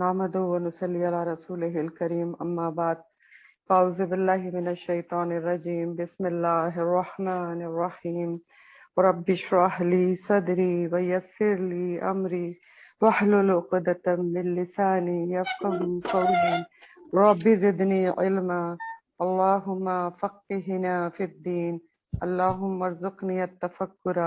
نحمده ونصلي على رسوله الكريم أما بعد فأعوذ بالله من الشيطان الرجيم بسم الله الرحمن الرحيم رب اشرح لي صدري ويسر لي أمري واحلل عقدة من لساني يفقهوا قولي رب زدني علما اللهم فقهنا في الدين اللهم ارزقني التفكر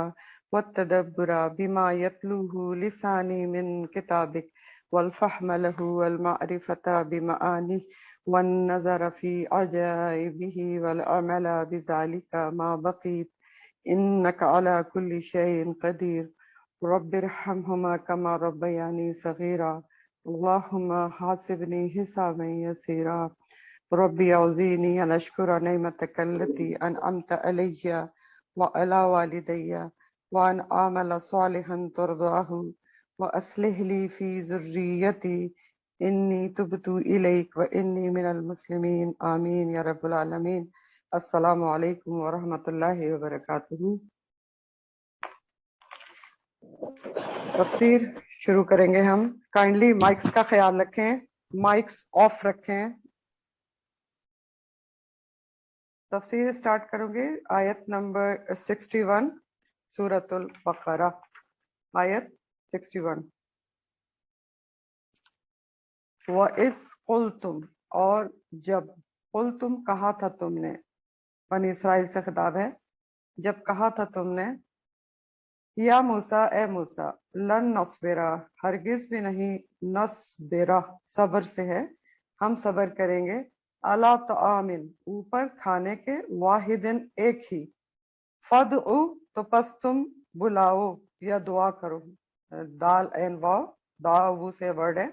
والتدبر بما يتلوه لساني من كتابك والفهم له والمعرفة بمعانيه والنظر في عجائبه والعمل بذلك ما بقيت إنك على كل شيء قدير رب ارحمهما كما ربياني صغيرا اللهم حاسبني حسابا يسيرا ربي أعوذني أن أشكر نعمتك التي أنعمت علي وعلى والدي وأن أعمل صالحا ترضاه وأصلح لي في ذريتي إني تبت إليك وإني من المسلمين آمین یا رب العالمین۔ السلام علیکم ورحمۃ اللہ وبرکاتہ۔ تفسیر شروع کریں گے ہم۔ کائنڈلی مائکس کا خیال رکھیں، مائکس آف رکھیں۔ تفسیر سٹارٹ کروں گے آیت نمبر 61 سورۃ البقرہ، آیت 61۔ وَإِذْ قُلْتُمْ، اور جب، قُلْتُمْ کہا تھا تم نے، بنی اسرائیل سے خطاب ہے، جب کہا تھا تم نے، یا موسیٰ، اے موسیٰ، لن نصبرا، ہرگز بھی نہیں، نصبرا صبر سے ہے، ہم صبر کریں گے، علی طعام، اوپر کھانے کے، واحدن ایک ہی، فدعو، تو پس تم بلاؤ یا دعا کرو، دال این واو، دعو سے ورڈ ہے،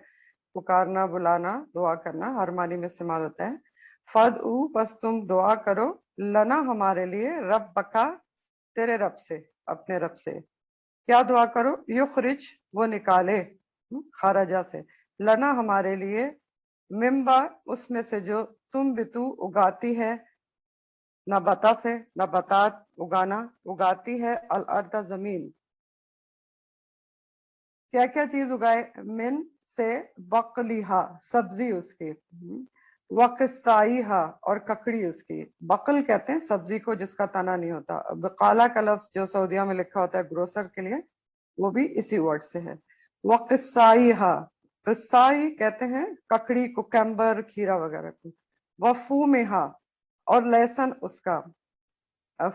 پکارنا، بلانا، دعا کرنا، ہر معنی میں استعمال ہوتا ہے۔ فدعو، پس تم دعا کرو، لنا ہمارے لیے، ربکا تیرے رب سے، اپنے رب سے، کیا دعا کرو، یخرج وہ نکالے، خارجہ سے، لنا ہمارے لیے، ممبا اس میں سے جو تم بتو اگاتی ہے، نبتا سے، نباتات اگانا، اگاتی ہے، الارض زمین، کیا کیا چیز اگائے، من سے، بقلیہا سبزی اس کی، وقصائیہا اور ککڑی اس کی، بقل کہتے ہیں سبزی کو جس کا تنا نہیں ہوتا، بقالہ کا لفظ جو سعودیہ میں لکھا ہوتا ہے گروسر کے لیے وہ بھی اسی ورڈ سے ہے۔ وقصائیہا، قصائی کہتے ہیں ککڑی، کوکمبر، کھیرا وغیرہ کو، وفومہا اور لہسن اس کا،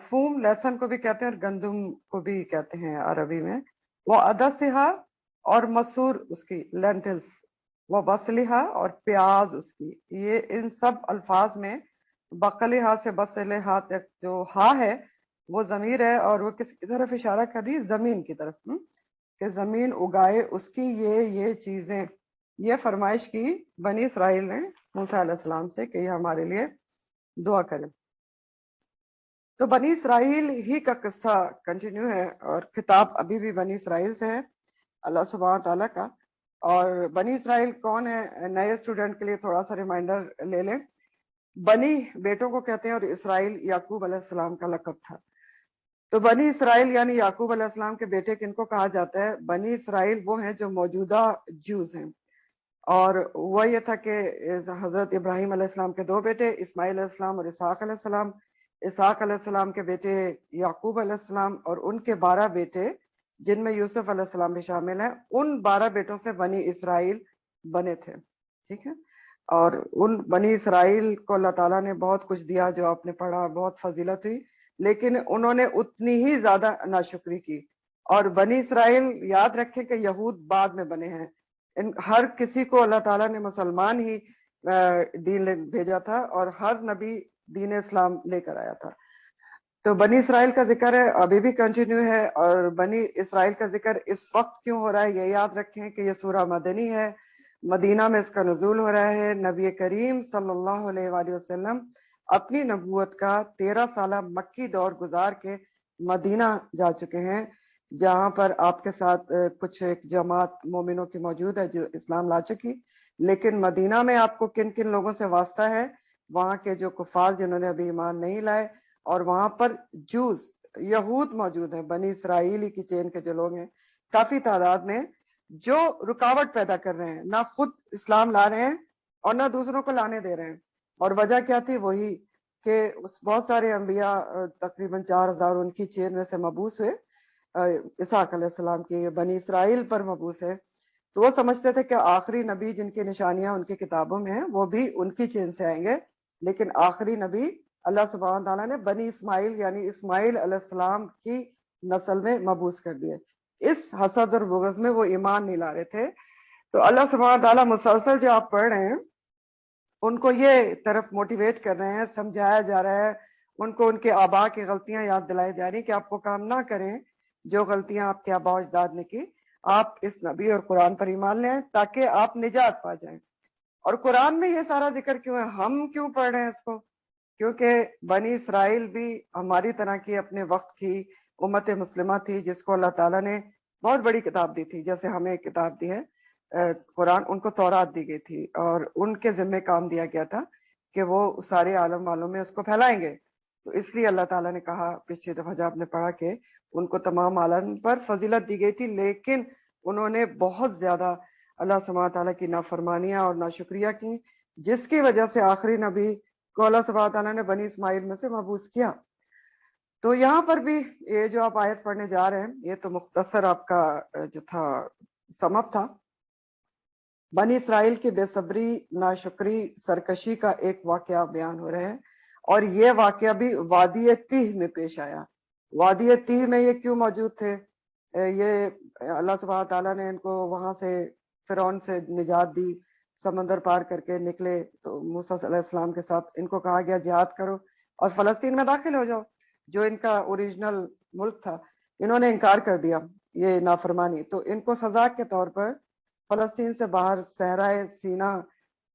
فوم لہسن کو بھی کہتے ہیں اور گندم کو بھی کہتے ہیں عربی میں، وہ عدسہا اور مسور اس کی، لینٹلز، وہ بصلہا اور پیاز اس کی، یہ ان سب الفاظ میں بقلہا سے بصلہا تک جو ہا ہے وہ ضمیر ہے اور وہ کس کی طرف اشارہ کر رہی ہے، زمین کی طرف، کہ زمین اگائے اس کی یہ چیزیں، یہ فرمائش کی بنی اسرائیل نے موسیٰ علیہ السلام سے کہ یہ ہمارے لیے دعا کرے۔ تو بنی اسرائیل ہی کا قصہ کنٹینیو ہے اور خطاب ابھی بھی بنی اسرائیل سے ہے، اللہ سبحانہ تعالیٰ کا۔ اور بنی اسرائیل کون ہے، نئے اسٹوڈنٹ کے لیے تھوڑا سا ریمائنڈر لے لیں، بنی بیٹوں کو کہتے ہیں اور اسرائیل یعقوب علیہ السلام کا لقب تھا۔ تو بنی اسرائیل یعنی یعقوب علیہ السلام کے بیٹے کن کو کہا جاتا ہے، بنی اسرائیل وہ ہیں جو موجودہ جوز ہیں، اور وہ یہ تھا کہ حضرت ابراہیم علیہ السلام کے دو بیٹے، اسماعیل علیہ السلام اور اسحاق علیہ السلام، اسحاق علیہ السلام کے بیٹے یعقوب علیہ السلام اور ان کے 12 بیٹے جن میں یوسف علیہ السلام بھی شامل ہیں، ان 12 بیٹوں سے بنی اسرائیل بنے تھے، ٹھیک ہے۔ اور ان بنی اسرائیل کو اللہ تعالیٰ نے بہت کچھ دیا جو آپ نے پڑھا، بہت فضیلت ہوئی، لیکن انہوں نے اتنی ہی زیادہ ناشکری کی۔ اور بنی اسرائیل یاد رکھیں کہ یہود بعد میں بنے ہیں، ہر کسی کو اللہ تعالیٰ نے مسلمان ہی دین بھیجا تھا اور ہر نبی دین اسلام لے کر آیا تھا۔ تو بنی اسرائیل کا ذکر ہے ابھی بھی کنٹینیو ہے، اور بنی اسرائیل کا ذکر اس وقت کیوں ہو رہا ہے یہ یاد رکھیں کہ یہ سورہ مدنی ہے، مدینہ میں اس کا نزول ہو رہا ہے۔ نبی کریم صلی اللہ علیہ وآلہ وسلم اپنی نبوت کا 13 سالہ مکی دور گزار کے مدینہ جا چکے ہیں، جہاں پر آپ کے ساتھ کچھ ایک جماعت مومنوں کی موجود ہے جو اسلام لا چکی، لیکن مدینہ میں آپ کو کن کن لوگوں سے واسطہ ہے، وہاں کے جو کفار جنہوں نے ابھی ایمان نہیں لائے، اور وہاں پر جوز یہود موجود ہیں، بنی اسرائیلی کی چین کے جو لوگ ہیں کافی تعداد میں، جو رکاوٹ پیدا کر رہے ہیں، نہ خود اسلام لا رہے ہیں اور نہ دوسروں کو لانے دے رہے ہیں. اور وجہ کیا تھی؟ وہی کہ بہت سارے انبیاء تقریباً 4000 ان کی چین میں سے مبعوث ہوئے. اسحاق علیہ السلام کی بنی اسرائیل پر مبعوث ہے. تو وہ سمجھتے تھے کہ آخری نبی جن کی نشانیاں ان کی کتابوں میں ہیں وہ بھی ان کی چین سے آئیں گے، لیکن آخری نبی اللہ سبحانہ تعالیٰ نے بنی اسماعیل یعنی اسماعیل علیہ السلام کی نسل میں مبعوث کر دیے. اس حسد اور بغض میں وہ ایمان نہیں لا رہے تھے. تو اللہ سبحانہ تعالیٰ مسلسل جو آپ پڑھ رہے ہیں ان کو یہ طرف موٹیویٹ کر رہے ہیں، سمجھایا جا رہا ہے ان کو، ان کے آبا کی غلطیاں یاد دلائی جا رہی کہ آپ وہ کام نہ کریں جو غلطیاں آپ کے آبا و اجداد نے کی. آپ اس نبی اور قرآن پر ایمان لیں تاکہ آپ نجات پا جائیں. اور قرآن میں یہ سارا ذکر کیوں ہے؟ ہم کیوں پڑھ رہے ہیں اس کو؟ کیونکہ بنی اسرائیل بھی ہماری طرح کی اپنے وقت کی امت مسلمہ تھی جس کو اللہ تعالیٰ نے بہت بڑی کتاب دی تھی. جیسے ہمیں ایک کتاب دی ہے قرآن، ان کو تورات دی گئی تھی اور ان کے ذمہ کام دیا گیا تھا کہ وہ سارے عالم والوں میں اس کو پھیلائیں گے. تو اس لیے اللہ تعالیٰ نے کہا پچھلی دفعہ جب آپ نے پڑھا کہ ان کو تمام عالم پر فضیلت دی گئی تھی، لیکن انہوں نے بہت زیادہ اللہ سبحانہ تعالیٰ کی نافرمانیاں اور ناشکریہ کی، جس کی وجہ سے آخری نبی کو اللہ سبحانہ تعالیٰ نے بنی اسماعیل میں سے مبعوث کیا. تو یہاں پر بھی یہ جو آپ آیت پڑھنے جا رہے ہیں یہ تو مختصر آپ کا جو تھا سم اپ تھا. بنی اسرائیل کی بے صبری، ناشکری، سرکشی کا ایک واقعہ بیان ہو رہا ہے، اور یہ واقعہ بھی وادی تیہ میں پیش آیا. وادی تیہ میں یہ کیوں موجود تھے؟ یہ اللہ سبحانہ تعالیٰ نے ان کو وہاں سے فرعون سے نجات دی، سمندر پار کر کے نکلے تو موسیٰ علیہ السلام کے ساتھ ان کو کہا گیا جہاد کرو اور فلسطین میں داخل ہو جاؤ جو ان کا اوریجنل ملک تھا. انہوں نے انکار کر دیا یہ نافرمانی، تو ان کو سزا کے طور پر فلسطین سے باہر صحرائے سینا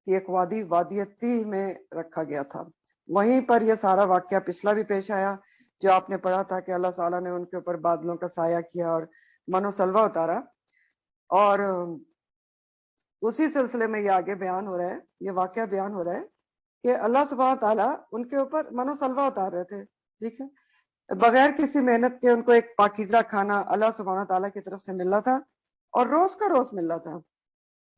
کی ایک وادی، وادی تیہ میں رکھا گیا تھا. وہیں پر یہ سارا واقعہ پچھلا بھی پیش آیا جو آپ نے پڑھا تھا کہ اللہ تعالیٰ نے ان کے اوپر بادلوں کا سایہ کیا اور من و سلوہ اتارا. اور اسی سلسلے میں یہ آگے بیان ہو رہا ہے، یہ واقعہ بیان ہو رہا ہے کہ اللہ سبحانہ تعالیٰ ان کے اوپر من و سلوہ اتار رہے تھے. ٹھیک ہے، بغیر کسی محنت کے ان کو ایک پاکیزہ کھانا اللہ سبحانہ تعالیٰ کی طرف سے مل رہا تھا اور روز کا روز مل رہا تھا.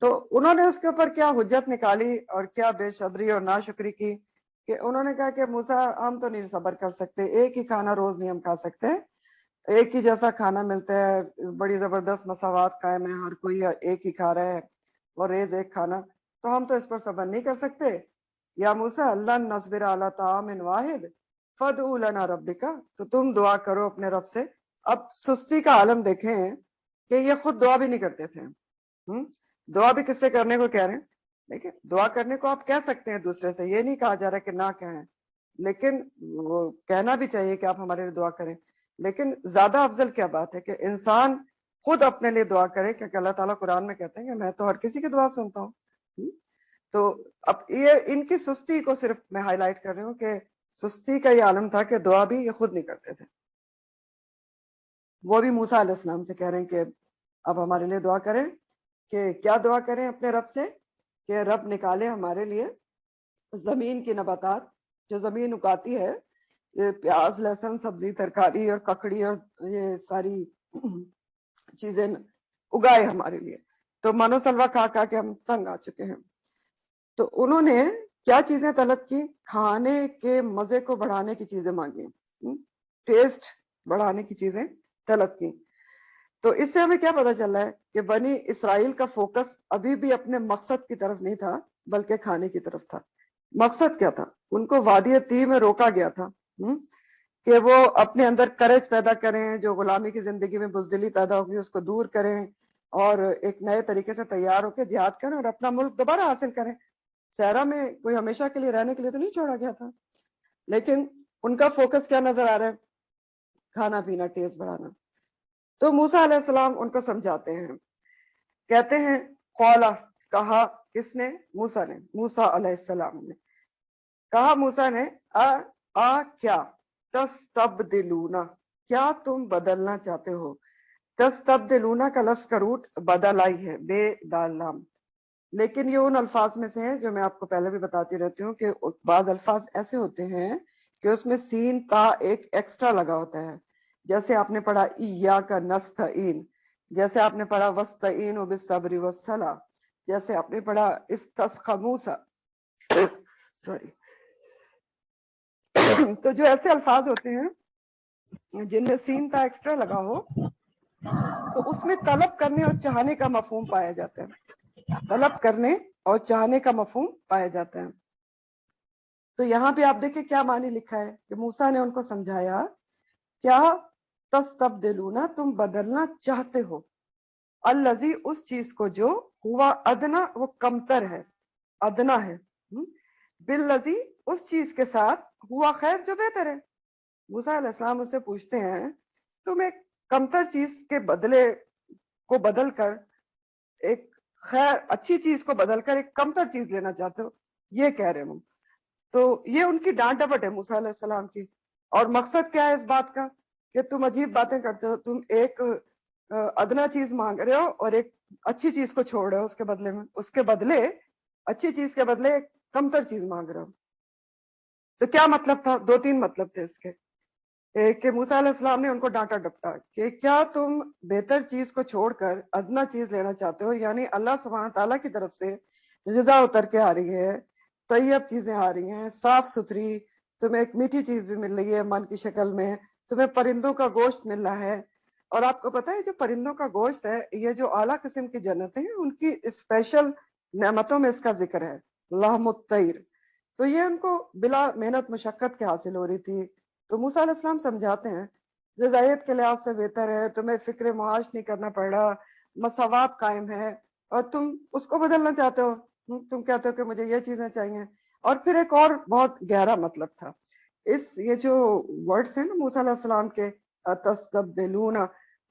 تو انہوں نے اس کے اوپر کیا حجت نکالی اور کیا بے صبری اور ناشکری کی کہ انہوں نے کہا کہ موسیٰ ہم تو نہیں صبر کر سکتے، ایک ہی کھانا روز نہیں ہم کھا سکتے، ایک ہی جیسا کھانا ملتا ہے، بڑی زبردست مساوات قائم ہے، ہر کوئی ایک ہی کھا رہا ہے اور ریز ایک کھانا، تو ہم تو اس پر صبر نہیں کر سکتے. یا موسیٰ لن نصبر علی طعام واحد فادع لنا ربک، تو تم دعا کرو اپنے رب سے. اب سستی کا عالم دیکھیں کہ یہ خود دعا بھی نہیں کرتے تھے. دعا بھی کس سے کرنے کو کہہ رہے ہیں؟ دیکھیں دعا کرنے کو آپ کہہ سکتے ہیں دوسرے سے، یہ نہیں کہا جا رہا کہ نہ کہیں، لیکن وہ کہنا بھی چاہیے کہ آپ ہمارے لیے دعا کریں. لیکن زیادہ افضل کیا بات ہے کہ انسان خود اپنے لیے دعا کرے، کیونکہ اللہ تعالیٰ قرآن میں کہتے ہیں کہ میں تو ہر کسی کی دعا سنتا ہوں. تو اب یہ ان کی سستی کو صرف میں ہائی لائٹ کر رہی ہوں کہ سستی کا یہ عالم تھا کہ دعا بھی یہ خود نہیں کرتے تھے. وہ بھی موسیٰ علیہ السلام سے کہہ رہے ہیں کہ اب ہمارے لیے دعا کریں. کہ کیا دعا کریں اپنے رب سے؟ کہ رب نکالے ہمارے لیے زمین کی نباتات جو زمین اگاتی ہے، یہ پیاز، لہسن، سبزی، ترکاری اور ککڑی اور یہ ساری چیزیں اگائے ہمارے لیے. تو من و سلوہ کھا کھا کے ہم تنگ آ چکے ہیں. تو انہوں نے کیا چیزیں طلب کی؟ کھانے کے مزے کو بڑھانے کی چیزیں مانگی، ٹیسٹ بڑھانے کی چیزیں طلب کی. تو اس سے ہمیں کیا پتا چل رہا ہے کہ بنی اسرائیل کا فوکس ابھی بھی اپنے مقصد کی طرف نہیں تھا بلکہ کھانے کی طرف تھا. مقصد کیا تھا؟ ان کو وادی تیہ میں روکا گیا تھا کہ وہ اپنے اندر کرج پیدا کریں، جو غلامی کی زندگی میں بزدلی پیدا ہوگی اس کو دور کریں اور ایک نئے طریقے سے تیار ہو کے جہاد کریں اور اپنا ملک دوبارہ حاصل کریں. صحرا میں کوئی ہمیشہ کے لیے رہنے کے لیے تو نہیں چھوڑا گیا تھا، لیکن ان کا فوکس کیا نظر آ رہا ہے؟ کھانا پینا، ٹیسٹ بڑھانا. تو موسیٰ علیہ السلام ان کو سمجھاتے ہیں، کہتے ہیں قولا، کہا کس نے؟ موسیٰ نے، موسیٰ علیہ السلام نے کہا، موسیٰ نے کیا تستبدلون، کیا تم بدلنا چاہتے ہو؟ تستبدلون کا لفظ کا روٹ بدل آئی ہے، بے دال لام، لیکن یہ ان الفاظ میں سے ہیں جو میں آپ کو پہلے بھی بتاتی رہتی ہوں کہ بعض الفاظ ایسے ہوتے ہیں کہ اس میں سین تا ایک ایکسٹرا لگا ہوتا ہے. جیسے آپ نے پڑھا ایاک نستعین، جیسے آپ نے پڑھا وستعینوا بالصبر والصلاۃ، جیسے آپ نے پڑھا استسقى موسیٰ سوری تو جو ایسے الفاظ ہوتے ہیں جن میں سین کا ایکسٹرا لگا ہو تو اس میں طلب کرنے اور چاہنے کا مفہوم پایا جاتا ہے، طلب کرنے اور چاہنے کا مفہوم پایا جاتا ہے۔ تو یہاں پہ آپ دیکھیں کیا معنی لکھا ہے کہ موسیٰ نے ان کو سمجھایا، کیا تستبدلون، تم بدلنا چاہتے ہو، الذی، اس چیز کو جو ہوا ادنا، وہ کمتر ہے، ادنا ہے، بالذی، اس چیز کے ساتھ ہوا خیر، جو بہتر ہے۔ موسیٰ علیہ السلام اس سے پوچھتے ہیں تم ایک کمتر چیز کے بدلے کو بدل کر ایک خیر اچھی چیز کو بدل کر ایک کمتر چیز لینا چاہتے ہو، یہ کہہ رہے ہوں۔ تو یہ ان کی ڈانٹ ڈپٹ ہے موسیٰ علیہ السلام کی، اور مقصد کیا ہے اس بات کا کہ تم عجیب باتیں کرتے ہو، تم ایک ادنا چیز مانگ رہے ہو اور ایک اچھی چیز کو چھوڑ رہے ہو، اس کے بدلے میں، اس کے بدلے اچھی چیز کے بدلے ایک کمتر چیز مانگ رہے ہو۔ تو کیا مطلب تھا؟ دو تین مطلب تھے اس کے، کہ موسیٰ علیہ السلام نے ان کو ڈانٹا ڈپٹا کہ کیا تم بہتر چیز کو چھوڑ کر ادنا چیز لینا چاہتے ہو، یعنی اللہ سبحانہ تعالیٰ کی طرف سے غذا اتر کے آ رہی ہے، طیب چیزیں آ رہی ہیں، صاف ستھری، تمہیں ایک میٹھی چیز بھی مل رہی ہے من کی شکل میں، تمہیں پرندوں کا گوشت مل رہا ہے، اور آپ کو پتہ ہے جو پرندوں کا گوشت ہے، یہ جو اعلیٰ قسم کی جنتیں ہیں ان کی اسپیشل نعمتوں میں اس کا ذکر ہے، لحم الطیر، تو یہ ان کو بلا محنت مشقت کے حاصل ہو رہی تھی۔ تو موسیٰ علیہ السلام سمجھاتے ہیں غذائیت کے لحاظ سے بہتر ہے، تمہیں فکر معاش نہیں کرنا پڑ رہا، مساوات قائم ہے، اور تم اس کو بدلنا چاہتے ہو، تم کہتے ہو کہ مجھے یہ چیزیں چاہیے۔ اور پھر ایک اور بہت گہرا مطلب تھا یہ جو ورڈز ہیں نا موسیٰ علیہ السلام کے، تستبدلون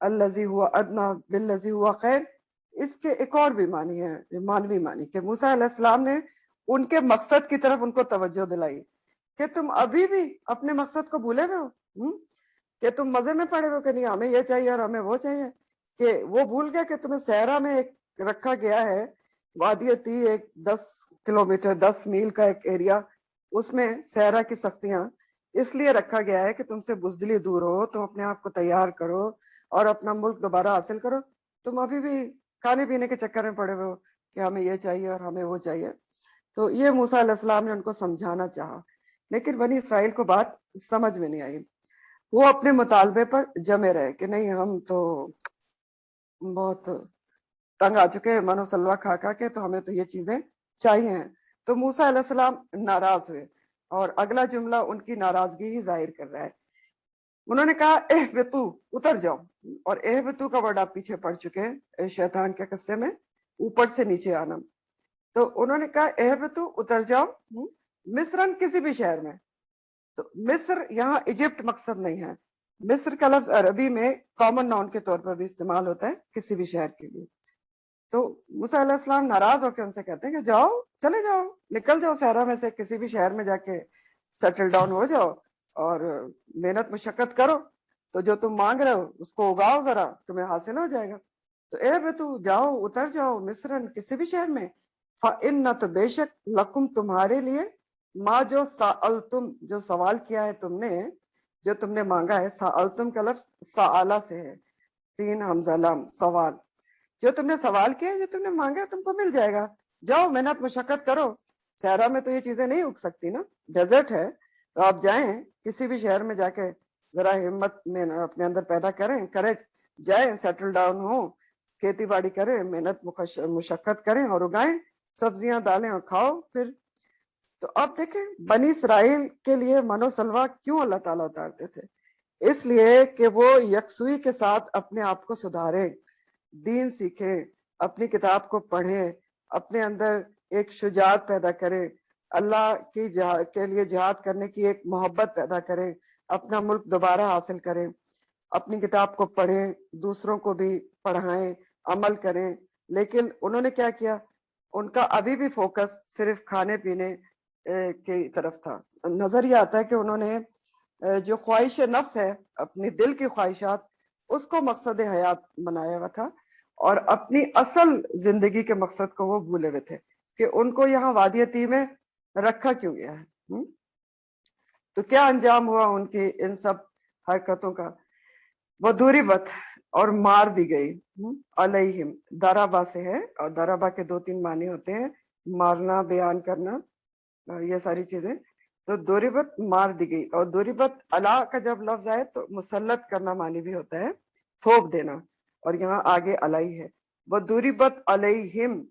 الذی ہوا ادنا بالذی ہوا خیر، اس کے ایک اور بھی معنی ہے، مانوی معنی، کہ موسیٰ علیہ السلام نے ان کے مقصد کی طرف ان کو توجہ دلائی کہ تم ابھی بھی اپنے مقصد کو بھولے ہوئے ہو، کہ تم مزے میں پڑے ہوئے کہ نہیں ہمیں یہ چاہیے اور ہمیں وہ چاہیے، کہ وہ بھول گیا کہ تمہیں صحرا میں ایک رکھا گیا ہے، وادی تی، ایک 10 کلومیٹر 10 میل کا ایک ایریا، اس میں صحرا کی سختیاں اس لیے رکھا گیا ہے کہ تم سے بزدلی دور ہو، تم اپنے آپ کو تیار کرو اور اپنا ملک دوبارہ حاصل کرو، تم ابھی بھی کھانے پینے کے چکر میں پڑے ہوئے ہو کہ ہمیں یہ چاہیے اور ہمیں وہ چاہیے۔ تو یہ موسیٰ علیہ السلام نے ان کو سمجھانا چاہا، لیکن بنی اسرائیل کو بات سمجھ میں نہیں آئی، وہ اپنے مطالبے پر جمے رہے کہ نہیں ہم تو بہت تنگ آ چکے ہیں منو سلوا کھا کھا کے، تو ہمیں تو یہ چیزیں چاہیے ہیں۔ تو موسیٰ علیہ السلام ناراض ہوئے، اور اگلا جملہ ان کی ناراضگی ہی ظاہر کر رہا ہے۔ انہوں نے کہا اہبطوا، اتر جاؤ، اور اہبطوا کا ورڈ آپ پیچھے پڑھ چکے ہیں شیطان کے قصے میں، اوپر سے نیچے آنا۔ تو انہوں نے کہا اہبطوا، اتر جاؤ، مصرن، کسی بھی شہر میں۔ تو مصر یہاں ایجپٹ مقصد نہیں ہے، مصر کا لفظ عربی میں کامن ناؤن کے طور پر بھی استعمال ہوتا ہے کسی بھی شہر کے لیے۔ تو موسیٰ علیہ السلام ناراض ہو کے ان سے کہتے ہیں کہ جاؤ، چلے جاؤ، نکل جاؤ صحرا میں سے، کسی بھی شہر میں جا کے سیٹل ڈاؤن ہو جاؤ اور محنت مشقت کرو، تو جو تم مانگ رہے ہو اس کو اگاؤ، ذرا تمہیں حاصل ہو جائے گا۔ تو اے بتو، جاؤ، اتر جاؤ مصرن، کسی بھی شہر میں، فَإِنَّ، تو بے شک، لکم، تمہارے لیے، ما، جو سألتم، جو سوال کیا ہے تم نے، جو تم نے مانگا ہے، سألتم کا لفظ سآلہ سے ہے، سین حمزہ لام، سوال، جو تم نے سوال کیا ہے، جو تم نے مانگا ہے، تم کو مل جائے گا، جاؤ محنت مشقت کرو۔ صحرا میں تو یہ چیزیں نہیں اگ سکتی نا، ڈیزرٹ ہے، تو آپ جائیں کسی بھی شہر میں جا کے ذرا ہمت میں اپنے اندر پیدا کریں، کریج، جائیں سیٹل ڈاؤن ہوں، کھیتی باڑی کریں، محنت مشقت کریں اور اگائیں سبزیاں دالیں اور کھاؤ پھر۔ تو اب دیکھیں بنی اسرائیل کے لیے منو سلوا کیوں اللہ تعالیٰ اتارتے تھے؟ اس لیے کہ وہ یکسوئی کے ساتھ اپنے آپ کو سدھاریں، دین سیکھیں، اپنی کتاب کو پڑھیں، اپنے اندر ایک شجاعت پیدا کریں، اللہ کی کے لیے جہاد کرنے کی ایک محبت پیدا کریں، اپنا ملک دوبارہ حاصل کریں، اپنی کتاب کو پڑھیں، دوسروں کو بھی پڑھائیں، عمل کریں۔ لیکن انہوں نے کیا کیا؟ ان کا ابھی بھی فوکس صرف کھانے پینے کی طرف تھا۔ نظر یہ آتا ہے کہ انہوں نے جو خواہش نفس ہے، اپنی دل کی خواہشات، اس کو مقصد حیات بنایا ہوا تھا، اور اپنی اصل زندگی کے مقصد کو وہ بھولے ہوئے تھے کہ ان کو یہاں وادی عتیق میں رکھا کیوں گیا ہے۔ تو کیا انجام ہوا ان کی ان سب حرکتوں کا؟ وہ دوری بت، اور مار دی گئی علیہم، دربا سے ہے، اور دربا کے 2-3 معنی ہوتے ہیں، مارنا، بیان کرنا، یہ ساری چیزیں. تو دوریبت مار دی گئی. اور دوریبت علا کا جب لفظ آئے تو مسلط کرنا معنی بھی ہوتا ہے، تھوپ دینا، اور یہاں آگے علیہ ہے. وہ دوریبت علیہم،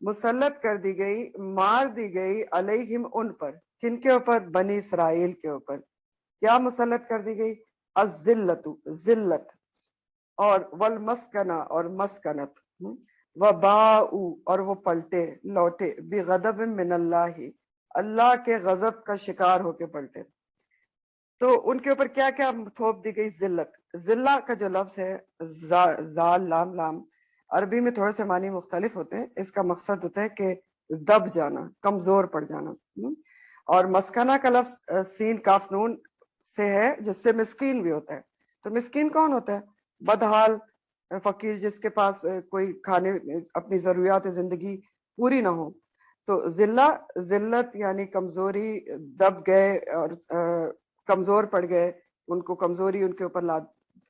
مسلط کر دی گئی، مار دی گئی، علیہم ان پر. کن کے اوپر؟ بنی اسرائیل کے اوپر. کیا مسلط کر دی گئی؟ الذلت، ذلت. اور والمسکنہ، اور مسکنت. وباؤ، اور وہ پلٹے، لوٹے، بغضب من اللہ، اللہ کے غضب کا شکار ہو کے پلٹے. تو ان کے اوپر کیا کیا تھوپ دی گئی؟ ذلت. ذلہ کا جو لفظ ہے، زال لام لام، عربی میں تھوڑے سے معنی مختلف ہوتے ہیں. اس کا مقصد ہوتا ہے کہ دب جانا، کمزور پڑ جانا. اور مسکنہ کا لفظ سین کاف نون سے ہے، جس سے مسکین بھی ہوتا ہے. تو مسکین کون ہوتا ہے؟ بدحال فقیر، جس کے پاس کوئی کھانے، اپنی ضروریات زندگی پوری نہ ہو. تو ذلت یعنی کمزوری، دب گئے اور کمزور پڑ گئے، ان کو کمزوری ان کے اوپر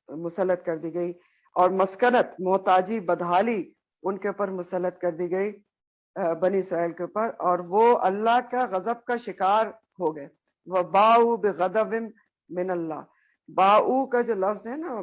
مسلط کر دی گئی. اور مسکنت، محتاجی، بدحالی ان کے اوپر مسلط کر دی گئی، بنی اسرائیل کے اوپر. اور وہ اللہ کا غضب کا شکار ہو گئے. وباؤ بغضب من اللہ. باؤ کا جو لفظ ہے نا،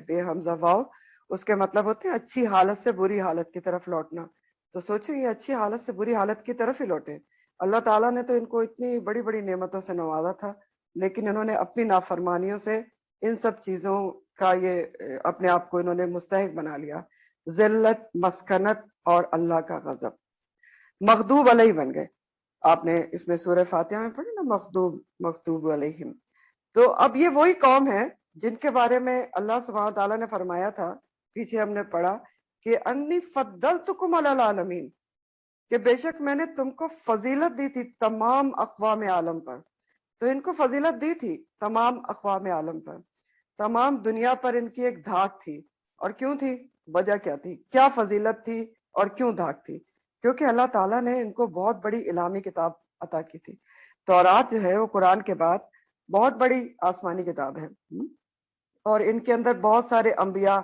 بے حمزہ واؤ، اس کے مطلب ہوتے ہیں اچھی حالت سے بری حالت کی طرف لوٹنا. تو سوچو یہ اچھی حالت سے بری حالت کی طرف ہی لوٹے. اللہ تعالیٰ نے تو ان کو اتنی بڑی بڑی نعمتوں سے نوازا تھا، لیکن انہوں نے اپنی نافرمانیوں سے ان سب چیزوں کا یہ اپنے آپ کو انہوں نے مستحق بنا لیا. ذلت، مسکنت اور اللہ کا غضب. مغضوب علیہ بن گئے. آپ نے اس میں سورہ فاتحہ میں پڑھی نا، مغضوب علیہم. تو اب یہ وہی قوم ہے جن کے بارے میں اللہ سبحانہ تعالیٰ نے فرمایا تھا، پیچھے ہم نے پڑھا کہ انی فضلتکم علی العالمین، کہ بے شک میں نے تم کو فضیلت دی تھی تمام اقوام عالم پر. تو ان کو فضیلت دی تھی تمام اقوام عالم پر، تمام دنیا پر ان کی ایک دھاک تھی. اور کیوں تھی؟ وجہ کیا تھی؟ کیا فضیلت تھی اور کیوں دھاک تھی؟ کیونکہ اللہ تعالیٰ نے ان کو بہت بڑی الہامی کتاب عطا کی تھی. تورات جو ہے وہ قرآن کے بعد بہت بڑی آسمانی کتاب ہے، اور ان کے اندر بہت سارے انبیاء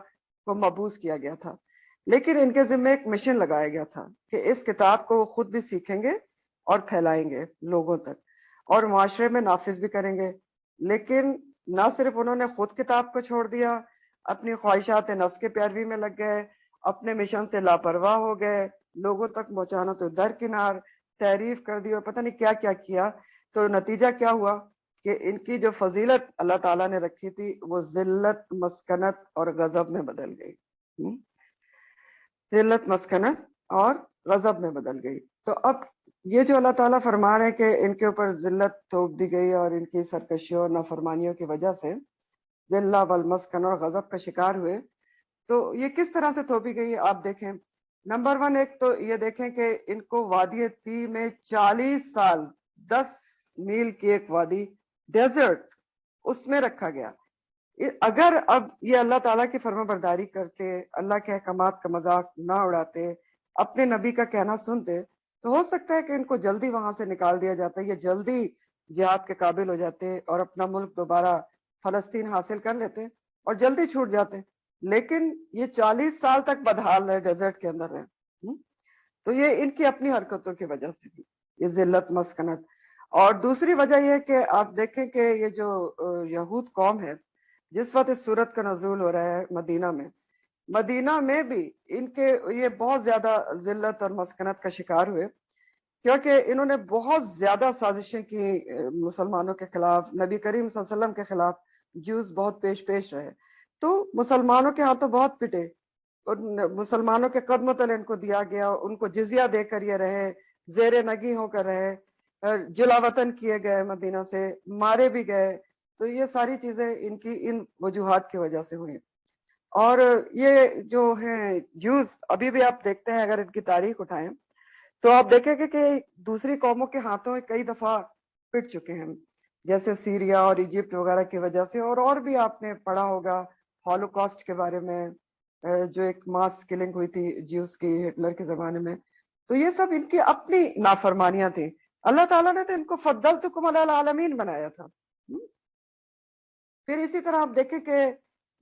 کو مبعوث کیا گیا تھا. لیکن ان کے ذمہ ایک مشن لگایا گیا تھا کہ اس کتاب کو وہ خود بھی سیکھیں گے اور پھیلائیں گے لوگوں تک، اور معاشرے میں نافذ بھی کریں گے. لیکن نہ صرف انہوں نے خود کتاب کو چھوڑ دیا، اپنی خواہشات نفس کے پیروی میں لگ گئے، اپنے مشن سے لاپرواہ ہو گئے، لوگوں تک پہنچانا تو درکنار، تعریف کر دی اور پتہ نہیں کیا کیا کیا. تو نتیجہ کیا ہوا کہ ان کی جو فضیلت اللہ تعالیٰ نے رکھی تھی وہ ذلت، مسکنت اور غضب میں بدل گئی. ذلت، مسکنت اور غضب میں بدل گئی. تو اب یہ جو اللہ تعالیٰ فرما رہے ہیں کہ ان کے اوپر ذلت تھوپ دی گئی، اور ان کی سرکشیوں اور نافرمانیوں کی وجہ سے ذلہ والمسکن اور غضب کا شکار ہوئے. تو یہ کس طرح سے تھوپی گئی آپ دیکھیں. نمبر 1 ایک تو یہ دیکھیں کہ ان کو وادی تی میں 40 سال، 10 میل کی ایک وادی، ڈیزرٹ، اس میں رکھا گیا. اگر اب یہ اللہ تعالیٰ کی فرما برداری کرتے، اللہ کے احکامات کا مذاق نہ اڑاتے، اپنے نبی کا کہنا سنتے، تو ہو سکتا ہے کہ ان کو جلدی وہاں سے نکال دیا جاتا، یہ جلدی جہاد کے قابل ہو جاتے اور اپنا ملک دوبارہ فلسطین حاصل کر لیتے اور جلدی چھوٹ جاتے. لیکن یہ 40 سال تک بدحال رہے، ڈیزرٹ کے اندر رہے. تو یہ ان کی اپنی حرکتوں کی وجہ سے بھی یہ ذلت، مسکنت. اور دوسری وجہ یہ کہ آپ دیکھیں کہ یہ جو یہود قوم ہے، جس وقت اس سورت کا نزول ہو رہا ہے مدینہ میں بھی ان کے یہ بہت زیادہ ذلت اور مسکنت کا شکار ہوئے، کیونکہ انہوں نے بہت زیادہ سازشیں کی مسلمانوں کے خلاف، نبی کریم صلی اللہ علیہ وسلم کے خلاف. جوز بہت پیش رہے، تو مسلمانوں کے ہاتھوں بہت پٹے، اور مسلمانوں کے قدم تلے ان کو دیا گیا، ان کو جزیہ دے کر یہ رہے، زیر نگی ہو کر رہے، جلا وطن کیے گئے، مدینہ سے مارے بھی گئے. تو یہ ساری چیزیں ان کی ان وجوہات کی وجہ سے ہوئی. اور یہ جو ہیں جوز، ابھی بھی آپ دیکھتے ہیں اگر ان کی تاریخ اٹھائیں تو آپ دیکھیں گے کہ دوسری قوموں کے ہاتھوں کئی دفعہ پٹ چکے ہیں، جیسے سیریا اور ایجپٹ وغیرہ کی وجہ سے. اور بھی آپ نے پڑھا ہوگا ہولوکاسٹ کے بارے میں، جو ایک ماس کلنگ ہوئی تھی جیوز کی ہٹلر کے زمانے میں. تو یہ سب ان کی اپنی نافرمانیاں تھیں. اللہ تعالیٰ نے تو ان کو فضلتکم علی العالمین بنایا تھا. پھر اسی طرح آپ دیکھیں کہ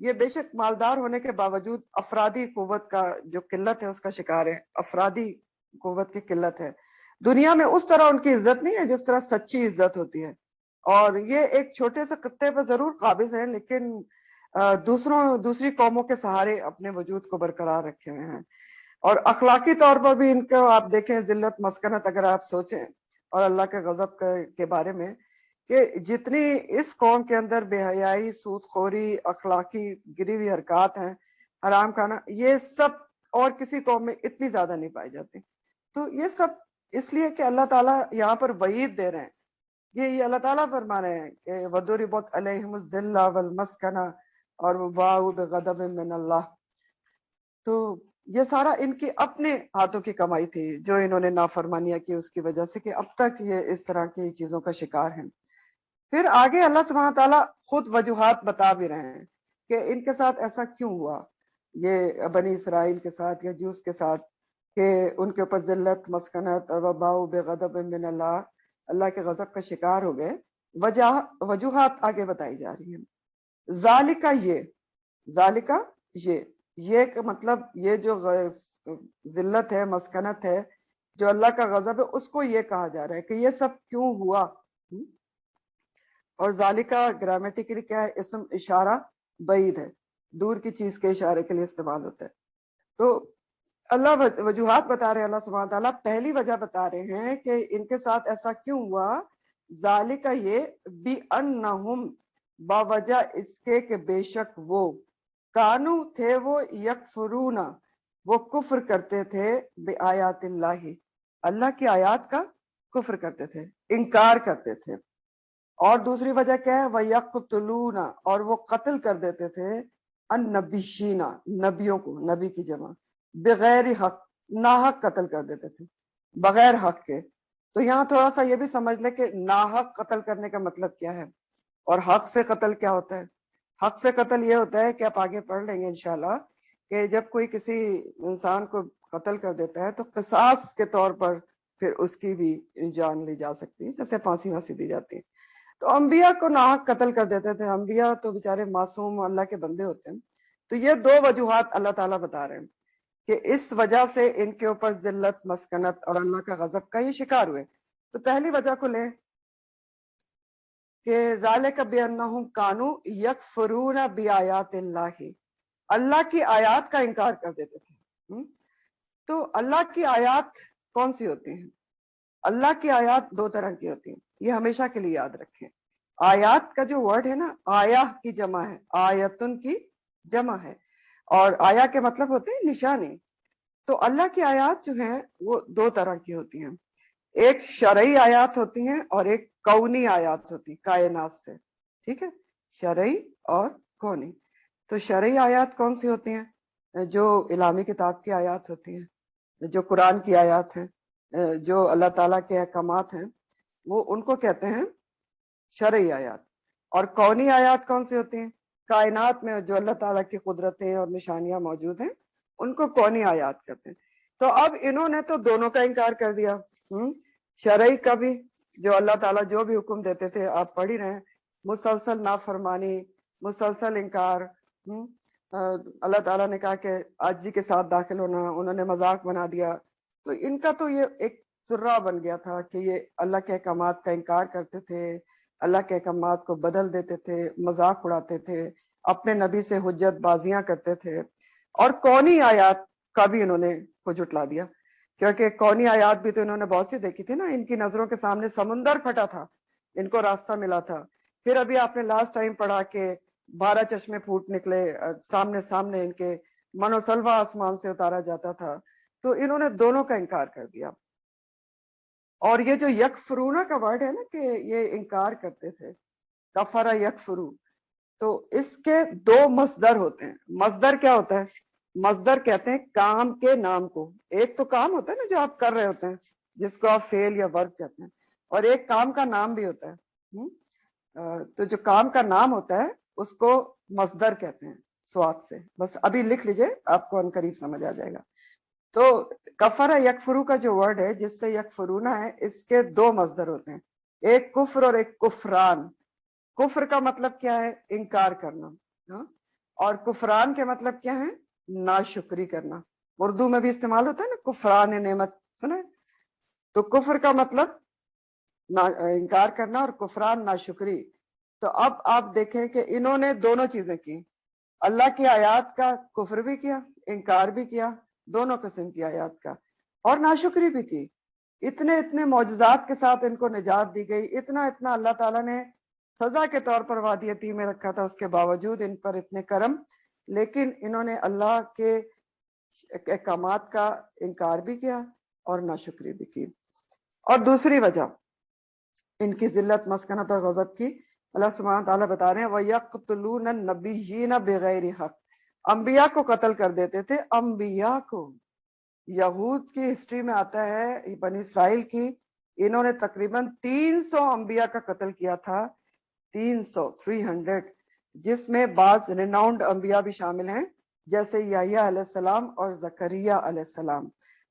یہ بے شک مالدار ہونے کے باوجود افرادی قوت کا جو قلت ہے اس کا شکار ہے، افرادی قوت کی قلت ہے۔ دنیا میں اس طرح ان کی عزت نہیں ہے جس طرح سچی عزت ہوتی ہے، اور یہ ایک چھوٹے سے خطے پر ضرور قابض ہیں، لیکن دوسری قوموں کے سہارے اپنے وجود کو برقرار رکھے ہوئے ہیں۔ اور اخلاقی طور پر بھی ان کو آپ دیکھیں، ذلت مسکنت اگر آپ سوچیں اور اللہ کے غضب کے بارے میں، کہ جتنی اس قوم کے اندر بے حیائی، سود خوری، اخلاقی گری ہوئی حرکات ہیں، حرام کھانا، یہ سب اور کسی قوم میں اتنی زیادہ نہیں پائی جاتی۔ تو یہ سب اس لیے کہ اللہ تعالیٰ یہاں پر وعید دے رہے ہیں، یہ اللہ تعالیٰ فرما رہے ہیں کہ وَضُرِبَتْ عَلَيْهِمُ الذِّلَّةُ وَالْمَسْكَنَةُ، اور وَبَاءُوا بِغَضَبٍ مِّنَ اللَّهِ۔ تو یہ سارا ان کی اپنے ہاتھوں کی کمائی تھی جو انہوں نے نافرمانیاں کی، اس کی وجہ سے کہ اب تک یہ اس طرح کی چیزوں کا شکار ہیں۔ پھر آگے اللہ سبحانہ تعالیٰ خود وجوہات بتا بھی رہے ہیں کہ ان کے ساتھ ایسا کیوں ہوا، یہ بنی اسرائیل کے ساتھ یا جوز کے ساتھ، کہ ان کے اوپر ذلت مسکنت اور وباء بغضب من اللہ، اللہ کے غضب کا شکار ہو گئے۔ وجوہات آگے بتائی جا رہی ہیں۔ ذالکہ یہ کہ مطلب یہ جو ذلت ہے، مسکنت ہے، جو اللہ کا غضب ہے، اس کو یہ کہا جا رہا ہے کہ یہ سب کیوں ہوا۔ اور ذالکہ گرامیٹیکلی کیا ہے؟ اسم اشارہ بعید ہے، دور کی چیز کے اشارے کے لیے استعمال ہوتا ہے۔ تو اللہ وجوہات بتا رہے ہیں، اللہ سبحانہ تعالیٰ پہلی وجہ بتا رہے ہیں کہ ان کے ساتھ ایسا کیوں ہوا۔ ذالکہ یہ بِأَنَّهُمْ، باوجہ اس کے کہ بے شک وہ، کانو تھے وہ، یکفرون وہ کفر کرتے تھے، بآیات اللہ اللہ کی آیات کا کفر کرتے تھے، انکار کرتے تھے۔ اور دوسری وجہ کیا ہے؟ وَيَقْتُلُونَ اور وہ قتل کر دیتے تھے، النبیین نبیوں کو، نبی کی جمع، بغیر حق ناحق قتل کر دیتے تھے، بغیر حق کے۔ تو یہاں تھوڑا سا یہ بھی سمجھ لے کہ ناحق قتل کرنے کا مطلب کیا ہے، اور حق سے قتل کیا ہوتا ہے۔ حق سے قتل یہ ہوتا ہے کہ آپ آگے پڑھ لیں گے انشاءاللہ، کہ جب کوئی کسی انسان کو قتل کر دیتا ہے تو قصاص کے طور پر پھر اس کی بھی جان لی جا سکتی ہے، جیسے پھانسی وانسی دی جاتی ہے۔ تو انبیاء کو ناحق قتل کر دیتے تھے، انبیاء تو بیچارے معصوم اللہ کے بندے ہوتے ہیں۔ تو یہ دو وجوہات اللہ تعالیٰ بتا رہے ہیں کہ اس وجہ سے ان کے اوپر ذلت مسکنت اور اللہ کا غضب کا یہ شکار ہوئے۔ تو پہلی وجہ کو لیں کہ ذالک بانہم کانوا یکفرون بآیات اللہ، اللہ کی آیات کا انکار کر دیتے تھے۔ تو اللہ کی آیات کون سی ہوتی ہیں؟ اللہ کی آیات دو طرح کی ہوتی ہیں، یہ ہمیشہ کے لیے یاد رکھیں۔ آیات کا جو ورڈ ہے نا، آیا کی جمع ہے، آیتن کی جمع ہے، اور آیا کے مطلب ہوتے ہیں نشانی۔ تو اللہ کی آیات جو ہیں وہ دو طرح کی ہوتی ہیں، ایک شرعی آیات ہوتی ہیں اور ایک کونی آیات ہوتی ہیں، کائنات سے، ٹھیک ہے، شرعی اور کونی۔ تو شرعی آیات کون سی ہوتی ہیں؟ جو الہامی کتاب کی آیات ہوتی ہیں، جو قرآن کی آیات ہیں، جو اللہ تعالیٰ کے احکامات ہیں، وہ ان کو کہتے ہیں شرعی آیات۔ اور کونی آیات کون سی ہوتی ہیں؟ کائنات میں جو اللہ تعالیٰ کی قدرتیں اور نشانیاں موجود ہیں، ان کو کونی آیات کہتے ہیں۔ تو اب انہوں نے تو دونوں کا انکار کر دیا، شرعی کا بھی، جو اللہ تعالیٰ جو بھی حکم دیتے تھے آپ پڑھ ہی رہے ہیں، مسلسل نافرمانی، مسلسل انکار۔ اللہ تعالیٰ نے کہا کہ عاجزی کے ساتھ داخل ہونا، انہوں نے مذاق بنا دیا۔ تو ان کا تو یہ ایک سرہ بن گیا تھا کہ یہ اللہ کے احکامات کا انکار کرتے تھے، اللہ کے احکامات کو بدل دیتے تھے، مذاق اڑاتے تھے، اپنے نبی سے حجت بازیاں کرتے تھے۔ اور کونی آیات کا بھی انہوں نے کو جھٹلا دیا، کیونکہ کونی آیات بھی تو انہوں نے بہت سی دیکھی تھی نا، ان کی نظروں کے سامنے سمندر پھٹا تھا، ان کو راستہ ملا تھا۔ پھر ابھی آپ نے لاسٹ ٹائم پڑھا کہ 12 چشمے پھوٹ نکلے، سامنے ان کے من و سلوہ آسمان سے اتارا جاتا تھا۔ تو انہوں نے دونوں کا انکار کر دیا۔ اور یہ جو یکفرونا کا ورڈ ہے نا، کہ یہ انکار کرتے تھے، کفر یکفرو، تو اس کے دو مصدر ہوتے ہیں۔ مصدر کیا ہوتا ہے؟ مصدر کہتے ہیں کام کے نام کو۔ ایک تو کام ہوتا ہے نا جو آپ کر رہے ہوتے ہیں، جس کو آپ فعل یا ورب کہتے ہیں، اور ایک کام کا نام بھی ہوتا ہے۔ تو جو کام کا نام ہوتا ہے اس کو مصدر کہتے ہیں، سواد سے، بس ابھی لکھ لیجئے، آپ کو عنقریب سمجھ آ جائے گا۔ تو کفر یکفرو کا جو ورڈ ہے جس سے یکفرونا ہے، اس کے دو مصدر ہوتے ہیں، ایک کفر اور ایک کفران۔ کفر کا مطلب کیا ہے؟ انکار کرنا، اور کفران کے مطلب کیا ہے؟ ناشکری کرنا. اردو میں بھی استعمال ہوتا ہے نا کفران نعمت, سنا ہے؟ تو کفر کا مطلب انکار کرنا اور کفران ناشکری. تو اب آپ دیکھیں کہ انہوں نے دونوں چیزیں کی, اللہ کی آیات کا کفر بھی کیا, انکار بھی کیا, دونوں قسم کی آیات کا, اور ناشکری بھی کی. اتنے اتنے معجزات کے ساتھ ان کو نجات دی گئی, اتنا اتنا اللہ تعالیٰ نے سزا کے طور پر وادی عتیق میں رکھا تھا, اس کے باوجود ان پر اتنے کرم, لیکن انہوں نے اللہ کے احکامات کا انکار بھی کیا اور ناشکری بھی کی. اور دوسری وجہ ان کی ذلت, مسکنت اور غضب کی, اللہ سبحانہ تعالیٰ بتا رہے ہیں وَيَقْتُلُونَ النَّبِيِّينَ بِغَيْرِ حق, انبیاء کو قتل کر دیتے تھے, انبیاء کو. یہود کی ہسٹری میں آتا ہے, بنی اسرائیل کی, انہوں نے تقریباً 300 انبیاء کا قتل کیا تھا, 300 جس میں بعض ریناؤنڈ انبیاء بھی شامل ہیں جیسے یحییٰ علیہ السلام اور زکریا علیہ السلام.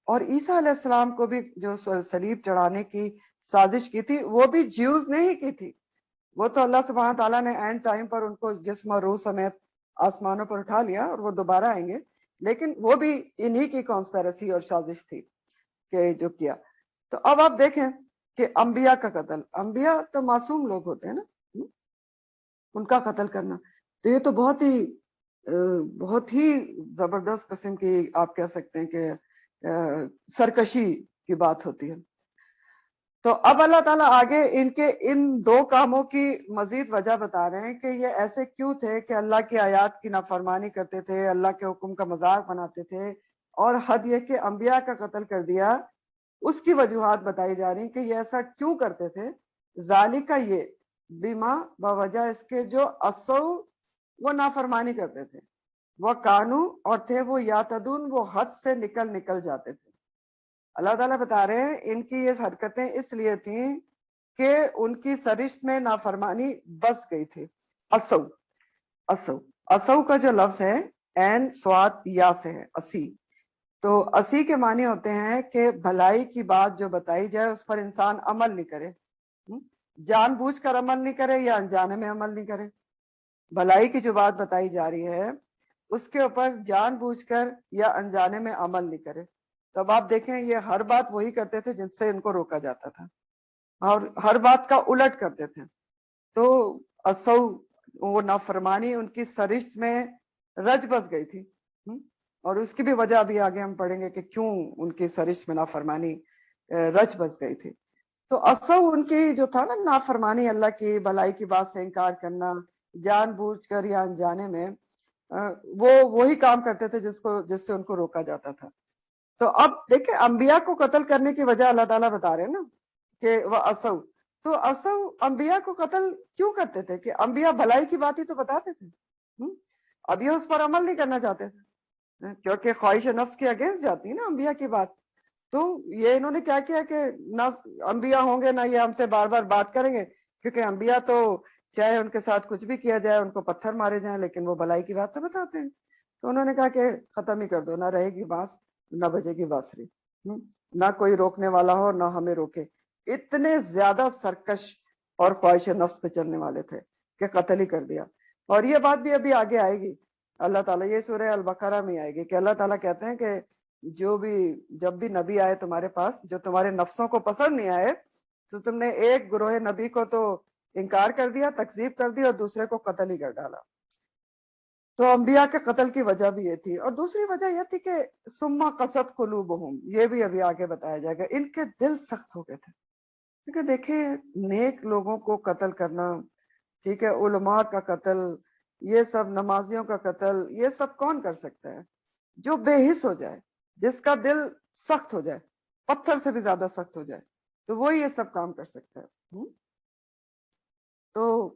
اور عیسیٰ علیہ السلام کو بھی جو صلیب چڑھانے کی سازش کی تھی وہ بھی جیوز نے ہی کی تھی. وہ تو اللہ سبحانہ تعالیٰ نے اینڈ ٹائم پر ان کو جسم اور روح سمیت آسمانوں پر اٹھا لیا اور وہ دوبارہ آئیں گے, لیکن وہ بھی انہی کی کانسپیرسی اور سازش تھی کہ جو کیا. تو اب آپ دیکھیں کہ انبیاء کا قتل, انبیاء تو معصوم لوگ ہوتے ہیں نا, ان کا قتل کرنا, تو یہ تو بہت ہی زبردست قسم کی آپ کہہ سکتے ہیں کہ سرکشی کی بات ہوتی ہے. تو اب اللہ تعالیٰ آگے ان کے ان دو کاموں کی مزید وجہ بتا رہے ہیں کہ یہ ایسے کیوں تھے کہ اللہ کی آیات کی نافرمانی کرتے تھے, اللہ کے حکم کا مذاق بناتے تھے, اور حد یہ کہ انبیاء کا قتل کر دیا. اس کی وجوہات بتائی جا رہی ہیں کہ یہ ایسا کیوں کرتے تھے. ذالکہ یہ بیما بوجہ اس کے جو اسو وہ نافرمانی کرتے تھے, وہ کانو اور تھے وہ یاتدون وہ حد سے نکل جاتے تھے. اللہ تعالیٰ بتا رہے ہیں ان کی یہ حرکتیں اس لیے تھیں کہ ان کی سرشت میں نافرمانی بس گئی تھی. اسو کا جو لفظ ہے این سواد یا سے ہے, اسی. تو اسی کے معنی ہوتے ہیں کہ بھلائی کی بات جو بتائی جائے اس پر انسان عمل نہیں کرے, جان بوجھ کر عمل نہیں کرے یا انجانے میں عمل نہیں کرے. بھلائی کی جو بات بتائی جا رہی ہے اس کے اوپر جان بوجھ کر یا انجانے میں عمل نہیں کرے. تو اب آپ دیکھیں یہ ہر بات وہی کرتے تھے جن سے ان کو روکا جاتا تھا, اور ہر بات کا الٹ کرتے تھے. تو اسو وہ نافرمانی ان کی سرشت میں رچ بس گئی تھی, اور اس کی بھی وجہ ابھی آگے ہم پڑھیں گے کہ کیوں ان کی سرشت میں نافرمانی رچ بس گئی تھی. تو اسو ان کی جو تھا نا نافرمانی, اللہ کی بھلائی کی بات سے انکار کرنا جان بوجھ کر یا انجانے میں, وہ وہی کام کرتے تھے جس سے ان کو روکا جاتا تھا. تو اب دیکھیں انبیاء کو قتل کرنے کی وجہ اللہ تعالیٰ بتا رہے ہیں نا کہ وہ اسو, تو اسو انبیاء کو قتل کیوں کرتے تھے کہ انبیاء بھلائی کی بات ہی تو بتاتے تھے, اب یہ اس پر عمل نہیں کرنا چاہتے تھے کیونکہ خواہش نفس کے اگینسٹ جاتی ہے نا انبیاء کی بات. تو یہ انہوں نے کیا کیا کہ نہ انبیاء ہوں گے نہ یہ ہم سے بار بار بات کریں گے, کیونکہ انبیاء تو چاہے ان کے ساتھ کچھ بھی کیا جائے, ان کو پتھر مارے جائیں, لیکن وہ بھلائی کی بات تو بتاتے ہیں. تو انہوں نے کہا کہ ختم ہی کر دو, نہ رہے گی بانس نہ بجے گی بانسری, نہ کوئی روکنے والا ہو نہ ہمیں روکے. اتنے زیادہ سرکش اور خواہش نفس پہ چلنے والے تھے کہ قتل ہی کر دیا. اور یہ بات بھی ابھی آگے آئے گی, اللہ تعالیٰ یہ سورہ البقرہ میں آئے گی کہ اللہ تعالیٰ کہتے ہیں کہ جب بھی نبی آئے تمہارے پاس جو تمہارے نفسوں کو پسند نہیں آئے, تو تم نے ایک گروہ نبی کو تو انکار کر دیا, تکذیب کر دی, اور دوسرے کو قتل ہی کر ڈالا. تو انبیاء کے قتل کی وجہ بھی یہ تھی. اور دوسری وجہ یہ تھی کہ ثم قست قلوبہم, یہ بھی ابھی آگے بتایا جائے گا, ان کے دل سخت ہو گئے تھے. کیونکہ دیکھیں نیک لوگوں کو قتل کرنا, ٹھیک ہے, علماء کا قتل, یہ سب نمازیوں کا قتل, یہ سب کون کر سکتا ہے؟ جو بے حس ہو جائے, جس کا دل سخت ہو جائے, پتھر سے بھی زیادہ سخت ہو جائے, تو وہ یہ سب کام کر سکتا ہے. تو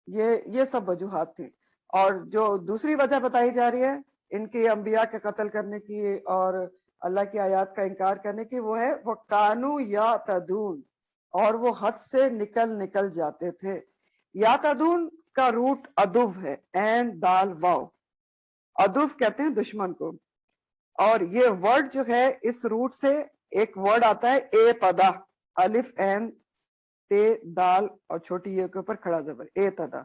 یہ سب وجوہات تھی. اور جو دوسری وجہ بتائی جا رہی ہے ان کی انبیاء کے قتل کرنے کی اور اللہ کی آیات کا انکار کرنے کی, وہ ہے وہ کانو یا تدون, اور وہ حد سے نکل جاتے تھے. یا تدون کا روٹ ادو ہے, این دال واو, ادو کہتے ہیں دشمن کو. اور یہ ورڈ جو ہے اس روٹ سے ایک ورڈ آتا ہے اے تدا, الف این تے دال اور چھوٹی یہ کے اوپر کھڑا زبر, اے تدا.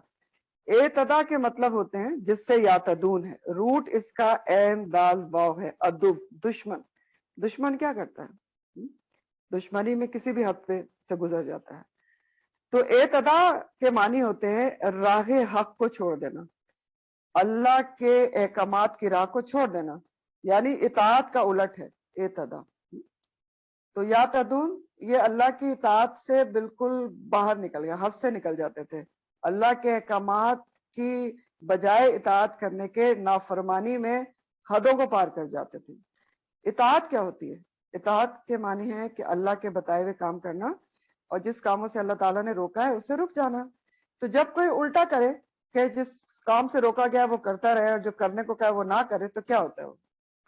اعتدا کے مطلب ہوتے ہیں جس سے یاتدون ہے، روٹ اس کا عین دال واو ہے، ادب دشمن، دشمن کیا کرتا ہے؟ دشمنی میں کسی بھی حد پہ سے گزر جاتا ہے. تو اعتدا کے معنی ہوتے ہیں راہ حق کو چھوڑ دینا، اللہ کے احکامات کی راہ کو چھوڑ دینا، یعنی اطاعت کا الٹ ہے اعتدا. تو یا تدون یہ اللہ کی اطاعت سے بالکل باہر نکل گیا، حد سے نکل جاتے تھے، اللہ کے احکامات کی بجائے اطاعت کرنے کے نافرمانی میں حدوں کو پار کر جاتے تھے. اطاعت کیا ہوتی ہے؟ اطاعت کے معنی ہے کہ اللہ کے بتائے ہوئے کام کرنا اور جس کاموں سے اللہ تعالیٰ نے روکا ہے اس سے رک جانا. تو جب کوئی الٹا کرے کہ جس کام سے روکا گیا وہ کرتا رہے اور جو کرنے کو کہا وہ نہ کرے تو کیا ہوتا ہے؟ وہ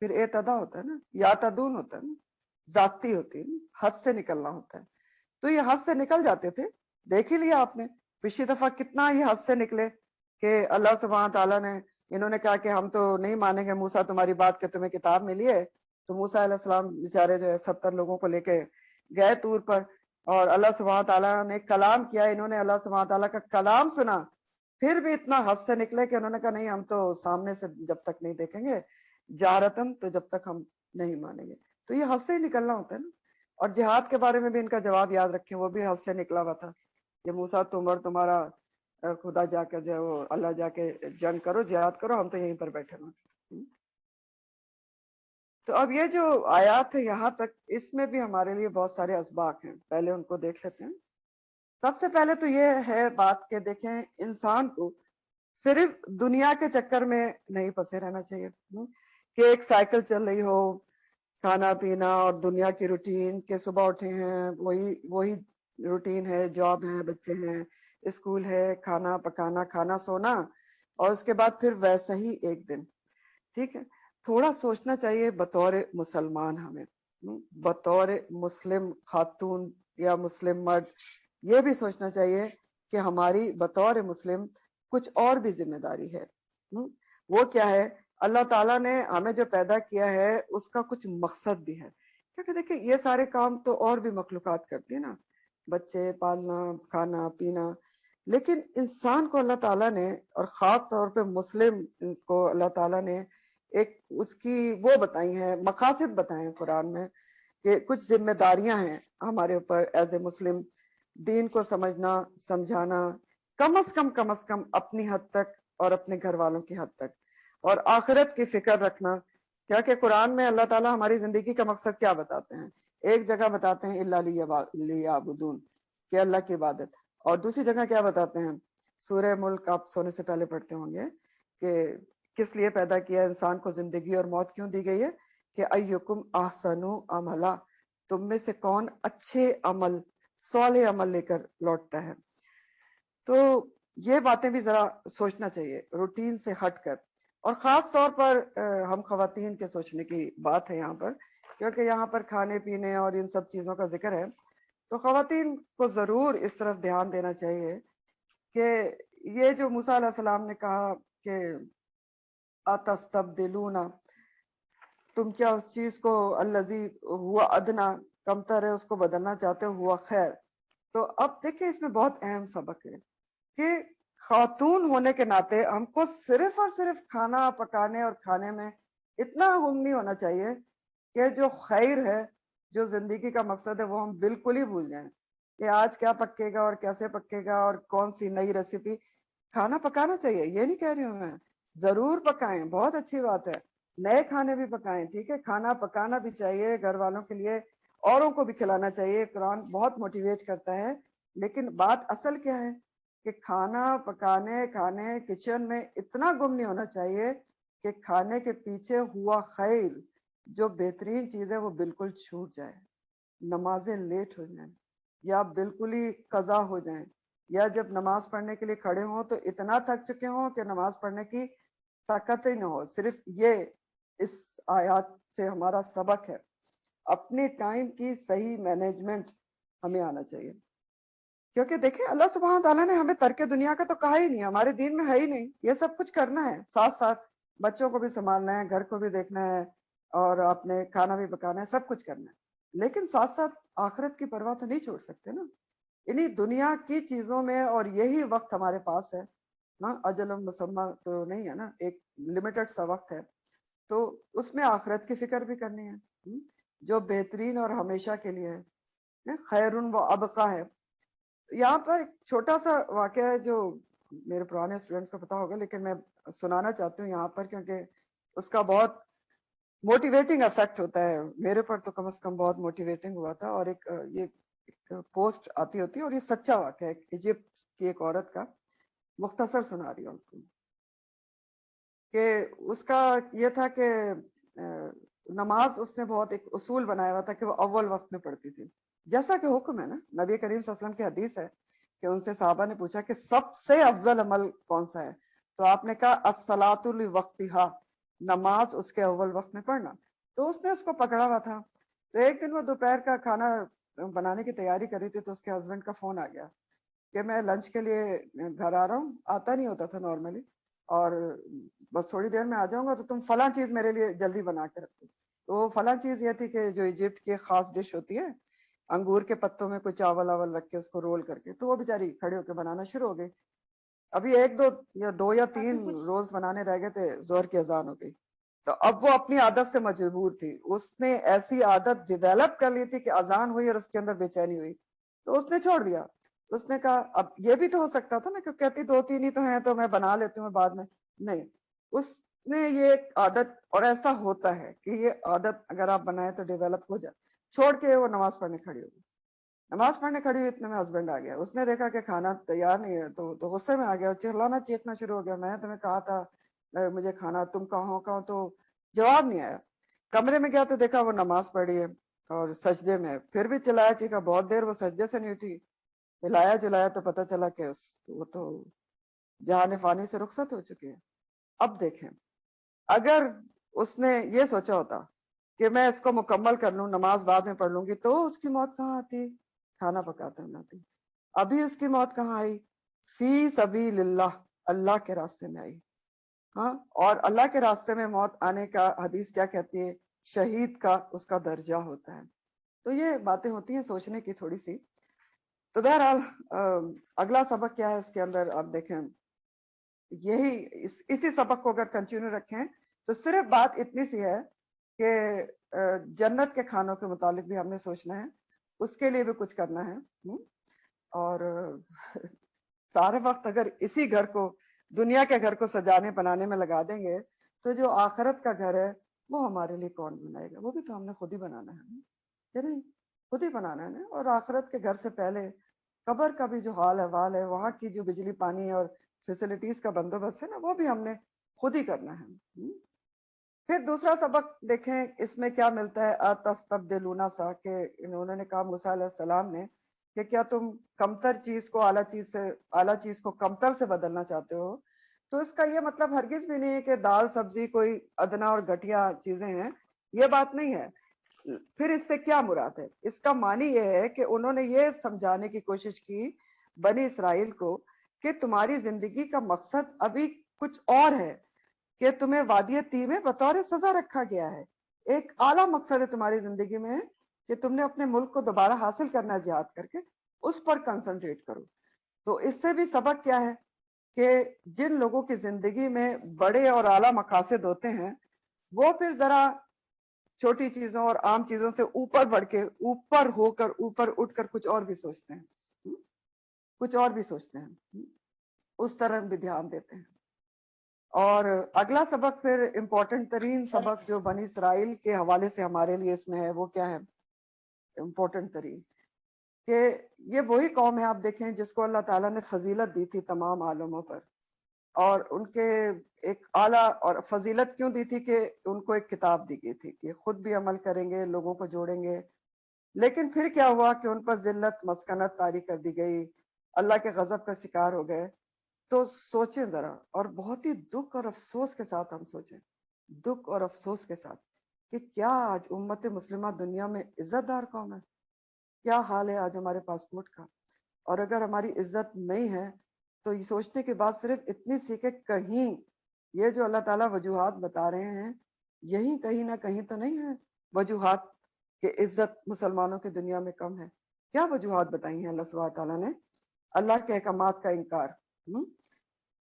پھر اعتدا ہوتا ہے نا، یا تدون ہوتا ہے نا، ذاتی ہوتی ہے نا، حد سے نکلنا ہوتا ہے. تو یہ حد سے نکل جاتے تھے. دیکھ ہی لیا آپ نے پچھلی دفعہ کتنا یہ حد سے نکلے کہ اللہ سبحانہ تعالیٰ نے، انہوں نے کہا کہ ہم تو نہیں مانیں گے موسیٰ تمہاری بات کہ تمہیں کتاب ملی ہے. تو موسیٰ علیہ السلام بیچارے جو ہے 70 لوگوں کو لے کے گئے طور پر، اور اللہ سبحانہ تعالیٰ نے کلام کیا، انہوں نے اللہ سبحانہ تعالیٰ کا کلام سنا، پھر بھی اتنا حد سے نکلے کہ انہوں نے کہا نہیں ہم تو سامنے سے جب تک نہیں دیکھیں گے جارتن تو جب تک ہم نہیں مانیں گے. تو یہ حد سے ہی نکلنا ہوتا ہے نا. اور جہاد کے بارے میں بھی ان کا جواب یاد رکھیں، وہ بھی حد سے نکلا ہوا تھا کہ موسیٰ تم اور تمہارا خدا جا کر جو ہے وہ اللہ جا کے جنگ کرو، جہاد کرو، ہم تو یہیں پر بیٹھے ہوئے. تو اب یہ جو آیات ہے یہاں تک، اس میں بھی ہمارے لیے بہت سارے اسباق ہیں، پہلے ان کو دیکھ لیتے ہیں. سب سے پہلے تو یہ ہے بات کہ دیکھیں انسان کو صرف دنیا کے چکر میں نہیں پھنسے رہنا چاہیے کہ ایک سائیکل چل رہی ہو، کھانا پینا اور دنیا کی روٹین کہ صبح اٹھے ہیں وہی روٹین ہے، جاب ہے، بچے ہیں، اسکول ہے، کھانا پکانا، کھانا سونا، اور اس کے بعد پھر ویسا ہی ایک دن. ٹھیک ہے، تھوڑا سوچنا چاہیے بطور مسلمان، ہمیں بطور مسلم خاتون یا مسلم مرد یہ بھی سوچنا چاہیے کہ ہماری بطور مسلم کچھ اور بھی ذمہ داری ہے. وہ کیا ہے؟ اللہ تعالیٰ نے ہمیں جو پیدا کیا ہے اس کا کچھ مقصد بھی ہے. کیونکہ دیکھیں یہ سارے کام تو اور بھی مخلوقات کرتی ہیں نا، بچے پالنا، کھانا پینا، لیکن انسان کو اللہ تعالیٰ نے، اور خاص طور پہ مسلم کو اللہ تعالیٰ نے ایک اس کی وہ بتائی ہیں، مقاصد بتائے ہیں قرآن میں کہ کچھ ذمہ داریاں ہیں ہمارے اوپر ایز اے مسلم. دین کو سمجھنا، سمجھانا، کم از کم اپنی حد تک اور اپنے گھر والوں کی حد تک، اور آخرت کی فکر رکھنا. کیا کہ قرآن میں اللہ تعالیٰ ہماری زندگی کا مقصد کیا بتاتے ہیں؟ ایک جگہ بتاتے ہیں الا لیعبدون کہ اللہ کی عبادت، اور دوسری جگہ کیا بتاتے ہیں؟ سورہ ملک آپ سونے سے پہلے پڑھتے ہوں گے کہ کس لیے پیدا کیا انسان کو، زندگی اور موت کیوں دی گئی ہے؟ کہ ایکم احسن عملا، تم میں سے کون اچھے عمل، صالح عمل لے کر لوٹتا ہے. تو یہ باتیں بھی ذرا سوچنا چاہیے روٹین سے ہٹ کر، اور خاص طور پر ہم خواتین کے سوچنے کی بات ہے یہاں پر، کیونکہ یہاں پر کھانے پینے اور ان سب چیزوں کا ذکر ہے. تو خواتین کو ضرور اس طرف دھیان دینا چاہیے کہ یہ جو موسیٰ علیہ السلام نے کہا کہ اتستبدلون، تم کیا اس چیز کو الذی ہوا ادنا، کمتر ہے، اس کو بدلنا چاہتے ہو، ہوا خیر. تو اب دیکھیں اس میں بہت اہم سبق ہے کہ خاتون ہونے کے ناطے ہم کو صرف اور صرف کھانا پکانے اور کھانے میں اتنا غم نہیں ہونا چاہیے کہ جو خیر ہے، جو زندگی کا مقصد ہے، وہ ہم بالکل ہی بھول جائیں کہ آج کیا پکے گا اور کیسے پکے گا اور کون سی نئی ریسیپی. کھانا پکانا چاہیے، یہ نہیں کہہ رہی ہوں میں، ضرور پکائیں، بہت اچھی بات ہے، نئے کھانے بھی پکائیں، ٹھیک ہے، کھانا پکانا بھی چاہیے گھر والوں کے لیے، اوروں کو بھی کھلانا چاہیے، قرآن بہت موٹیویٹ کرتا ہے. لیکن بات اصل کیا ہے کہ کھانا پکانے، کھانے کچن میں اتنا گم نہیں ہونا چاہیے کہ کھانے کے پیچھے ہوا خیر، جو بہترین چیز ہے، وہ بالکل چھوٹ جائے، نمازیں لیٹ ہو جائیں یا بالکل ہی قضا ہو جائیں، یا جب نماز پڑھنے کے لیے کھڑے ہوں تو اتنا تھک چکے ہوں کہ نماز پڑھنے کی طاقت ہی نہ ہو. صرف یہ اس آیات سے ہمارا سبق ہے، اپنے ٹائم کی صحیح مینجمنٹ ہمیں آنا چاہیے. کیونکہ دیکھیں اللہ سبحانہ تعالیٰ نے ہمیں ترک دنیا کا تو کہا ہی نہیں، ہمارے دین میں ہے ہی نہیں. یہ سب کچھ کرنا ہے، ساتھ ساتھ بچوں کو بھی سنبھالنا ہے، گھر کو بھی دیکھنا ہے، اور اپنے کھانا بھی پکانا ہے، سب کچھ کرنا ہے. لیکن ساتھ ساتھ آخرت کی پرواہ تو نہیں چھوڑ سکتے نا. انہی دنیا کی چیزوں میں، اور یہی وقت ہمارے پاس ہے ہاں اجل مسمہ تو نہیں ہے نا, ایک لمیٹڈ سا وقت ہے, تو اس میں آخرت کی فکر بھی کرنی ہے جو بہترین اور ہمیشہ کے لیے ہے, خیر و ابقا ہے. یہاں پر ایک چھوٹا سا واقعہ ہے جو میرے پرانے اسٹوڈنٹس کو پتا ہوگا, لیکن میں سنانا چاہتی ہوں یہاں پر کیونکہ اس کا بہت موٹیویٹنگ افیکٹ ہوتا ہے. میرے پر تو کم از کم بہت موٹیویٹنگ ہوا تھا. اور یہ ایک پوسٹ آتی ہوتی ہے, اور یہ سچا واقعہ ہے ایجپٹ کی ایک عورت کا, مختصر سنا رہی ہوں آپ کو. کہ اس کا یہ تھا کہ نماز اس نے بہت ایک اصول بنایا ہوا تھا کہ وہ اول وقت میں پڑھتی تھی, جیسا کہ حکم ہے نا, نبی کریم صلی اللہ علیہ وسلم کی حدیث ہے کہ ان سے صحابہ نے پوچھا کہ سب سے افضل عمل کون سا ہے, تو آپ نے کہا الصلاۃ لوقتہا, نماز اس کے اول وقت میں پڑھنا. تو اس نے اس کو پکڑا ہوا تھا. تو ایک دن وہ دوپہر کا کھانا بنانے کی تیاری کر رہی تھی, تو اس کے ہسبینڈ کا فون آ گیا کہ میں لنچ کے لیے گھر آ رہا ہوں. آتا نہیں ہوتا تھا نارملی, اور بس تھوڑی دیر میں آ جاؤں گا, تو تم فلاں چیز میرے لیے جلدی بنا کے رکھو. تو فلاں چیز یہ تھی کہ جو ایجپٹ کی خاص ڈش ہوتی ہے, انگور کے پتوں میں کوئی چاول آول رکھ کے اس کو رول کر کے, تو وہ بیچاری کھڑے ہو کے بنانا شروع ہو گئی. ابھی ایک دو یا تین روز بنانے رہ گئے تھے, زہر کی اذان ہو گئی. تو اب وہ اپنی عادت سے مجبور تھی, اس نے ایسی عادت ڈیویلپ کر لی تھی کہ اذان ہوئی اور اس کے اندر بے چینی ہوئی, تو اس نے چھوڑ دیا. اس نے کہا اب یہ بھی تو ہو سکتا تھا نا, کہ کہتی دو تین ہی تو ہیں تو میں بنا لیتی ہوں بعد میں. نہیں, اس نے یہ ایک عادت, اور ایسا ہوتا ہے کہ یہ عادت اگر آپ بنائیں تو ڈیولپ ہو جائے. چھوڑ کے وہ نماز پڑھنے کھڑی ہوگی. نماز پڑھنے کھڑی ہوئی, اتنے میں ہسبینڈ آ گیا. اس نے دیکھا کہ کھانا تیار نہیں ہے, تو غصے میں آ گیا, چلانا چیخنا شروع ہو گیا, میں تمہیں کہا تھا مجھے کھانا, تم کہاں کہاں. تو جواب نہیں آیا. کمرے میں گیا تو دیکھا وہ نماز پڑھی ہے اور سجدے میں, پھر بھی چلایا چیخا, بہت دیر وہ سجدے سے نہیں اٹھی. ہلایا جلایا تو پتہ چلا کہ وہ تو جہان فانی سے رخصت ہو چکی ہے. اب دیکھیں, اگر اس نے یہ سوچا ہوتا کہ میں اس کو مکمل کر لوں, نماز بعد میں پڑھ لوں گی, تو اس کی موت کہاں آتی, کھانا پکاتے ہوئے آتی. ابھی اس کی موت کہاں آئی, فی سبیل اللہ, اللہ کے راستے میں آئی. ہاں, اور اللہ کے راستے میں موت آنے کا حدیث کیا کہتی ہے, شہید کا اس کا درجہ ہوتا ہے. تو یہ باتیں ہوتی ہیں سوچنے کی تھوڑی سی. تو بہرحال اگلا سبق کیا ہے اس کے اندر, آپ دیکھیں یہی اسی سبق کو اگر کنٹینیو رکھیں تو صرف بات اتنی سی ہے کہ جنت کے کھانوں کے متعلق بھی ہم نے سوچنا ہے, اس کے لیے بھی کچھ کرنا ہے. اور سارے وقت اگر اسی گھر کو, دنیا کے گھر کو سجانے بنانے میں لگا دیں گے, تو جو آخرت کا گھر ہے وہ ہمارے لیے کون بنائے گا, وہ بھی تو ہم نے خود ہی بنانا ہے نہیں, خود ہی بنانا ہے. اور آخرت کے گھر سے پہلے قبر کا بھی جو حال احوال ہے, وہاں کی جو بجلی پانی اور فیسلٹیز کا بندوبست ہے نا, وہ بھی ہم نے خود ہی کرنا ہے. پھر دوسرا سبق دیکھیں اس میں کیا ملتا ہے, اتستبدلون سا, کہ انہوں نے کہا موسیٰ علیہ السلام نے کہ کیا تم کمتر چیز کو اعلیٰ چیز کو کمتر سے بدلنا چاہتے ہو. تو اس کا یہ مطلب ہرگز بھی نہیں ہے کہ دال سبزی کوئی ادنا اور گھٹیا چیزیں ہیں, یہ بات نہیں ہے. پھر اس سے کیا مراد ہے, اس کا معنی یہ ہے کہ انہوں نے یہ سمجھانے کی کوشش کی بنی اسرائیل کو کہ تمہاری زندگی کا مقصد ابھی کچھ اور ہے, کہ تمہیں وادی طی میں بطور سزا رکھا گیا ہے. ایک اعلیٰ مقصد ہے تمہاری زندگی میں کہ تم نے اپنے ملک کو دوبارہ حاصل کرنا, جہاد کر کے اس پر کنسنٹریٹ کرو. تو اس سے بھی سبق کیا ہے کہ جن لوگوں کی زندگی میں بڑے اور اعلیٰ مقاصد ہوتے ہیں, وہ پھر ذرا چھوٹی چیزوں اور عام چیزوں سے اوپر بڑھ کے, اوپر ہو کر, اوپر اٹھ کر کچھ اور بھی سوچتے ہیں, کچھ اور بھی سوچتے ہیں, اس طرح بھی دھیان دیتے ہیں. اور اگلا سبق پھر امپورٹنٹ ترین سبق جو بنی اسرائیل کے حوالے سے ہمارے لیے اس میں ہے, وہ کیا ہے امپورٹنٹ ترین, کہ یہ وہی قوم ہے آپ دیکھیں جس کو اللہ تعالیٰ نے فضیلت دی تھی تمام عالموں پر, اور ان کے ایک اعلیٰ اور فضیلت کیوں دی تھی کہ ان کو ایک کتاب دی گئی تھی کہ خود بھی عمل کریں گے, لوگوں کو جوڑیں گے. لیکن پھر کیا ہوا کہ ان پر ذلت مسکنت طاری کر دی گئی, اللہ کے غضب کا شکار ہو گئے. تو سوچیں ذرا, اور بہت ہی دکھ اور افسوس کے ساتھ ہم سوچیں, دکھ اور افسوس کے ساتھ, کہ کیا آج امت مسلمہ دنیا میں عزت دار قوم ہے, کیا حال ہے آج ہمارے پاسپورٹ کا. اور اگر ہماری عزت نہیں ہے تو یہ سوچنے کے بعد صرف اتنی سی کہ کہیں یہ جو اللہ تعالیٰ وجوہات بتا رہے ہیں, یہی کہیں نہ کہیں تو نہیں ہے وجوہات کہ عزت مسلمانوں کی دنیا میں کم ہے. کیا وجوہات بتائی ہیں اللہ سبحانہ تعالیٰ نے؟ اللہ کے احکامات کا انکار,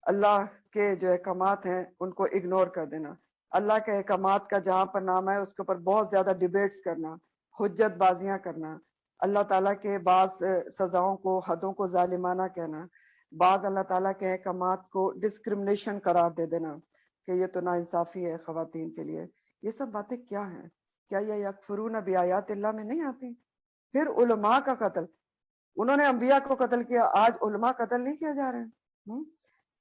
اللہ کے جو احکامات ہیں ان کو اگنور کر دینا، اللہ کے احکامات کا جہاں پر نام ہے اس کے اوپر بہت زیادہ ڈیبیٹس کرنا، حجت بازیاں کرنا، اللہ تعالیٰ کے بعض سزاؤں کو، حدوں کو ظالمانہ کہنا، بعض اللہ تعالیٰ کے احکامات کو ڈسکرمنیشن قرار دے دینا کہ یہ تو ناانصافی ہے خواتین کے لیے. یہ سب باتیں کیا ہیں؟ کیا یہ یکفرون بآیات اللہ میں نہیں آتی؟ پھر علماء کا قتل، انہوں نے انبیاء کو قتل کیا، آج علماء قتل نہیں کیا جا رہے ہیں.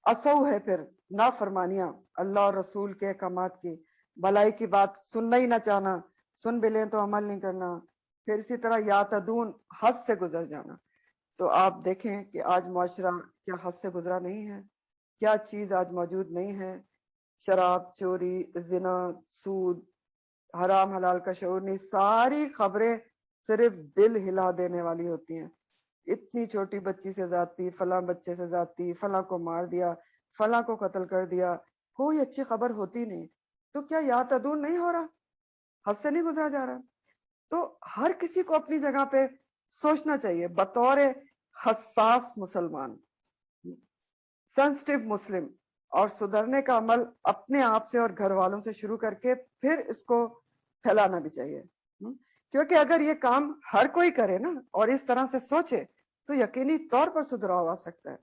اصو ہے پھر نافرمانیاں اللہ اور رسول کے احکامات کی، بھلائی کی بات سننا ہی نہ چاہنا، سن بھی لیں تو عمل نہیں کرنا. پھر اسی طرح یاتدون، حد سے گزر جانا. تو آپ دیکھیں کہ آج معاشرہ کیا حد سے گزرا نہیں ہے؟ کیا چیز آج موجود نہیں ہے؟ شراب، چوری، زنا، سود، حرام حلال کا شعور نہیں. ساری خبریں صرف دل ہلا دینے والی ہوتی ہیں. اتنی چھوٹی بچی سے زیادتی، فلاں بچے سے زیادتی، فلاں کو مار دیا، فلاں کو قتل کر دیا، کوئی اچھی خبر ہوتی نہیں. تو کیا یاتدون نہیں ہو رہا؟ حد سے نہیں گزرا جا رہا؟ تو ہر کسی کو اپنی جگہ پہ سوچنا چاہیے بطور حساس مسلمان، سینسٹیو مسلم، اور سدھرنے کا عمل اپنے آپ سے اور گھر والوں سے شروع کر کے پھر اس کو پھیلانا بھی چاہیے. کیونکہ اگر یہ کام ہر کوئی کرے نا اور اس طرح سے سوچے تو یقینی طور پر سدھراؤ آ سکتا ہے.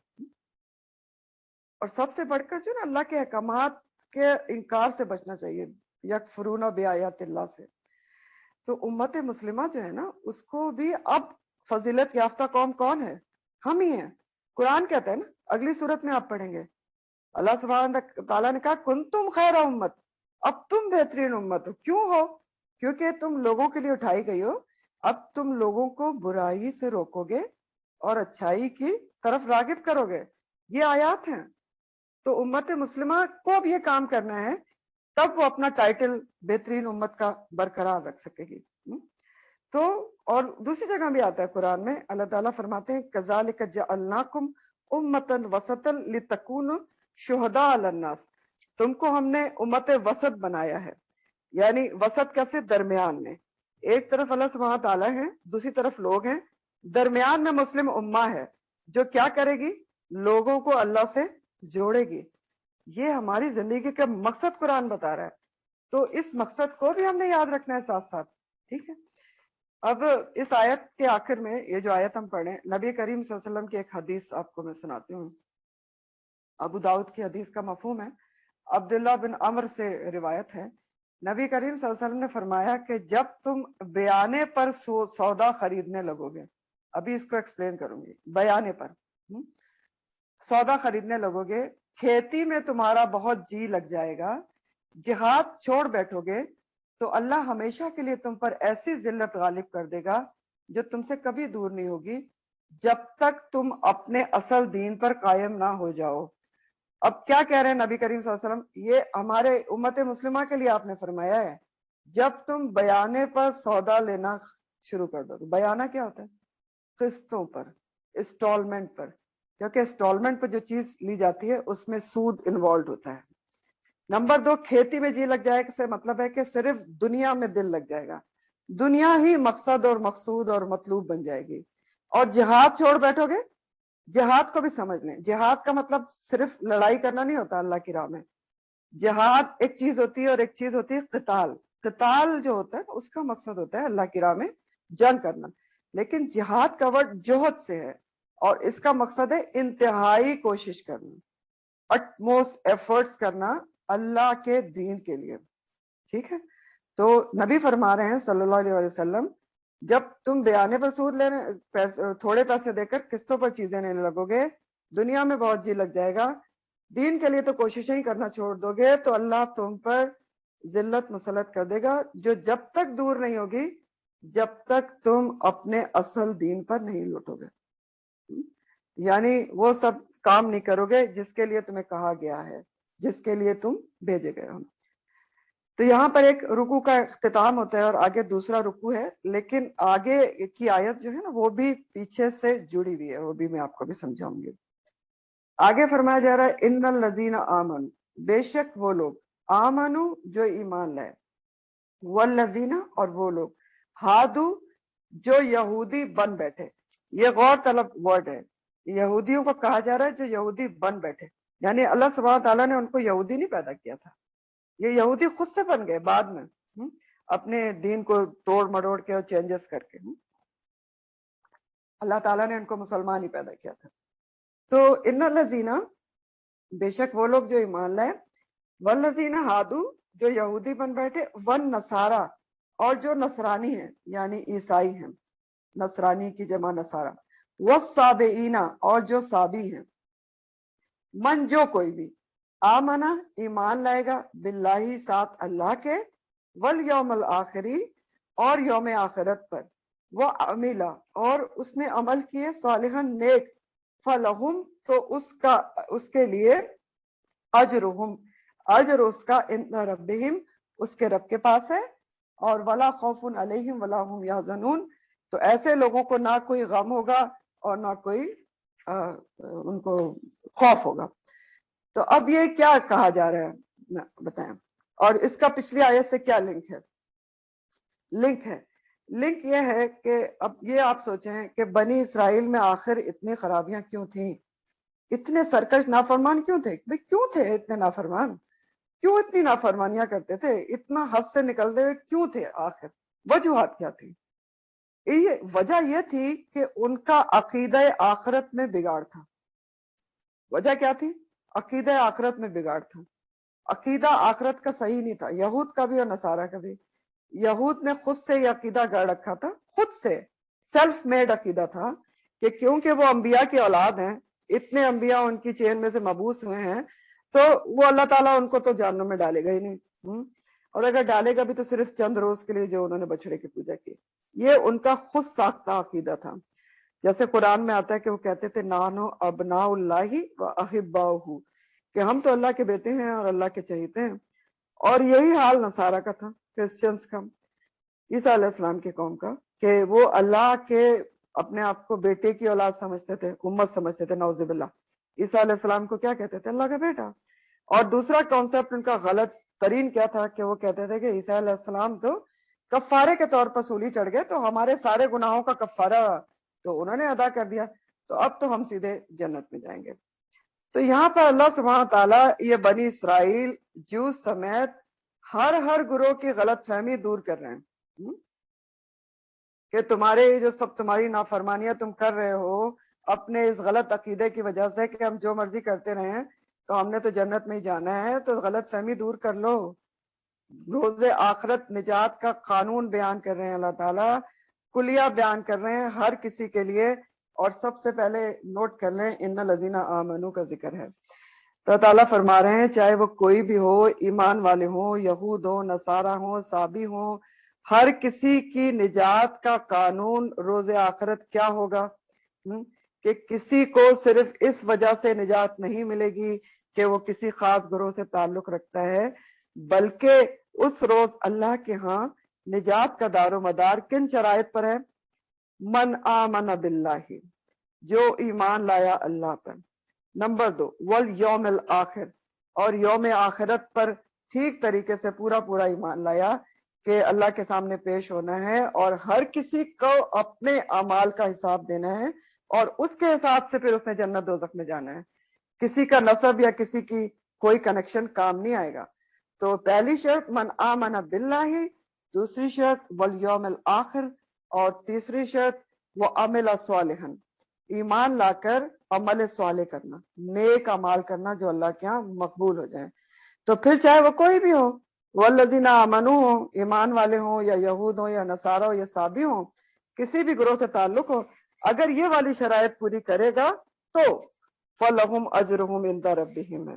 اور سب سے بڑھ کر جو نا اللہ کے احکامات کے انکار سے بچنا چاہیے، یکفرون بآیات اللہ سے. تو امت مسلمہ جو ہے نا اس کو بھی اب فضیلت یافتہ قوم کون ہے؟ ہم ہی ہیں. قرآن کہتا ہے نا، اگلی صورت میں آپ پڑھیں گے، اللہ سبحانہ تعالیٰ نے کہا کنتم خیر امت، اب تم بہترین امت ہو. کیوں ہو؟ کیونکہ تم لوگوں کے لیے اٹھائی گئی ہو. اب تم لوگوں کو برائی سے روکو گے اور اچھائی کی طرف راغب کرو گے. یہ آیات ہیں. تو امت مسلمہ کو اب یہ کام کرنا ہے، تب وہ اپنا ٹائٹل بہترین امت کا برقرار رکھ سکے گی. تو اور دوسری جگہ بھی آتا ہے قرآن میں، اللہ تعالیٰ فرماتے ہیں کذالک جعلناکم امتا وسطا لتکونوا شہداء علی الناس، تم کو ہم نے امت وسط بنایا ہے. یعنی وسط کیسے؟ درمیان میں. ایک طرف اللہ سبحانہ تعالیٰ ہے، دوسری طرف لوگ ہیں، درمیان میں مسلم امہ ہے جو کیا کرے گی؟ لوگوں کو اللہ سے جوڑے گی. یہ ہماری زندگی کا مقصد قرآن بتا رہا ہے. تو اس مقصد کو بھی ہم نے یاد رکھنا ہے ساتھ ساتھ. ٹھیک ہے. اب اس آیت کے آخر میں یہ جو آیت ہم پڑھیں، نبی کریم صلی اللہ علیہ وسلم کی ایک حدیث آپ کو میں سناتی ہوں. ابو داؤد کی حدیث کا مفہوم ہے، عبداللہ بن عمر سے روایت ہے. نبی کریم صلی اللہ علیہ وسلم نے فرمایا کہ جب تم بیانے پر سودا خریدنے لگو گے، ابھی اس کو ایکسپلین کروں گی، بیانے پر سودا خریدنے لگو گے، کھیتی میں تمہارا بہت جی لگ جائے گا، جہاد چھوڑ بیٹھو گے، تو اللہ ہمیشہ کے لیے تم پر ایسی ذلت غالب کر دے گا جو تم سے کبھی دور نہیں ہوگی جب تک تم اپنے اصل دین پر قائم نہ ہو جاؤ. اب کیا کہہ رہے ہیں نبی کریم صلی اللہ علیہ وسلم؟ یہ ہمارے امت مسلمہ کے لیے آپ نے فرمایا ہے جب تم بیانے پر سودا لینا شروع کر دو. بیانہ کیا ہوتا ہے؟ قسطوں پر، انسٹالمنٹ پر. کیونکہ انسٹالمنٹ پر جو چیز لی جاتی ہے اس میں سود انوالوڈ ہوتا ہے. نمبر 2، کھیتی میں جی لگ جائے سے مطلب ہے کہ صرف دنیا میں دل لگ جائے گا، دنیا ہی مقصد اور مقصود اور مطلوب بن جائے گی. اور جہاد چھوڑ بیٹھو گے، جہاد کو بھی سمجھ لیں، جہاد کا مطلب صرف لڑائی کرنا نہیں ہوتا اللہ کی راہ میں. جہاد ایک چیز ہوتی ہے اور ایک چیز ہوتی ہے قتال. قتال جو ہوتا ہے اس کا مقصد ہوتا ہے اللہ کی راہ میں جنگ کرنا، لیکن جہاد کا ورڈ جوہد سے ہے اور اس کا مقصد ہے انتہائی کوشش کرنا، اٹموسٹ ایفرٹس کرنا اللہ کے دین کے لیے. ٹھیک ہے. تو نبی فرما رہے ہیں صلی اللہ علیہ وسلم جب تم بیانے پر سود لینے تھوڑے پیسے دے کر قسطوں پر چیزیں لینے لگو گے، دنیا میں بہت جی لگ جائے گا، دین کے لیے تو کوششیں ہی کرنا چھوڑ دو گے، تو اللہ تم پر ذلت مسلط کر دے گا جو جب تک دور نہیں ہوگی جب تک تم اپنے اصل دین پر نہیں لوٹو گے. یعنی وہ سب کام نہیں کرو گے جس کے لیے تمہیں کہا گیا ہے، جس کے لیے تم بھیجے گئے ہو. تو یہاں پر ایک رکوع کا اختتام ہوتا ہے اور آگے دوسرا رکوع ہے، لیکن آگے کی آیت جو ہے نا وہ بھی پیچھے سے جڑی ہوئی ہے، وہ بھی میں آپ کو بھی سمجھاؤں گی. آگے فرمایا جا رہا ہے ان الذین آمنوا، بے شک وہ لوگ، آمنو جو ایمان لائے، والذین اور وہ لوگ، ہادو جو یہودی بن بیٹھے. یہ غور طلب ورڈ ہے، یہودیوں کو کہا جا رہا ہے جو یہودی بن بیٹھے. یعنی اللہ سبحانہ تعالیٰ نے ان کو یہودی نہیں پیدا کیا تھا، یہ یہودی خود سے بن گئے بعد میں، اپنے دین کو توڑ مڑوڑ کے اور چینجز کر کے۔ اللہ تعالیٰ نے ان کو مسلمان ہی پیدا کیا تھا۔ تو ان الذین، بے شک وہ لوگ جو ایمان لائے، والذین ہادو، جو یہودی بن بیٹھے، والنصارا، اور جو نصرانی ہیں یعنی عیسائی ہیں، نصرانی کی جمع نصارا، والصابئین، اور جو صابی ہیں، من، جو کوئی بھی، آمنا، ایمان لائے گا، باللہ، ساتھ اللہ کے، والیوم الآخری، اور یوم آخرت پر، وہ عملا، اور اس نے عمل کیے، صالحا، نیک، فلہم، تو اس کے لیے، اجرہم، اجر اس کا، عند ربہم، اس کے رب کے پاس ہے، اور ولا خوف علیہم ولا هم یحزنون، تو ایسے لوگوں کو نہ کوئی غم ہوگا اور نہ کوئی ان کو خوف ہوگا۔ تو اب یہ کیا کہا جا رہا ہے بتائیں، اور اس کا پچھلی آیت سے کیا لنک ہے؟ لنک یہ ہے کہ اب یہ آپ سوچیں کہ بنی اسرائیل میں آخر اتنی خرابیاں کیوں تھیں، اتنے سرکش نافرمان کیوں تھے؟ کیوں تھے اتنے نافرمان؟ کیوں اتنی نافرمانیاں کرتے تھے؟ اتنا حد سے نکلتے ہوئے کیوں تھے؟ آخر وجوہات کیا تھی؟ وجہ یہ تھی کہ ان کا عقیدہ آخرت میں بگاڑ تھا۔ وجہ کیا تھی؟ عقیدہ آخرت میں بگاڑ تھا، عقیدہ آخرت کا صحیح نہیں تھا، یہود کا بھی اور نصارہ کا بھی۔ یہود نے خود سے یہ عقیدہ گڑ رکھا تھا، خود سے سیلف میڈ عقیدہ تھا کہ کیونکہ وہ انبیاء کی اولاد ہیں، اتنے انبیاء ان کی چین میں سے مبعوث ہوئے ہیں، تو وہ اللہ تعالیٰ ان کو تو جہنم میں ڈالے گا ہی نہیں، اور اگر ڈالے گا بھی تو صرف چند روز کے لیے جو انہوں نے بچڑے کی پوجا کی۔ یہ ان کا خود ساختہ عقیدہ تھا۔ جیسے قرآن میں آتا ہے کہ وہ کہتے تھے نانو ابناء اللہ و احباؤہ، کہ ہم تو اللہ کے بیٹے ہیں اور اللہ کے چہیتے ہیں، اور یہی حال نصارہ کا تھا، کرسچنز کا، عیسیٰ علیہ السلام کی قوم کا، کہ وہ اللہ کے اپنے آپ کو بیٹے کی اولاد سمجھتے تھے، امت سمجھتے تھے، نعوذ باللہ۔ عیسیٰ علیہ السلام کو کیا کہتے تھے؟ اللہ کا بیٹا۔ اور دوسرا کانسیپٹ ان کا غلط ترین کیا تھا کہ وہ کہتے تھے کہ عیسیٰ علیہ السلام تو کفارے کے طور پر سولی چڑھ گئے، تو ہمارے سارے گناہوں کا کفارہ تو انہوں نے ادا کر دیا، تو اب تو ہم سیدھے جنت میں جائیں گے۔ تو یہاں پر اللہ سبحانہ تعالیٰ یہ بنی اسرائیل جو سمیت ہر گروہ کی غلط فہمی دور کر رہے ہیں، کہ تمہارے جو سب تمہاری نافرمانیاں تم کر رہے ہو اپنے اس غلط عقیدے کی وجہ سے کہ ہم جو مرضی کرتے رہیں تو ہم نے تو جنت میں ہی جانا ہے، تو غلط فہمی دور کر لو۔ روز آخرت نجات کا قانون بیان کر رہے ہیں اللہ تعالیٰ، کلیہ بیان کر رہے ہیں ہر کسی کے لیے۔ اور سب سے پہلے نوٹ کر لیں ان الذین آمنو کا ذکر ہے، تو تعالیٰ فرما رہے ہیں چاہے وہ کوئی بھی ہو، ایمان والے ہوں، یہود ہوں، نصارہ ہوں، صابی ہوں، ہر کسی کی نجات کا قانون روز آخرت کیا ہوگا؟ کہ کسی کو صرف اس وجہ سے نجات نہیں ملے گی کہ وہ کسی خاص گروہ سے تعلق رکھتا ہے، بلکہ اس روز اللہ کے ہاں نجات کا دار و مدار کن شرائط پر ہے؟ من آمن باللہ، جو ایمان لایا اللہ پر۔ نمبر 2، والیوم الآخر، اور یوم آخرت پر ٹھیک طریقے سے پورا ایمان لایا کہ اللہ کے سامنے پیش ہونا ہے اور ہر کسی کو اپنے اعمال کا حساب دینا ہے، اور اس کے حساب سے پھر اس نے جنت دوزخ میں جانا ہے۔ کسی کا نسب یا کسی کی کوئی کنیکشن کام نہیں آئے گا۔ تو پہلی شرط من آمن باللہ، دوسری شرط والیوم الآخر، اور تیسری شرط وعمل صالحا، ایمان لا کر عمل صالح کرنا، نیک اعمال کرنا جو اللہ کے ہاں مقبول ہو جائیں۔ تو پھر چاہے وہ کوئی بھی ہو، والذین آمنوا ہوں، ایمان والے ہوں، یا یہود ہوں، یا نصارہ ہو، یا صابی ہوں، کسی بھی گروہ سے تعلق ہو، اگر یہ والی شرائط پوری کرے گا تو فَلَهُمْ أَجْرُهُمْ عِنْدَ رَبِّهِمْ ہے،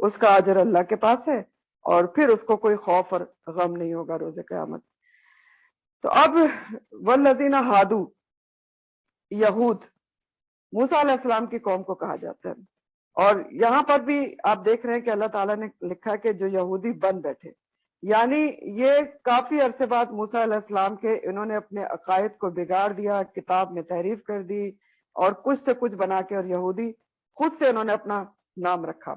اس کا اجر اللہ کے پاس ہے، اور پھر اس کو کوئی خوف اور غم نہیں ہوگا روز قیامت۔ تو اب والذین ہادو، یہود، موسیٰ علیہ السلام کی قوم کو کہا جاتا ہے، اور یہاں پر بھی آپ دیکھ رہے ہیں کہ اللہ تعالیٰ نے لکھا کہ جو یہودی بن بیٹھے، یعنی یہ کافی عرصے بعد موسیٰ علیہ السلام کے انہوں نے اپنے عقائد کو بگاڑ دیا، کتاب میں تحریف کر دی، اور کچھ سے کچھ بنا کے، اور یہودی خود سے انہوں نے اپنا نام رکھا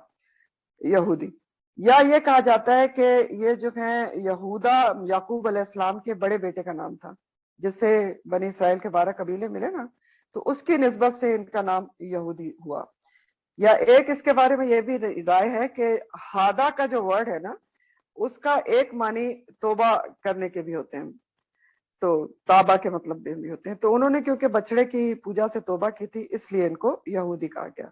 یہودی۔ یا یہ کہا جاتا ہے کہ یہ جو ہیں یہودا یعقوب علیہ السلام کے بڑے بیٹے کا نام تھا، جس سے بنی اسرائیل کے 12 قبیلے ملے نا، تو اس کی نسبت سے ان کا نام یہودی ہوا۔ یا ایک اس کے بارے میں یہ بھی رائے ہے کہ ہادا کا جو ورڈ ہے نا اس کا ایک معنی توبہ کرنے کے بھی ہوتے ہیں، تو تابہ کے مطلب بھی ہوتے ہیں، تو انہوں نے کیونکہ بچڑے کی پوجا سے توبہ کی تھی اس لیے ان کو یہودی کہا گیا.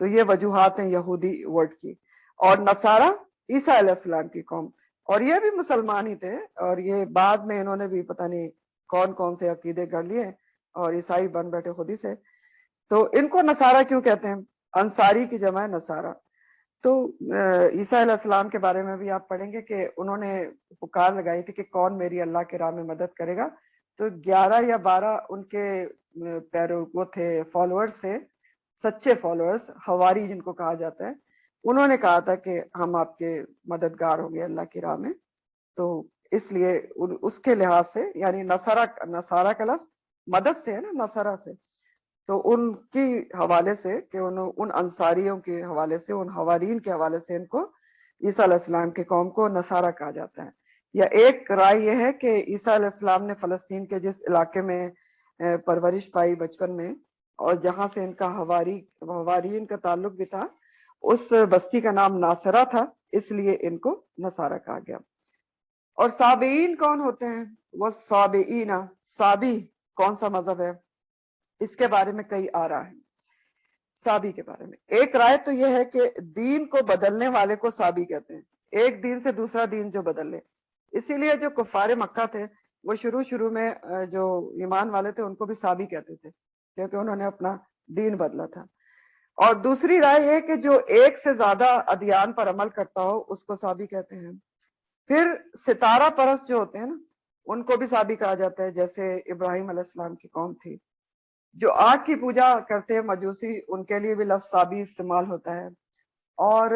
تو یہ وجوہات ہیں یہودی ورڈ کی. اور نصارہ عیسیٰ علیہ السلام کی قوم، اور یہ بھی مسلمان ہی تھے، اور یہ بعد میں انہوں نے بھی پتہ نہیں کون کون سے عقیدے کر لیے اور عیسائی بن بیٹھے خود ہی سے. تو ان کو نصارہ کیوں کہتے ہیں؟ انصاری کی جمع ہے نصارہ. تو عیسیٰ علیہ السلام کے بارے میں بھی آپ پڑھیں گے کہ انہوں نے پکار لگائی تھی کہ کون میری اللہ کے راہ میں مدد کرے گا. تو 11 یا 12 ان کے وہ تھے، فالوورز تھے، سچے فالوورز، حواری جن کو کہا جاتا ہے. انہوں نے کہا تھا کہ ہم آپ کے مددگار ہوں گے اللہ کی راہ میں. تو اس لیے اس کے لحاظ سے یعنی نصارہ کا لفظ مدد سے ہے نا، نصارہ سے، تو ان کی حوالے سے کہ ان انصاریوں کے حوالے سے، ان حوارین کے حوالے سے ان کو عیسیٰ علیہ السلام کی قوم کو نصارہ کہا جاتا ہے. یا ایک رائے یہ ہے کہ عیسیٰ علیہ السلام نے فلسطین کے جس علاقے میں پرورش پائی بچپن میں، اور جہاں سے ان کا حوارین کا تعلق بھی تھا، اس بستی کا نام ناصرہ تھا، اس لیے ان کو نصارہ کہا گیا. اور صابئین کون ہوتے ہیں؟ وہ صابئین، صابی کون سا مذہب ہے؟ اس کے بارے میں کئی آرا ہیں صابی کے بارے میں. ایک رائے تو یہ ہے کہ دین کو بدلنے والے کو صابی کہتے ہیں، ایک دین سے دوسرا دین جو بدل لے. اسی لیے جو کفار مکہ تھے وہ شروع میں جو ایمان والے تھے ان کو بھی صابی کہتے تھے، کیونکہ انہوں نے اپنا دین بدلا تھا. اور دوسری رائے ہے کہ جو ایک سے زیادہ ادیان پر عمل کرتا ہو اس کو صابی کہتے ہیں. پھر ستارہ پرست جو ہوتے ہیں نا ان کو بھی صابی کہا جاتا ہے، جیسے ابراہیم علیہ السلام کی قوم تھی. جو آگ کی پوجا کرتے ہیں مجوسی، ان کے لیے بھی لفظ صابی استعمال ہوتا ہے. اور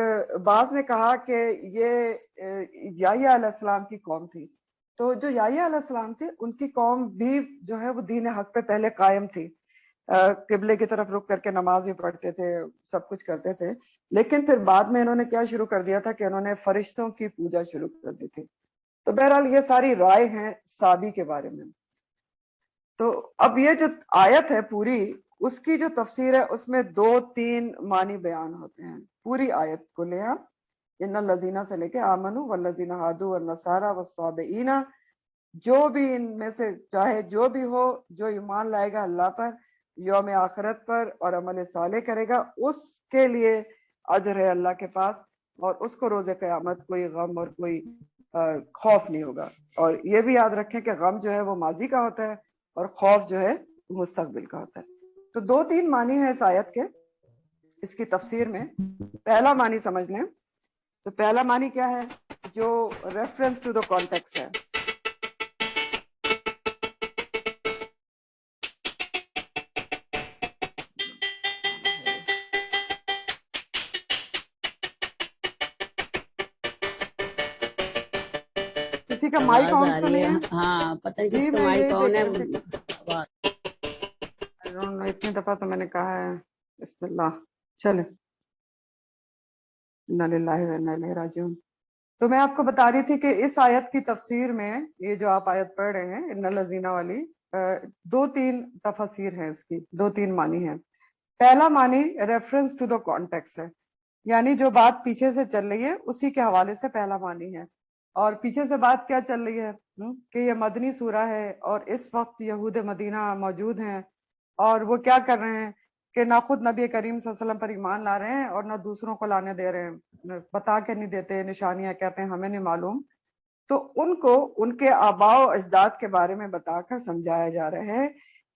بعض نے کہا کہ یہ یحییٰ علیہ السلام کی قوم تھی. تو جو یحییٰ علیہ السلام تھے ان کی قوم بھی جو ہے وہ دین حق پہ پہلے قائم تھی، قبلے کی طرف رخ کر کے نماز بھی پڑھتے تھے، سب کچھ کرتے تھے. لیکن پھر بعد میں انہوں نے کیا شروع کر دیا تھا کہ انہوں نے فرشتوں کی پوجا شروع کر دی تھی. تو بہرحال یہ ساری رائے ہیں صابی کے بارے میں. تو اب یہ جو آیت ہے پوری، اس کی جو تفسیر ہے اس میں 2-3 معنی بیان ہوتے ہیں پوری آیت کو لے. ان الذین سے لے کے آمنوا والذین ہادوا والنصارى والصابئین، جو بھی ان میں سے چاہے جو بھی ہو جو ایمان لائے گا اللہ پر، یوم آخرت پر، اور عمل صالح کرے گا، اس کے لیے اجر ہے اللہ کے پاس، اور اس کو روز قیامت کوئی غم اور کوئی خوف نہیں ہوگا. اور یہ بھی یاد رکھیں کہ غم جو ہے وہ ماضی کا ہوتا ہے اور خوف جو ہے مستقبل کا ہوتا ہے. تو 2-3 معنی ہیں اس آیت کے اس کی تفسیر میں. پہلا معنی سمجھ لیں. تو پہلا معنی کیا ہے؟ جو ریفرنس ٹو دا کانٹیکسٹ ہے. کسی کا مائک آن تو نہیں ہے؟ ہاں پتہ نہیں کس جی کا میں مائک آن ہے. اتنی دفعہ تو میں نے کہا ہے بسم اللہ. چلے انا للہ و انا الیہ راجعون. تو میں آپ کو بتا رہی تھی کہ اس آیت کی تفسیر میں یہ جو آپ آیت پڑھ رہے ہیں ان الذین والی، 2-3 تفسیر ہیں اس کی، 2-3 معنی ہیں. پہلا معنی ریفرنس ٹو دا کانٹیکسٹ ہے، یعنی جو بات پیچھے سے چل رہی ہے اسی کے حوالے سے پہلا معنی ہے. اور پیچھے سے بات کیا چل رہی ہے کہ یہ مدنی سورہ ہے اور اس وقت یہود مدینہ موجود ہیں، اور وہ کیا کر رہے ہیں کہ نہ خود نبی کریم صلی اللہ علیہ وسلم پر ایمان لا رہے ہیں اور نہ دوسروں کو لانے دے رہے ہیں، بتا کے نہیں دیتے، نشانیاں کہتے ہیں ہمیں نہیں معلوم. تو ان کو ان کے آباء و اجداد کے بارے میں بتا کر سمجھایا جا رہا ہے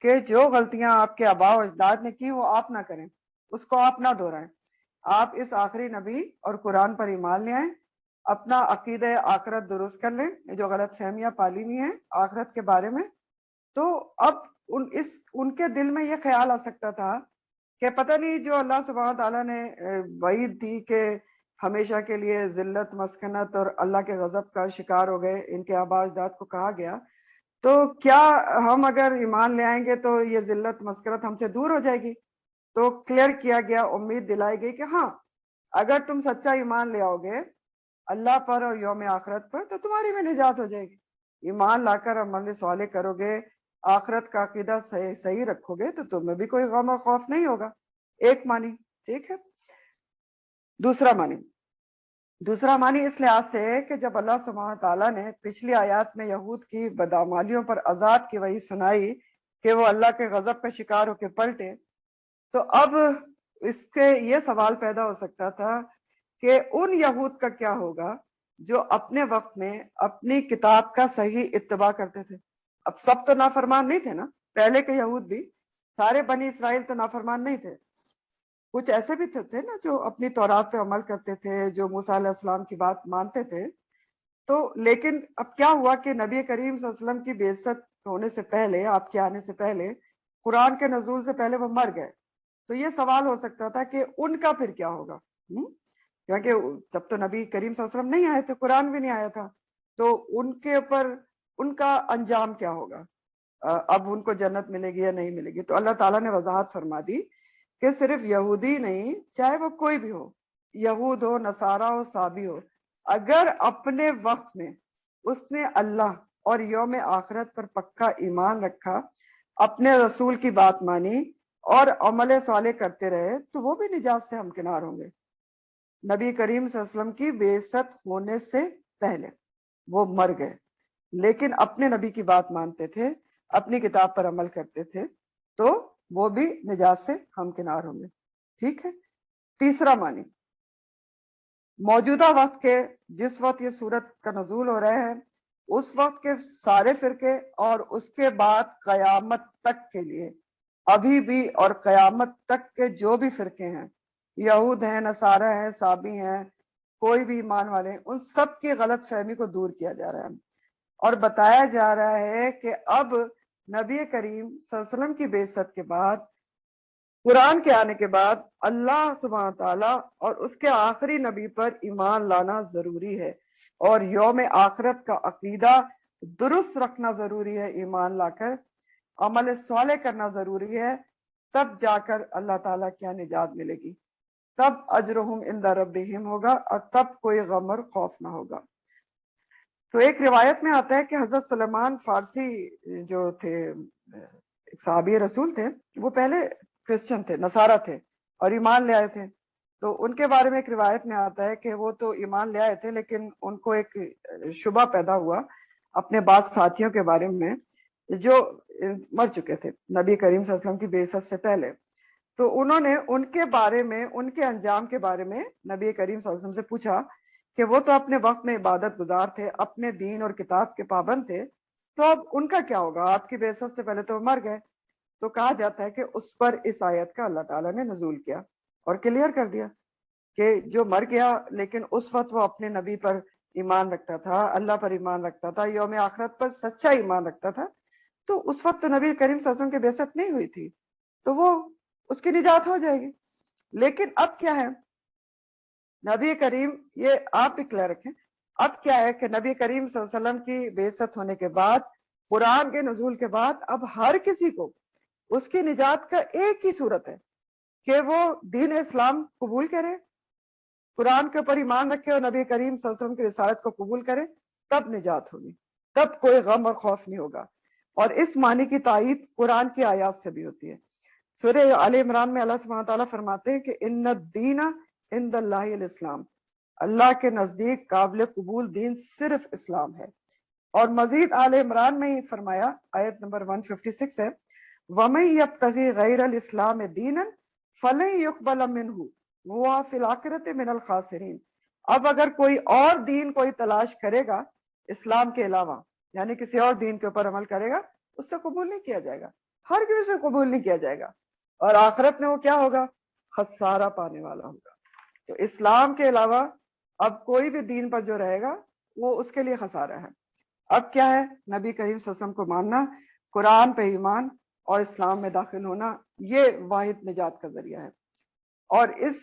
کہ جو غلطیاں آپ کے آباء و اجداد نے کی وہ آپ نہ کریں، اس کو آپ نہ دہرائیں. آپ اس آخری نبی اور قرآن پر ایمان لے آئیں، اپنا عقیدہ آخرت درست کر لیں، جو غلط فہمیاں پالی ہوئی ہیں آخرت کے بارے میں. تو اب ان کے دل میں یہ خیال آ سکتا تھا کہ پتہ نہیں جو اللہ سبحانہ تعالیٰ نے وعید دی کہ ہمیشہ کے لیے ذلت مسکنت اور اللہ کے غضب کا شکار ہو گئے، ان کے آباء اجداد کو کہا گیا، تو کیا ہم اگر ایمان لے آئیں گے تو یہ ذلت مسکنت ہم سے دور ہو جائے گی؟ تو کلیئر کیا گیا، امید دلائی گئی کہ ہاں اگر تم سچا ایمان لے آؤ گے اللہ پر اور یوم آخرت پر تو تمہاری بھی نجات ہو جائے گی. ایمان لا کر عمل صالح کرو گے، آخرت کا عقیدہ صحیح رکھو گے تو تمہیں بھی کوئی غم اور خوف نہیں ہوگا. ایک معنی ٹھیک ہے. دوسرا معنی اس لحاظ سے ہے کہ جب اللہ سبحانہ تعالیٰ نے پچھلی آیات میں یہود کی بدعمالیوں پر عذاب کی وحی سنائی کہ وہ اللہ کے غضب کا شکار ہو کے پلٹے، تو اب اس کے یہ سوال پیدا ہو سکتا تھا کہ ان یہود کا کیا ہوگا جو اپنے وقت میں اپنی کتاب کا صحیح اتباع کرتے تھے۔ اب سب تو نافرمان نہیں تھے نا، پہلے کے یہود بھی، سارے بنی اسرائیل تو نافرمان نہیں تھے، کچھ ایسے بھی تھے نا جو اپنی تورات پہ عمل کرتے تھے، جو موسیٰ علیہ السلام کی بات مانتے تھے۔ تو لیکن اب کیا ہوا کہ نبی کریم صلی اللہ علیہ وسلم کی بعثت ہونے سے پہلے، آپ کے آنے سے پہلے، قرآن کے نزول سے پہلے وہ مر گئے، تو یہ سوال ہو سکتا تھا کہ ان کا پھر کیا ہوگا، کیونکہ تب تو نبی کریم صلی اللہ علیہ وسلم نہیں آئے تھے، قرآن بھی نہیں آیا تھا، تو ان کے اوپر ان کا انجام کیا ہوگا، اب ان کو جنت ملے گی یا نہیں ملے گی۔ تو اللہ تعالیٰ نے وضاحت فرما دی کہ صرف یہودی نہیں، چاہے وہ کوئی بھی ہو، یہود ہو، نصارہ ہو، صابی ہو، اگر اپنے وقت میں اس نے اللہ اور یوم آخرت پر پکا ایمان رکھا، اپنے رسول کی بات مانی اور عمل صالح کرتے رہے، تو وہ بھی نجات سے ہمکنار ہوں گے۔ نبی کریم صلی اللہ علیہ وسلم کی بعثت ہونے سے پہلے وہ مر گئے، لیکن اپنے نبی کی بات مانتے تھے، اپنی کتاب پر عمل کرتے تھے، تو وہ بھی نجات سے ہمکنار ہوں گے۔ ٹھیک ہے۔ تیسرا معنی، موجودہ وقت کے جس وقت یہ سورت کا نزول ہو رہا ہے، اس وقت کے سارے فرقے اور اس کے بعد قیامت تک کے لیے، ابھی بھی اور قیامت تک کے جو بھی فرقے ہیں، یہود ہیں، نصارہ ہیں، صابی ہیں، کوئی بھی ایمان والے ہیں، ان سب کی غلط فہمی کو دور کیا جا رہا ہے، اور بتایا جا رہا ہے کہ اب نبی کریم صلی اللہ علیہ وسلم کی بعثت کے بعد، قرآن کے آنے کے بعد، اللہ سبحانہ تعالیٰ اور اس کے آخری نبی پر ایمان لانا ضروری ہے، اور یوم آخرت کا عقیدہ درست رکھنا ضروری ہے، ایمان لا کر عمل صالح کرنا ضروری ہے، تب جا کر اللہ تعالیٰ کیا نجات ملے گی، تب اجرہم عند ربہم ہوگا، اور تب کوئی غم اور خوف نہ ہوگا۔ تو ایک روایت میں آتا ہے کہ حضرت سلیمان فارسی جو تھے، ایک صحابی رسول تھے، وہ پہلے کرسچن تھے، نصارہ تھے، اور ایمان لے آئے تھے۔ تو ان کے بارے میں ایک روایت میں آتا ہے کہ وہ تو ایمان لے آئے تھے، لیکن ان کو ایک شبہ پیدا ہوا اپنے بعض ساتھیوں کے بارے میں جو مر چکے تھے نبی کریم صلی اللہ علیہ وسلم کی بعثت سے پہلے۔ تو انہوں نے ان کے بارے میں، ان کے انجام کے بارے میں نبی کریم صلی اللہ علیہ وسلم سے پوچھا کہ وہ تو اپنے وقت میں عبادت گزار تھے، اپنے دین اور کتاب کے پابند تھے، تو اب ان کا کیا ہوگا، آپ کی بعثت سے پہلے تو وہ مر گئے۔ تو کہا جاتا ہے کہ اس پر اس آیت کا اللہ تعالیٰ نے نزول کیا اور کلیئر کر دیا کہ جو مر گیا لیکن اس وقت وہ اپنے نبی پر ایمان رکھتا تھا، اللہ پر ایمان رکھتا تھا، یوم آخرت پر سچا ایمان رکھتا تھا، تو اس وقت تو نبی کریم صلی اللہ علیہ وسلم کی بعثت نہیں ہوئی تھی، تو وہ اس کی نجات ہو جائے گی۔ لیکن اب کیا ہے، نبی کریم، یہ آپ بھی کلیئر رکھیں، اب کیا ہے کہ نبی کریم صلی اللہ علیہ وسلم کی بعثت ہونے کے بعد، قرآن کے نزول کے بعد، اب ہر کسی کو اس کی نجات کا ایک ہی صورت ہے کہ وہ دین اسلام قبول کرے، قرآن کے اوپر ایمان رکھے اور نبی کریم صلی اللہ علیہ وسلم کی رسالت کو قبول کرے، تب نجات ہوگی، تب کوئی غم اور خوف نہیں ہوگا۔ اور اس معنی کی تائید قرآن کی آیات سے بھی ہوتی ہے۔ سورہ آل عمران میں اللہ سبحانہ تعالیٰ فرماتے ہیں کہ ان الدین عند اللہ الاسلام، اللہ کے نزدیک قابل قبول دین صرف اسلام ہے۔ اور مزید آل عمران میں ہی فرمایا، آیت نمبر 156 ہے، وَمَن يَبْتَغِي غَيْرَ الْإِسْلَامِ دِينًا فَلَن يُقْبَلَ مِنْهُ وَهُوَ فِي الْآخِرَةِ مِنَ الْخَاسِرِينَ۔ اب اگر کوئی اور دین کوئی تلاش کرے گا اسلام کے علاوہ، یعنی کسی اور دین کے اوپر عمل کرے گا، اس سے قبول نہیں کیا جائے گا، ہر کسی سے قبول نہیں کیا جائے گا، اور آخرت میں وہ کیا ہوگا، خسارہ پانے والا ہوگا۔ تو اسلام کے علاوہ اب کوئی بھی دین پر جو رہے گا وہ اس کے لیے خسارہ ہے۔ اب کیا ہے، نبی کریم صلی اللہ علیہ وسلم کو ماننا، قرآن پہ ایمان اور اسلام میں داخل ہونا، یہ واحد نجات کا ذریعہ ہے۔ اور اس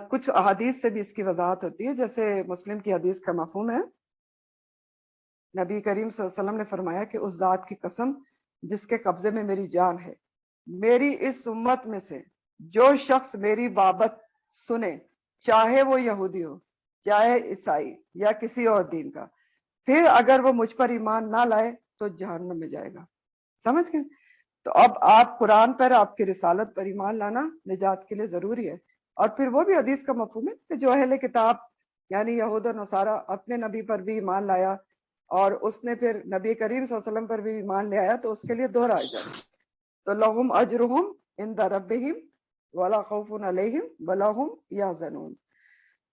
کچھ احادیث سے بھی اس کی وضاحت ہوتی ہے، جیسے مسلم کی حدیث کا مفہوم ہے، نبی کریم صلی اللہ علیہ وسلم نے فرمایا کہ اس ذات کی قسم جس کے قبضے میں میری جان ہے، میری اس امت میں سے جو شخص میری بابت سنے، چاہے وہ یہودی ہو، چاہے عیسائی یا کسی اور دین کا، پھر اگر وہ مجھ پر ایمان نہ لائے تو جہنم میں جائے گا۔ سمجھ گئے؟ تو اب آپ قرآن پر، آپ کی رسالت پر ایمان لانا نجات کے لیے ضروری ہے، اور پھر وہ بھی حدیث کا مفہوم ہے کہ جو اہل کتاب یعنی یہود و نصارہ اپنے نبی پر بھی ایمان لایا اور اس نے پھر نبی کریم صلی اللہ علیہ وسلم پر بھی ایمان لے آیا تو اس کے لیے دوہرا اجر، تو لہم اجرہم عند ربہم ولا خوف علیہم ولا ہم یحزنون۔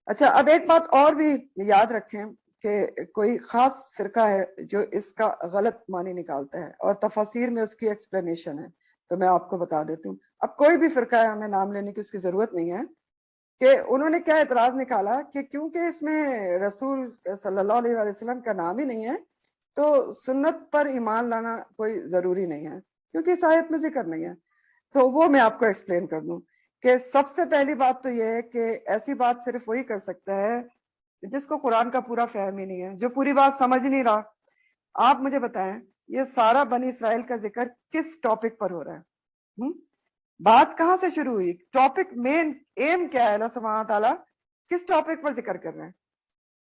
اچھا اب ایک بات اور بھی یاد رکھیں کہ کوئی خاص فرقہ ہے جو اس کا غلط معنی نکالتا ہے اور تفاسیر میں اس کی ایکسپلینیشن ہے، تو میں آپ کو بتا دیتی ہوں۔ اب کوئی بھی فرقہ ہے، ہمیں نام لینے کی اس کی ضرورت نہیں ہے، کہ انہوں نے کیا اعتراض نکالا کہ کیونکہ اس میں رسول صلی اللہ علیہ وسلم کا نام ہی نہیں ہے تو سنت پر ایمان لانا کوئی ضروری نہیں ہے کیونکہ اس آیت میں ذکر نہیں ہے۔ تو وہ میں آپ کو ایکسپلین کر دوں کہ سب سے پہلی بات تو یہ ہے کہ ایسی بات صرف وہی کر سکتا ہے جس کو قرآن کا پورا فہم ہی نہیں ہے، جو پوری بات سمجھ نہیں رہا۔ آپ مجھے بتائیں یہ سارا بنی اسرائیل کا ذکر کس ٹاپک پر ہو رہا ہے؟ بات کہاں سے شروع ہوئی؟ ٹاپک مین ایم کیا ہے؟ اللہ سبحانہ تعالیٰ کس ٹاپک پر ذکر کر رہے ہیں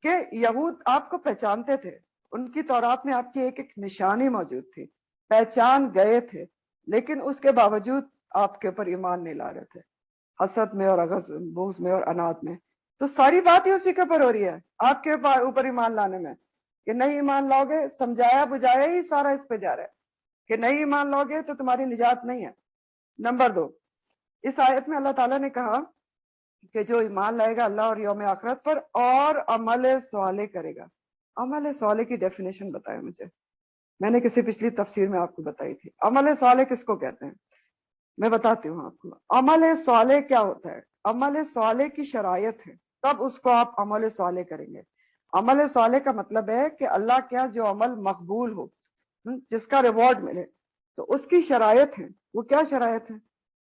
کہ یہود آپ کو پہچانتے تھے، ان کی تورات میں آپ کی ایک ایک نشانی موجود تھی، پہچان گئے تھے، لیکن اس کے باوجود آپ کے اوپر ایمان نہیں لا رہے تھے، حسد میں اور بغض میں اور اناد میں۔ تو ساری بات ہی اسی کے اوپر ہو رہی ہے، آپ کے اوپر ایمان لانے میں، کہ نہیں ایمان لاؤ گے، سمجھایا بجھایا ہی سارا اس پہ جا رہا ہے کہ نہیں ایمان لاؤ گے تو تمہاری نجات نہیں ہے۔ نمبر 2، اس آیت میں اللہ تعالیٰ نے کہا کہ جو ایمان لائے گا اللہ اور یوم آخرت پر اور عمل صالح کرے گا۔ عمل صالح کی ڈیفینیشن بتائیں مجھے، میں نے کسی پچھلی تفسیر میں آپ کو بتائی تھی۔ عمل صالح کس کو کہتے ہیں؟ میں بتاتی ہوں آپ کو۔ عمل صالح کیا ہوتا ہے؟ عمل صالح کی شرائط ہے، تب اس کو آپ عمل صالح کریں گے۔ عمل صالح کا مطلب ہے کہ اللہ کیا جو عمل مقبول ہو، جس کا ریوارڈ ملے، تو اس کی شرائط ہیں۔ وہ کیا شرائط ہیں؟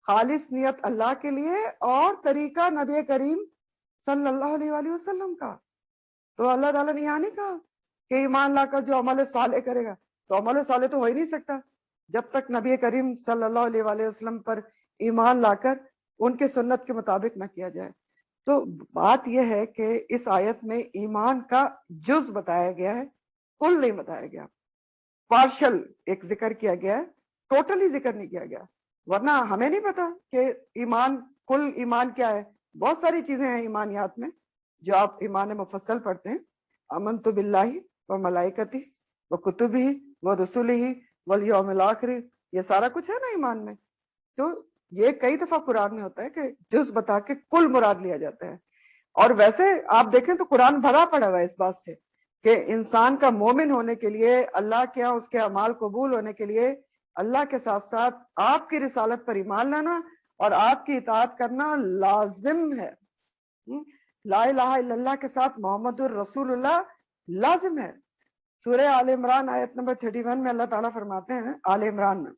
خالص نیت اللہ کے لیے اور طریقہ نبی کریم صلی اللہ علیہ وآلہ وسلم کا۔ تو اللہ تعالیٰ نے یہاں نہیں کہا کہ ایمان لا کر جو عمل صالح کرے گا، تو عمل صالح تو ہو ہی نہیں سکتا جب تک نبی کریم صلی اللہ علیہ وآلہ وسلم پر ایمان لا کر ان کے سنت کے مطابق نہ کیا جائے۔ تو بات یہ ہے کہ اس آیت میں ایمان کا جز بتایا گیا ہے، کل نہیں بتایا گیا، پارشل ایک ذکر کیا گیا ہے، ٹوٹلی ذکر نہیں کیا گیا۔ ورنہ ہمیں نہیں پتا کہ ایمان کل ایمان کیا ہے، بہت ساری چیزیں ہیں ایمانیات میں جو آپ ایمان مفصل پڑھتے ہیں، آمنت باللہ و ملائکتہ و کتبہ و رسلہ والیوم الآخر، یہ سارا کچھ ہے نا ایمان میں۔ تو یہ کئی دفعہ قرآن میں ہوتا ہے کہ جز بتا کے کل مراد لیا جاتا ہے۔ اور ویسے آپ دیکھیں تو قرآن بھرا پڑا ہوا ہے اس بات سے کہ انسان کا مومن ہونے کے لیے، اللہ کے ہاں اس کے اعمال قبول ہونے کے لیے اللہ کے ساتھ ساتھ آپ کی رسالت پر ایمان لانا اور آپ کی اطاعت کرنا لازم ہے۔ لا الہ الا اللہ کے ساتھ محمد الرسول اللہ لازم ہے۔ سورہ آل عمران آیت نمبر 31 میں اللہ تعالیٰ فرماتے ہیں، آل عمران میں،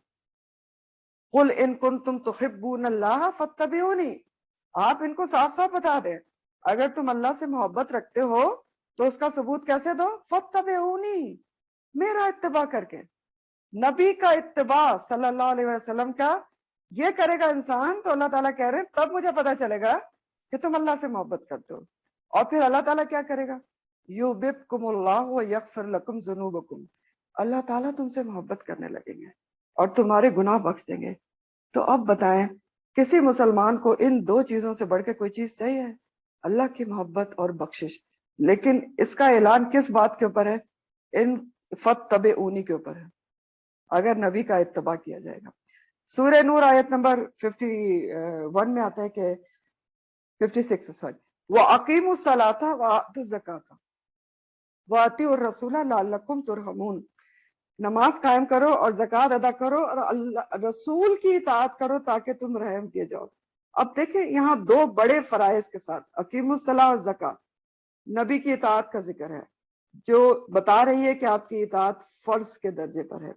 قل ان کنتم تحبون اللہ فاتبعونی، آپ ان کو صاف صاف بتا دیں اگر تم اللہ سے محبت رکھتے ہو تو اس کا ثبوت کیسے دو؟ فاتبعونی، میرا اتباع کر کے۔ نبی کا اتباع صلی اللہ علیہ وسلم کا یہ کرے گا انسان تو اللہ تعالیٰ کہہ رہے ہیں تب مجھے پتا چلے گا کہ تم اللہ سے محبت کرتے ہو۔ اور پھر اللہ تعالیٰ کیا کرے گا؟ یحببکم اللہ ویغفر لکم ذنوبکم، اللہ تعالیٰ تم سے محبت کرنے لگیں گے اور تمہارے گناہ بخش دیں گے۔ تو اب بتائیں کسی مسلمان کو ان دو چیزوں سے بڑھ کے کوئی چیز چاہیے؟ اللہ کی محبت اور بخشش۔ لیکن اس کا اعلان کس بات کے اوپر ہے؟ ان فاتبعونی کے اوپر ہے، اگر نبی کا اتباع کیا جائے گا۔ سورہ نور آیت نمبر 51 میں آتا ہے کہ 56 سوری، وَأَقِیمُوا الصَّلَاةَ وَآتُوا الزَّکَاةَ وَأَطِیعُوا الرَّسُولَ لَعَلَّکُمْ تُرْحَمُونَ، نماز قائم کرو اور زکوٰۃ ادا کرو اور اللہ رسول کی اطاعت کرو تاکہ تم رحم کیے جاؤ۔ اب دیکھیں یہاں دو بڑے فرائض کے ساتھ اقیم الصلاۃ اور زکوٰۃ، نبی کی اطاعت کا ذکر ہے جو بتا رہی ہے کہ آپ کی اطاعت فرض کے درجے پر ہے۔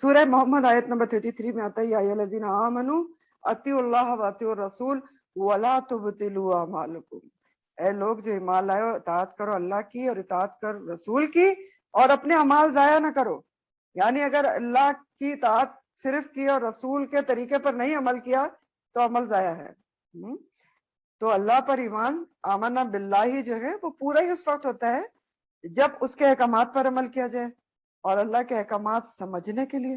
سورہ محمد آیت نمبر 33 میں آتا ہے، یا ایھا الذین آمنوا اطیعوا اللہ واطیعوا الرسول ولا تبطلوا اعمالکم، اے لوگ جو ایمان لائے ہو اطاعت کرو اللہ کی اور اطاعت کر رسول کی اور اپنے اعمال ضائع نہ کرو۔ یعنی اگر اللہ کی اطاعت صرف کی اور رسول کے طریقے پر نہیں عمل کیا تو عمل ضائع ہے۔ تو اللہ پر ایمان آمنا باللہ جو ہے وہ پورا ہی اس وقت ہوتا ہے جب اس کے احکامات پر عمل کیا جائے، اور اللہ کے احکامات سمجھنے کے لیے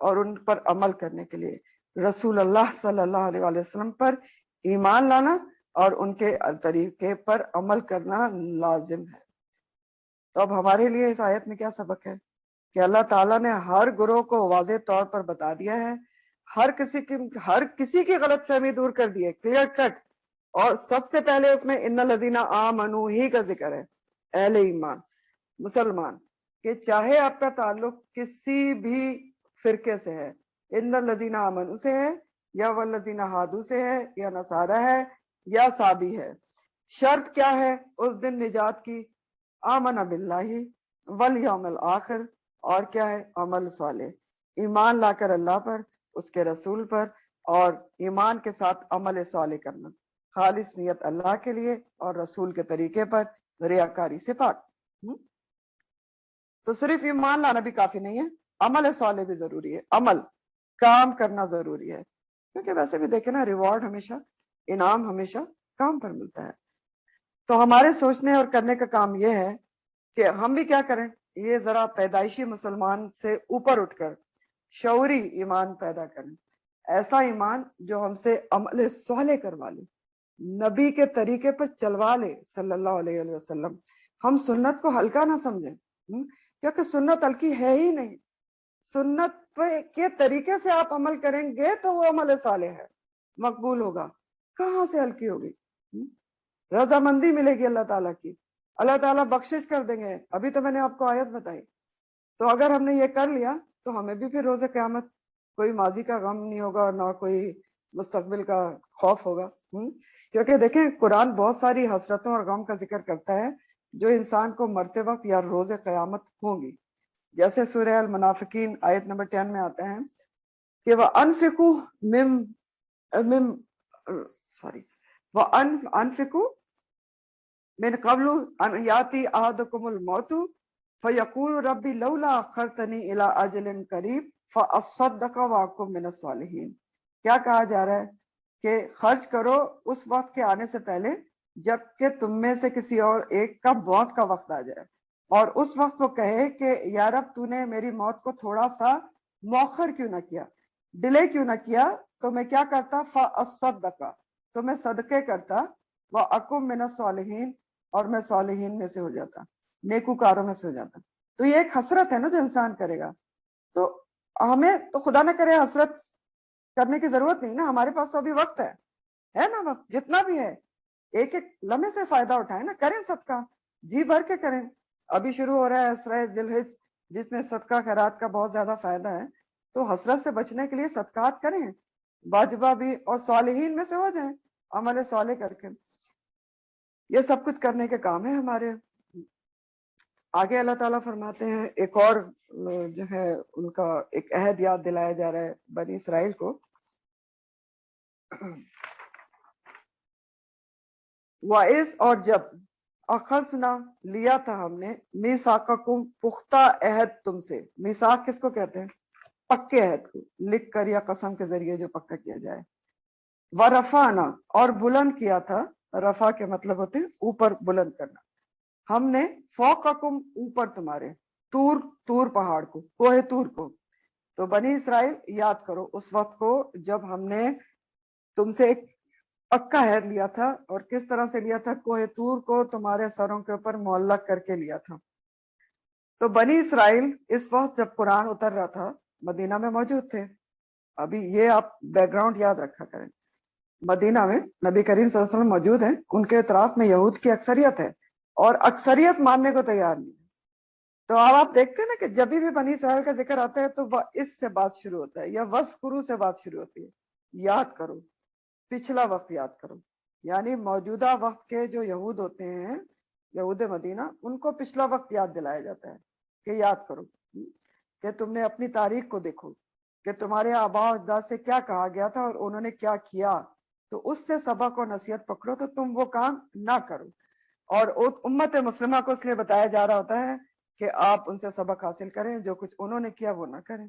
اور ان پر عمل کرنے کے لیے رسول اللہ صلی اللہ علیہ وسلم پر ایمان لانا اور ان کے طریقے پر عمل کرنا لازم ہے۔ تو اب ہمارے لیے اس آیت میں کیا سبق ہے کہ اللہ تعالیٰ نے ہر گروہ کو واضح طور پر بتا دیا ہے، ہر کسی کی غلط فہمی دور کر دی ہے، کلیئر کٹ۔ اور سب سے پہلے اس میں ان الذین آمنوا ہی کا ذکر ہے، اہل ایمان، مسلمان، کہ چاہے آپ کا تعلق کسی بھی فرقے سے ہے، ان الذین آمنوا سے ہے یا والذین ہادو سے ہے یا نصارہ ہے یا صابی ہے، شرط کیا ہے اس دن نجات کی؟ آمن باللہ والیوم الآخر، اور کیا ہے؟ عمل صالح، ایمان لا کر اللہ پر، اس کے رسول پر، اور ایمان کے ساتھ عمل صالح کرنا، خالص نیت اللہ کے لیے اور رسول کے طریقے پر، ریاکاری سے پاک۔ تو صرف ایمان لانا بھی کافی نہیں ہے، عمل صالح بھی ضروری ہے، عمل کام کرنا ضروری ہے، کیونکہ ویسے بھی دیکھیں نا، ریوارڈ ہمیشہ، انعام ہمیشہ کام پر ملتا ہے۔ تو ہمارے سوچنے اور کرنے کا کام یہ ہے کہ ہم بھی کیا کریں، یہ ذرا پیدائشی مسلمان سے اوپر اٹھ کر شعوری ایمان پیدا کریں، ایسا ایمان جو ہم سے عمل صالح کروا لے، نبی کے طریقے پر چلوا لے صلی اللہ علیہ وسلم۔ ہم سنت کو ہلکا نہ سمجھیں، کیونکہ سنت ہلکی ہے ہی نہیں، سنت کے طریقے سے آپ عمل کریں گے تو وہ عمل صالح ہے، مقبول ہوگا، کہاں سے ہلکی ہوگی؟ رضامندی ملے گی اللہ تعالیٰ کی، اللہ تعالیٰ بخشش کر دیں گے۔ ابھی تو میں نے آپ کو آیت بتائی، تو اگر ہم نے یہ کر لیا تو ہمیں بھی پھر روز قیامت کوئی ماضی کا غم نہیں ہوگا، نہ کوئی مستقبل کا خوف ہوگا۔ کیونکہ دیکھیں قرآن بہت ساری حسرتوں اور غم کا ذکر کرتا ہے جو انسان کو مرتے وقت یا روز قیامت ہوں گی، جیسے سورہ المنافقین آیت نمبر 10 میں آتا ہے کہ وَأَنفِقُوا وَأَنفِقُوا من قبل ان یاتی احدکم الموت فیقول ربی لولا اخرتنی الی اجل قریب فاصدق واکن من الصالحین۔ کیا کہا جا رہا ہے کہ خرچ کرو اس وقت کے آنے سے پہلے جب کہ تم میں سے کسی اور ایک کا موت کا وقت آ جائے، اور اس وقت وہ کہے کہ یا رب تو نے میری موت کو تھوڑا سا مؤخر کیوں نہ کیا، ڈیلے کیوں نہ کیا، تو میں کیا کرتا؟ فاصدق، تو میں صدقے کرتا، واکن من الصالحین، اور میں صالحین میں سے ہو جاتا، نیکوکاروں میں سے ہو جاتا۔ تو یہ ایک حسرت ہے نا جو انسان کرے گا، تو ہمیں تو خدا نہ کرے حسرت کرنے کی ضرورت نہیں نا، ہمارے پاس تو ابھی وقت ہے نا، وقت جتنا بھی ہے ایک ایک لمحے سے فائدہ اٹھائیں نا، کریں صدقہ، جی بھر کے کریں۔ ابھی شروع ہو رہا ہے اسرائے ذی الحج، جس میں صدقہ خیرات کا بہت زیادہ فائدہ ہے، تو حسرت سے بچنے کے لیے صدقات کریں واجبہ بھی، اور صالحین میں سے ہو جائیں عمل صالح کر کے۔ یہ سب کچھ کرنے کے کام ہے ہمارے۔ آگے اللہ تعالیٰ فرماتے ہیں ایک اور جو ہے ان کا ایک عہد یاد دلایا جا رہا ہے بنی اسرائیل کو، وَإِذْ، اور جب، اخذنا، لیا تھا ہم نے، میثاقکم، پختہ عہد تم سے۔ میثاق کس کو کہتے ہیں؟ پکے عہد کو، لکھ کر یا قسم کے ذریعے جو پکا کیا جائے۔ ورفعنا، اور بلند کیا تھا، رفع کے مطلب ہوتے ہیں اوپر بلند کرنا، ہم نے فوقکم، اوپر تمہارے، طور پہاڑ کو، کوہ طور کو۔ تو بنی اسرائیل یاد کرو اس وقت کو جب ہم نے تم سے ایک پکا عہد لیا تھا، اور کس طرح سے لیا تھا؟ کوہ طور کو تمہارے سروں کے اوپر معلق کر کے لیا تھا۔ تو بنی اسرائیل اس وقت جب قرآن اتر رہا تھا مدینہ میں موجود تھے۔ ابھی یہ آپ بیک گراؤنڈ یاد رکھا کریں، مدینہ میں نبی کریم صلی اللہ علیہ وسلم موجود ہیں، ان کے اطراف میں یہود کی اکثریت ہے، اور اکثریت ماننے کو تیار نہیں ہے۔ تو اب آپ دیکھتے ہیں نا کہ جب بھی بنی اسرائیل کا ذکر آتا ہے تو وہ اس سے بات شروع ہوتا ہے، یا وَاذْکُرُوا سے بات شروع ہوتی ہے، یاد کرو، پچھلا وقت یاد کرو، یعنی موجودہ وقت کے جو یہود ہوتے ہیں، یہود مدینہ، ان کو پچھلا وقت یاد دلایا جاتا ہے کہ یاد کرو کہ تم نے اپنی تاریخ کو دیکھو کہ تمہارے آباء و اجداد سے کیا کہا گیا تھا اور انہوں نے کیا کیا، تو اس سے سبق و نصیحت پکڑو تو تم وہ کام نہ کرو۔ اور امت مسلمہ کو اس لیے بتایا جا رہا ہوتا ہے کہ آپ ان سے سبق حاصل کریں، جو کچھ انہوں نے کیا وہ نہ کریں۔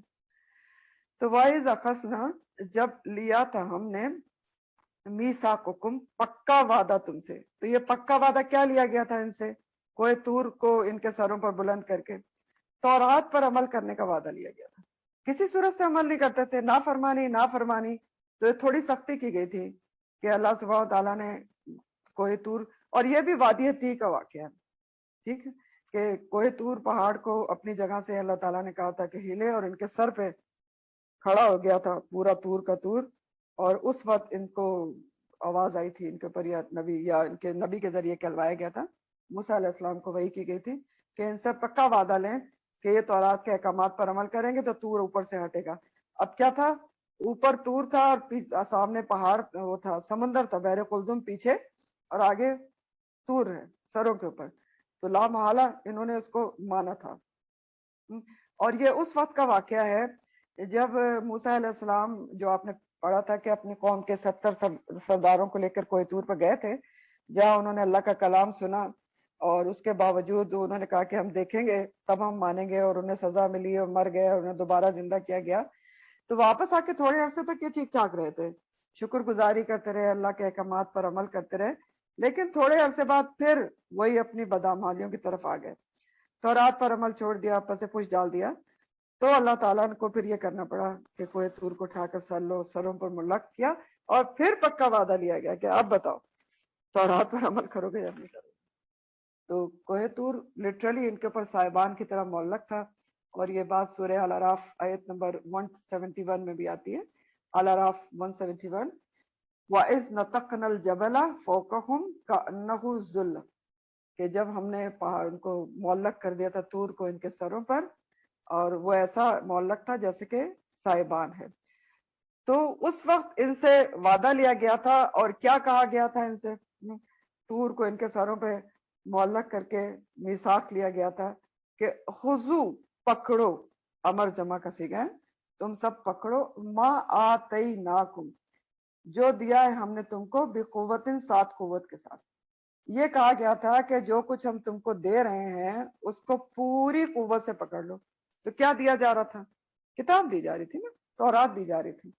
تو وَإِذْ أَخَذْنَا، جب لیا تھا ہم نے، میثاقکم، پکا وعدہ تم سے۔ تو یہ پکا وعدہ کیا لیا گیا تھا ان سے؟ کوہ طور کو ان کے سروں پر بلند کر کے تورات پر عمل کرنے کا وعدہ لیا گیا تھا۔ کسی صورت سے عمل نہیں کرتے تھے، نافرمانی تو یہ تھوڑی سختی کی گئی تھی کہ اللہ سبحانہ تعالیٰ نے کوہ طور, اور یہ بھی وادی تی کا واقعہ ہے, ٹھیک ہے, کہ کوہ طور پہاڑ کو اپنی جگہ سے اللہ تعالیٰ نے کہا تھا کہ ہلے, اور ان کے سر پہ کھڑا ہو گیا تھا پورا طور کا طور, اور اس وقت ان کو آواز آئی تھی ان کے اوپر, یا نبی, یا ان کے نبی کے ذریعے کہلوایا گیا تھا, موسیٰ علیہ السلام کو وحی کی گئی تھی کہ ان سے پکا وعدہ لیں کہ یہ تورات کے احکامات پر عمل کریں گے تو طور اوپر سے ہٹے گا. اب کیا تھا, اوپر طور تھا اور سامنے پہاڑ وہ تھا, سمندر تھا, بحر قلزم پیچھے, اور آگے طور ہے سروں کے اوپر, تو لا محالہ انہوں نے اس کو مانا تھا. اور یہ اس وقت کا واقعہ ہے جب موسیٰ علیہ السلام, جو آپ نے پڑھا تھا کہ اپنی قوم کے 70 سرداروں کو لے کر کوہ طور پر گئے تھے, جہاں انہوں نے اللہ کا کلام سنا, اور اس کے باوجود انہوں نے کہا کہ ہم دیکھیں گے تب ہم مانیں گے, اور انہیں سزا ملی اور مر گئے, اور انہیں دوبارہ زندہ کیا گیا. تو واپس آ کے تھوڑے عرصے تک یہ ٹھیک ٹھاک رہے تھے, شکر گزاری کرتے رہے, اللہ کے احکامات پر عمل کرتے رہے, لیکن تھوڑے عرصے بعد پھر وہی اپنی بدعمالیوں کی طرف آ گئے, تورات پر عمل چھوڑ دیا, پس پش ڈال دیا. تو اللہ تعالیٰ کو پھر یہ کرنا پڑا کہ کوہ طور کو اٹھا کر سروں پر ملق کیا, اور پھر پکا وعدہ لیا گیا کہ اب بتاؤ تورات پر عمل کرو گے یا نہیں کرو گے. تو کوہ طور لٹرلی ان کے اوپر صاحبان کی طرح معلق تھا, اور یہ بات سورہ الاعراف آیت نمبر 171 میں بھی آتی ہے, الاعراف 171, وَإِذْ نَتَقْنَا الْجَبَلَ فَوْقَهُمْ كَأَنَّهُ ظُلَّةٌ, کہ جب ہم نے پہاڑ کو معلق کر دیا تھا طور کو ان کے سروں پر, اور وہ ایسا معلق تھا جیسے کہ صاحبان ہے. تو اس وقت ان سے وعدہ لیا گیا تھا, اور کیا کہا گیا تھا ان سے, طور کو ان کے سروں پہ معلق کر کے میثاق لیا گیا تھا کہ خذو, پکڑو, امر جمع کا صیغہ ہے, تم سب پکڑو, ما آتیناکم, جو دیا ہے ہم نے تم کو, بقوتن, ساتھ قوت کے ساتھ. یہ کہا گیا تھا کہ جو کچھ ہم تم کو دے رہے ہیں اس کو پوری قوت سے پکڑ لو. تو کیا دیا جا رہا تھا, کتاب دی جا رہی تھی نا, تورات دی جا رہی تھی.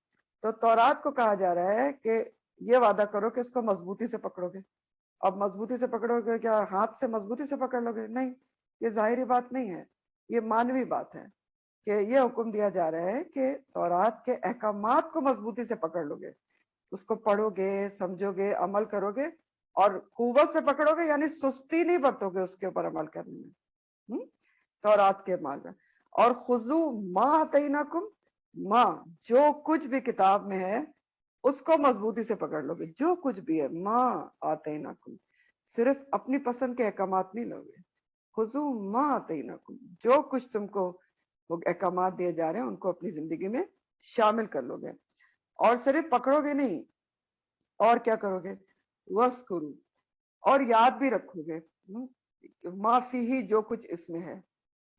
تو تورات کو کہا جا رہا ہے کہ یہ وعدہ کرو کہ اس کو مضبوطی سے پکڑو گے. اب مضبوطی سے پکڑو گے, کیا ہاتھ سے مضبوطی سے پکڑ لو گے؟ نہیں, یہ ظاہری بات نہیں ہے, یہ مانوی بات ہے کہ یہ حکم دیا جا رہا ہے کہ تورات کے احکامات کو مضبوطی سے پکڑ لو گے, اس کو پڑھو گے, سمجھو گے, عمل کرو گے, اور قوت سے پکڑو گے, یعنی سستی نہیں برتو گے اس کے اوپر عمل کرنے میں, تورات کے عمل میں. اور خذو ما آتیناکم, ما, جو کچھ بھی کتاب میں ہے اس کو مضبوطی سے پکڑ لو گے, جو کچھ بھی ہے, ما آتیناکم, صرف اپنی پسند کے احکامات نہیں لو گے, خذو ما آتیناکم, جو کچھ تم کو وہ احکامات دیے جا رہے ہیں ان کو اپنی زندگی میں شامل کر لو گے. اور صرف پکڑو گے نہیں, اور کیا کرو گے, وَاذْكُرُوا, اور یاد بھی رکھو گے, ما فیہ, جو کچھ اس میں ہے,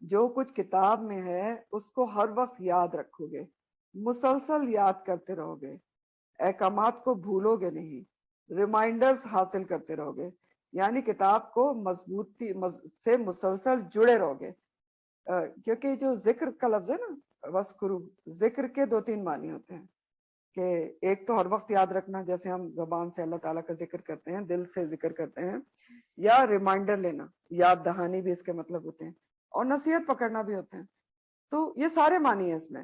جو کچھ کتاب میں ہے اس کو ہر وقت یاد رکھو گے, مسلسل یاد کرتے رہو گے, احکامات کو بھولو گے نہیں, ریمائنڈرز حاصل کرتے رہو گے, یعنی کتاب کو مضبوطی سے مسلسل جڑے رہو گے. کیونکہ جو ذکر کا لفظ ہے نا, وَاذْكُرُوا, ذکر کے 2-3 معنی ہوتے ہیں, کہ ایک تو ہر وقت یاد رکھنا, جیسے ہم زبان سے اللہ تعالیٰ کا ذکر کرتے ہیں, دل سے ذکر کرتے ہیں, یا ریمائنڈر لینا, یاد دہانی بھی اس کے مطلب ہوتے ہیں, اور نصیحت پکڑنا بھی ہوتے ہیں. تو یہ سارے معنی ہیں اس میں,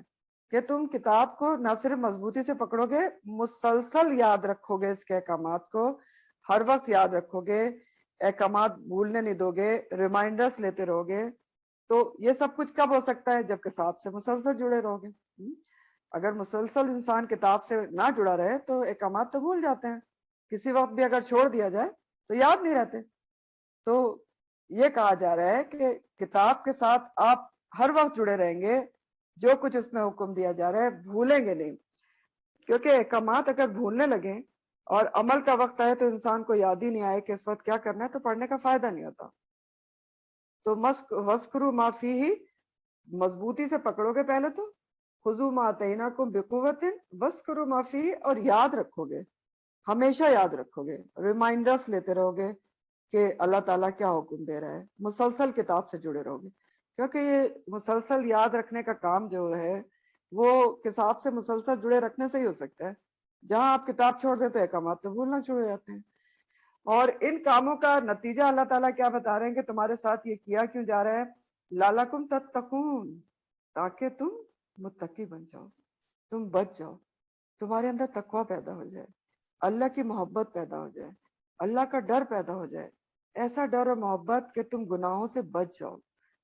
کہ تم کتاب کو نہ صرف مضبوطی سے پکڑو گے, مسلسل یاد رکھو گے اس کے احکامات کو, ہر وقت یاد رکھو گے, احکامات بھولنے نہیں دو گے, ریمائنڈرز لیتے رہو گے. تو یہ سب کچھ کب ہو سکتا ہے, جب کتاب سے مسلسل جڑے رہو گے. اگر مسلسل انسان کتاب سے نہ جڑا رہے تو احکامات تو بھول جاتے ہیں, کسی وقت بھی اگر چھوڑ دیا جائے تو یاد نہیں رہتے. تو یہ کہا جا رہا ہے کہ کتاب کے ساتھ آپ ہر وقت جڑے رہیں گے, جو کچھ اس میں حکم دیا جا رہا ہے بھولیں گے نہیں, کیونکہ احکامات اگر بھولنے لگیں اور عمل کا وقت آئے تو انسان کو یاد ہی نہیں آئے کہ اس وقت کیا کرنا ہے, تو پڑھنے کا فائدہ نہیں ہوتا. تو وَاذْكُرُوا مَا فِيهِ, مضبوطی سے پکڑو گے پہلے تو, خُذُوا مَا آتَيْنَاكُمْ بِقُوَّةٍ وَاذْكُرُوا مَا فِيهِ, اور یاد رکھو گے, ہمیشہ یاد رکھو گے, ریمائنڈرز لیتے رہو گے کہ اللہ تعالیٰ کیا حکم دے رہا ہے, مسلسل کتاب سے جڑے رہو گے. کیونکہ یہ مسلسل یاد رکھنے کا کام جو ہے وہ کتاب سے مسلسل جڑے رکھنے سے ہی ہو سکتا ہے. جہاں آپ کتاب چھوڑ دیں تو احکامات تو بھولنا شروع ہو جاتے ہیں. اور ان کاموں کا نتیجہ اللہ تعالیٰ کیا بتا رہے ہیں کہ تمہارے ساتھ یہ کیا کیوں جا رہا ہے, لعلکم تتقون, تاکہ تم متقی بن جاؤ, تم بچ جاؤ, تمہارے اندر تقوی پیدا ہو جائے, اللہ کی محبت پیدا ہو جائے, اللہ کا ڈر پیدا ہو جائے، ایسا ڈر اور محبت کہ تم گناہوں سے بچ جاؤ،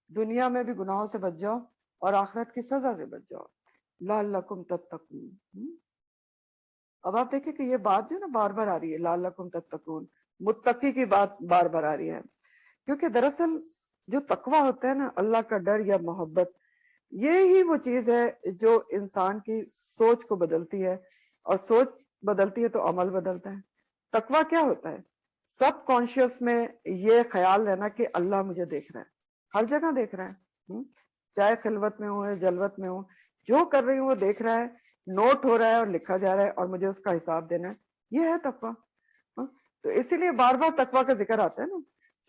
دنیا میں بھی گناہوں سے بچ جاؤ اور آخرت کی سزا سے بچ جاؤ، لعلکم تتقون۔ اب آپ دیکھیں کہ یہ بات جو ہے نا بار بار آ رہی ہے، لعلکم تتقون، متقی کی بات بار بار آ رہی ہے، کیونکہ دراصل جو تقوی ہوتا ہے نا، اللہ کا ڈر یا محبت، یہ ہی وہ چیز ہے جو انسان کی سوچ کو بدلتی ہے، اور سوچ بدلتی ہے تو عمل بدلتا ہے۔ تقوی کیا ہوتا ہے؟ سب کانشیس میں یہ خیال رہنا کہ اللہ مجھے دیکھ رہا ہے، ہر جگہ دیکھ رہا ہے، چاہے خلوت میں ہو یا جلوت میں ہو، جو کر رہی ہوں وہ دیکھ رہا ہے، نوٹ ہو رہا ہے اور لکھا جا رہا ہے، اور مجھے اس کا حساب دینا ہے، یہ ہے تقوی۔ تو اسی لیے بار بار تقوی کا ذکر آتا ہے نا۔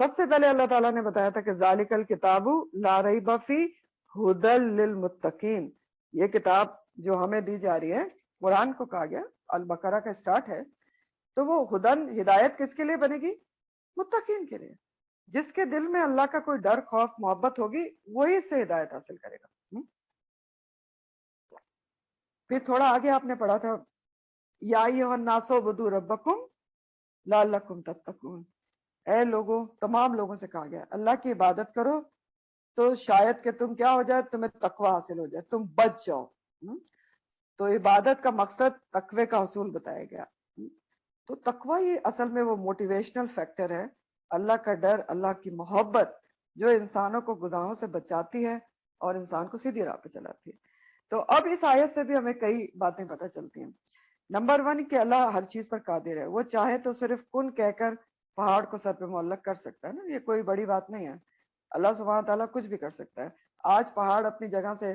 سب سے پہلے اللہ تعالیٰ نے بتایا تھا کہ ذالک الکتاب لا ریب فیہ ھدی للمتقین، یہ کتاب جو ہمیں دی جا رہی ہے، قرآن کو کہا گیا، البقرہ کا سٹارٹ ہے، تو وہ ہدن، ہدایت کس کے لیے بنے گی؟ متقین کے لیے۔ جس کے دل میں اللہ کا کوئی ڈر، خوف، محبت ہوگی، وہی اس سے ہدایت حاصل کرے گا۔ پھر تھوڑا آگے آپ نے پڑھا تھا، یا ایھا الناس اعبدوا ربکم لعلکم تتقون، اے لوگوں، تمام لوگوں سے کہا گیا اللہ کی عبادت کرو تو شاید کہ تم کیا ہو جائے، تمہیں تقوی حاصل ہو جائے، تم بچ جاؤ۔ تو عبادت کا مقصد تقوی کا حصول بتایا گیا۔ تو تقوی یہ اصل میں وہ موٹیویشنل فیکٹر ہے، اللہ کا ڈر، اللہ کی محبت، جو انسانوں کو گناہوں سے بچاتی ہے اور انسان کو سیدھی راہ پہ چلاتی ہے۔ تو اب اس آیت سے بھی ہمیں کئی باتیں پتہ چلتی ہیں۔ نمبر 1 کہ اللہ ہر چیز پر قادر ہے، وہ چاہے تو صرف کن کہہ کر پہاڑ کو سر پہ معلق کر سکتا ہے نا، یہ کوئی بڑی بات نہیں ہے، اللہ سبحانہ تعالیٰ کچھ بھی کر سکتا ہے۔ آج پہاڑ اپنی جگہ سے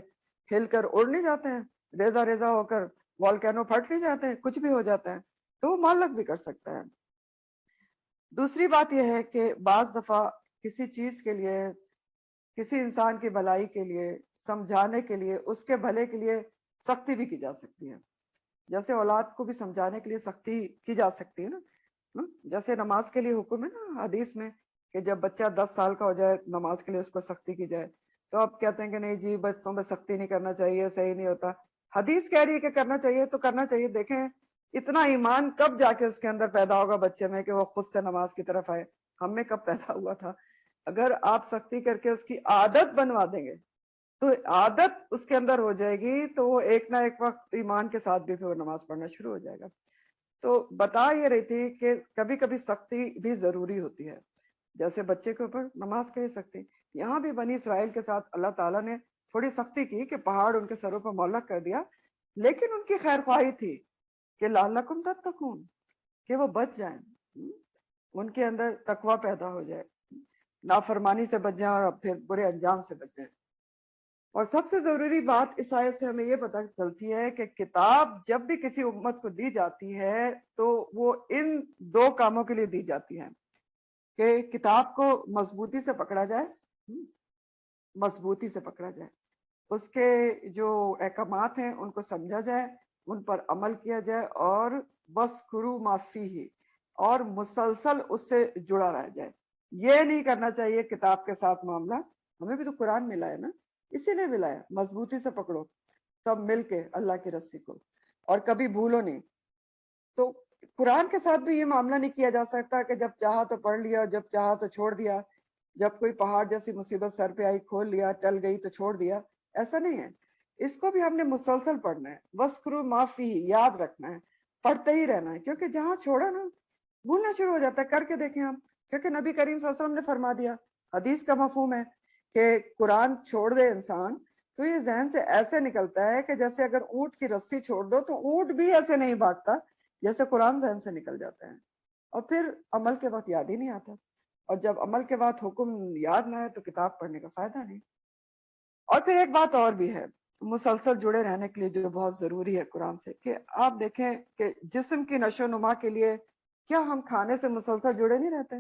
ہل کر اڑ نہیں جاتے ہیں، ریزہ ریزہ ہو کر والکینو پھٹ نہیں جاتے ہیں، کچھ بھی ہو جاتا ہے، تو وہ معلق بھی کر سکتا ہے۔ دوسری بات یہ ہے کہ بعض دفعہ کسی چیز کے لیے، کسی انسان کی بھلائی کے لیے، سمجھانے کے لیے، اس کے بھلے کے لیے سختی بھی کی جا سکتی ہے، جیسے اولاد کو بھی سمجھانے کے لیے سختی کی جا سکتی ہے نا، جیسے نماز کے لیے حکم ہے نا حدیث میں کہ جب بچہ 10 سال کا ہو جائے نماز کے لیے اس کو سختی کی جائے، تو آپ کہتے ہیں کہ نہیں جی بچوں میں سختی نہیں کرنا چاہیے، صحیح نہیں ہوتا۔ حدیث کہہ رہی ہے کہ کرنا چاہیے تو کرنا چاہیے۔ دیکھیں اتنا ایمان کب جا کے اس کے اندر پیدا ہوگا بچے میں کہ وہ خود سے نماز کی طرف آئے؟ ہم میں کب پیدا ہوا تھا؟ اگر آپ سختی کر کے اس کی عادت بنوا دیں گے تو عادت اس کے اندر ہو جائے گی، تو وہ ایک نہ ایک وقت ایمان کے ساتھ بھی پھر وہ نماز پڑھنا شروع ہو جائے گا۔ تو بتا یہ رہی تھی کہ کبھی کبھی سختی بھی ضروری ہوتی ہے، جیسے بچے کے اوپر نماز کے لیے سختی، یہاں بھی بنی اسرائیل کے ساتھ اللہ تعالیٰ نے تھوڑی سختی کی کہ پہاڑ ان کے سروں پر معلق کر دیا، لیکن ان کی خیر خواہی تھی کہ لعلکم تتقون، کہ وہ بچ جائیں، ان کے اندر تقوی پیدا ہو جائے، نافرمانی سے بچ جائیں اور پھر برے انجام سے بچ جائیں۔ اور سب سے ضروری بات اس آیت سے ہمیں یہ پتہ چلتی ہے کہ کتاب جب بھی کسی امت کو دی جاتی ہے تو وہ ان 2 کاموں کے لیے دی جاتی ہے کہ کتاب کو مضبوطی سے پکڑا جائے، مضبوطی سے پکڑا جائے، اس کے جو احکامات ہیں ان کو سمجھا جائے، ان پر عمل کیا جائے، اور وَاذْكُرُوا مَا فِيهِ، اور مسلسل اس سے جڑا رہ جائے۔ یہ نہیں کرنا چاہیے کتاب کے ساتھ معاملہ، ہمیں بھی تو قرآن ملا ہے نا، اسی لیے ملا ہے، مضبوطی سے پکڑو سب مل کے اللہ کی رسی کو، اور کبھی بھولو نہیں۔ تو قرآن کے ساتھ بھی یہ معاملہ نہیں کیا جا سکتا کہ جب چاہا تو پڑھ لیا، جب چاہا تو چھوڑ دیا، جب کوئی پہاڑ جیسی مصیبت سر پہ آئی کھول لیا، ٹل گئی تو چھوڑ دیا، ایسا نہیں ہے۔ اس کو بھی ہم نے مسلسل پڑھنا ہے، وَاذْكُرُوا مَا فِيهِ، یاد رکھنا ہے، پڑھتے ہی رہنا ہے، کیونکہ جہاں چھوڑا نا بھولنا شروع ہو جاتا ہے۔ کر کے دیکھیں ہم، کیونکہ نبی کریم صلی اللہ علیہ وسلم نے فرما دیا، حدیث کا مفہوم ہے کہ قرآن چھوڑ دے انسان تو یہ ذہن سے ایسے نکلتا ہے کہ جیسے اگر اونٹ کی رسی چھوڑ دو تو اونٹ بھی ایسے نہیں بھاگتا جیسے قرآن ذہن سے نکل جاتا ہے، اور پھر عمل کے وقت یاد ہی نہیں آتا، اور جب عمل کے بعد حکم یاد نہ ہے تو کتاب پڑھنے کا فائدہ نہیں۔ اور پھر ایک بات اور بھی ہے مسلسل جڑے رہنے کے لیے جو بہت ضروری ہے قرآن سے، کہ آپ دیکھیں کہ جسم کی نشو و نما کے لیے کیا ہم کھانے سے مسلسل جڑے نہیں رہتے؟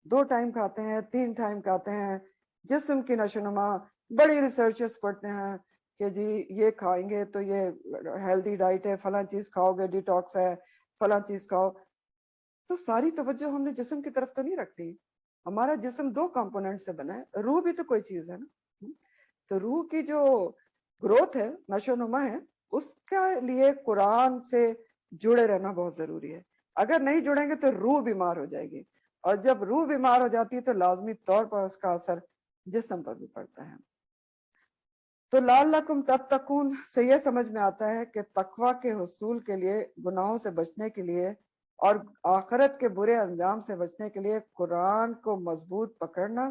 2 ٹائم کھاتے ہیں، 3 ٹائم کھاتے ہیں، جسم کی نشو و نما، بڑی ریسرچز پڑھتے ہیں کہ جی یہ کھائیں گے تو یہ ہیلدی ڈائٹ ہے، فلاں چیز کھاؤ گے ڈیٹاکس ہے، فلاں چیز کھاؤ، تو ساری توجہ ہم نے جسم کی طرف تو نہیں رکھتی۔ ہمارا جسم 2 کمپوننٹ سے بنا ہے، روح بھی تو کوئی چیز ہے نا، تو روح کی جو گروتھ ہے، نشو و نما ہے، اس کے لیے قرآن سے جڑے رہنا بہت ضروری ہے۔ اگر نہیں جڑیں گے تو روح بیمار ہو جائے گی، اور جب روح بیمار ہو جاتی ہے تو لازمی طور پر اس کا اثر جسم پر بھی پڑتا ہے۔ تو لعلکم تتقون سے یہ سمجھ میں آتا ہے کہ تقوی کے حصول کے لیے، گناہوں سے بچنے کے لیے اور آخرت کے برے انجام سے بچنے کے لیے قرآن کو مضبوط پکڑنا،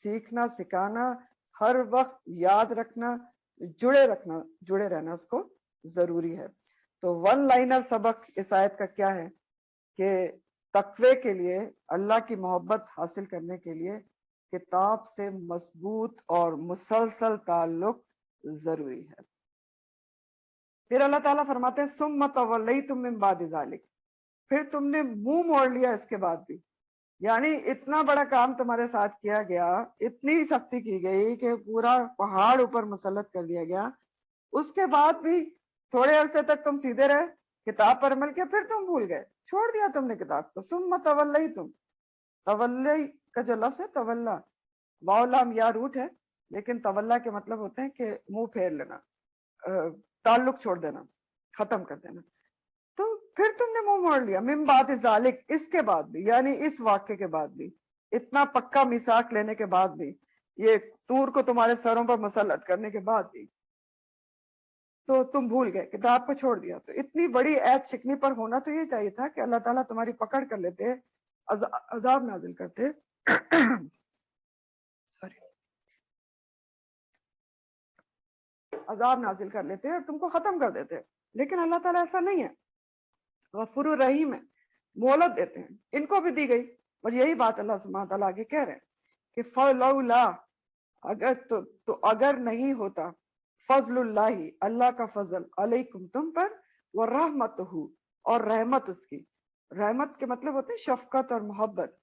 سیکھنا، سکھانا، ہر وقت یاد رکھنا، جڑے رہنا اس کو ضروری ہے۔ تو ون لائنر سبق اس آیت کا کیا ہے کہ تقوی کے لیے، اللہ کی محبت حاصل کرنے کے لیے کتاب سے مضبوط اور مسلسل تعلق ضروری ہے۔ پھر اللہ تعالیٰ فرماتے ہیں ثم تولیتم من بعد ذلک، پھر تم نے منہ موڑ لیا اس کے بعد بھی، یعنی اتنا بڑا کام تمہارے ساتھ کیا گیا، اتنی سختی کی گئی کہ پورا پہاڑ اوپر مسلط کر دیا گیا، اس کے بعد بھی تھوڑے عرصے تک تم سیدھے رہے، کتاب پر عمل کیا، پھر تم بھول گئے، چھوڑ دیا تم نے کتاب کو۔ ثم تولیتم، تولی کا جو لفظ ہے تولا، واو لام یا روٹ ہے، لیکن تولا کے مطلب ہوتے ہیں کہ منہ پھیر لینا، تعلق چھوڑ دینا، ختم کر دینا۔ تو پھر تم نے منہ موڑ لیا، من بعد ذالک، اس کے بعد بھی، یعنی اس واقعے کے بعد بھی، اتنا پکا میثاق لینے کے بعد بھی، یہ طور کو تمہارے سروں پر مسلط کرنے کے بعد بھی، تو تم بھول گئے، کتاب کو چھوڑ دیا۔ تو اتنی بڑی عیب شکنی پر ہونا تو یہ چاہیے تھا کہ اللہ تعالیٰ تمہاری پکڑ کر لیتے، عذاب نازل کرتے سوری، عذاب نازل کر لیتے اور تم کو ختم کر دیتے، لیکن اللہ تعالیٰ ایسا نہیں ہے، غفور الرحیم ہے، مہلت دیتے ہیں۔ ان کو بھی دی گئی، اور یہی بات اللہ سبحانہ تعالیٰ آگے کہہ رہے ہیں کہ فلولا، اگر نہیں ہوتا، فضل اللہ، اللہ کا فضل، علیکم تم پر، ورحمتہ، اور رحمت اس کی، رحمت کے مطلب ہوتے ہیں شفقت اور محبت،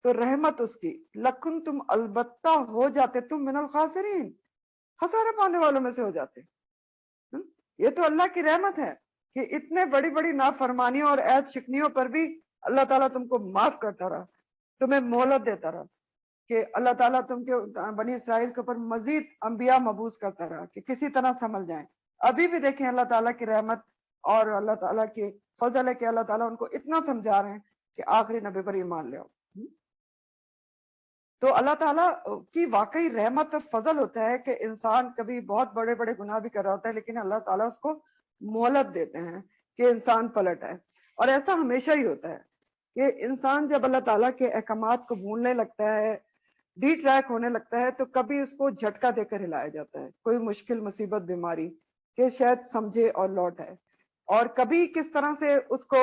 تو رحمت اس کی، لکن تم البتہ ہو جاتے تم من الخاسرین، خسارہ پانے والوں میں سے ہو جاتے۔ یہ تو اللہ کی رحمت ہے کہ اتنے بڑی بڑی نافرمانیوں اور عیب شکنیوں پر بھی اللہ تعالیٰ تم کو معاف کرتا رہا، تمہیں مہلت دیتا رہا، کہ اللہ تعالیٰ تم کے بنی اسرائیل کے اوپر مزید انبیاء مبعوث کرتا رہا کہ کسی طرح سنبھل جائیں۔ ابھی بھی دیکھیں اللہ تعالیٰ کی رحمت اور اللہ تعالیٰ کی فضل ہے کہ اللہ تعالیٰ ان کو اتنا سمجھا رہے ہیں کہ آخری نبی پر ایمان لے آؤ۔ تو اللہ تعالیٰ کی واقعی رحمت اور فضل ہوتا ہے کہ انسان کبھی بہت بڑے بڑے گناہ بھی کر رہا ہوتا ہے، لیکن اللہ تعالیٰ اس کو مہلت دیتے ہیں کہ انسان پلٹ آئے، اور ایسا ہمیشہ ہی ہوتا ہے کہ انسان جب اللہ تعالیٰ کے احکامات کو بھولنے لگتا ہے، ڈی ٹریک ہونے لگتا ہے، تو کبھی اس کو جھٹکا دے کر ہلایا جاتا ہے، کوئی مشکل، مصیبت، بیماری کہ شاید سمجھے اور لوٹ آئے، اور کبھی کس طرح سے اس کو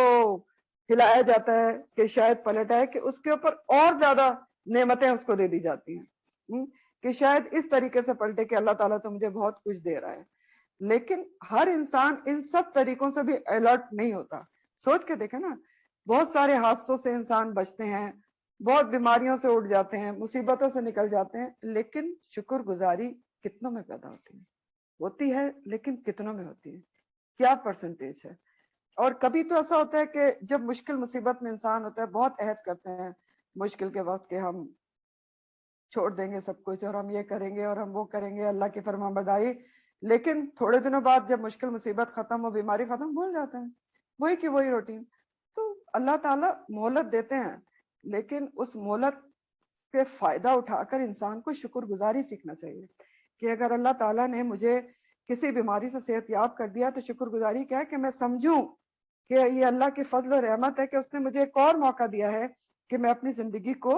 ہلایا جاتا ہے کہ شاید پلٹ آئے، کہ اس کے اوپر اور زیادہ نعمتیں اس کو دے دی جاتی ہیں کہ شاید اس طریقے سے پلٹے کہ اللہ تعالیٰ تو مجھے بہت کچھ دے رہا ہے۔ لیکن ہر انسان ان سب طریقوں سے بھی الرٹ نہیں ہوتا۔ سوچ کے دیکھیں نا، بہت سارے حادثوں سے انسان بچتے ہیں، بہت بیماریوں سے اٹھ جاتے ہیں، مصیبتوں سے نکل جاتے ہیں، لیکن شکر گزاری کتنوں میں پیدا ہوتی ہے لیکن کتنوں میں ہوتی ہے، کیا پرسنٹیج ہے؟ اور کبھی تو ایسا ہوتا ہے کہ جب مشکل مصیبت میں انسان ہوتا ہے، بہت عہد کرتے ہیں مشکل کے وقت کہ ہم چھوڑ دیں گے سب کچھ اور ہم یہ کریں گے اور ہم وہ کریں گے، اللہ کی فرمانبرداری، لیکن تھوڑے دنوں بعد جب مشکل مصیبت ختم ہو، بیماری ختم، بھول جاتے ہیں وہی کی وہی روٹین۔ تو اللہ تعالیٰ مہلت دیتے ہیں، لیکن اس مہلت سے فائدہ اٹھا کر انسان کو شکر گزاری سیکھنا چاہیے کہ اگر اللہ تعالیٰ نے مجھے کسی بیماری سے صحت یاب کر دیا تو شکر گزاری کیا ہے کہ میں سمجھوں کہ یہ اللہ کی فضل و رحمت ہے کہ اس نے مجھے ایک اور موقع دیا ہے کہ میں اپنی زندگی کو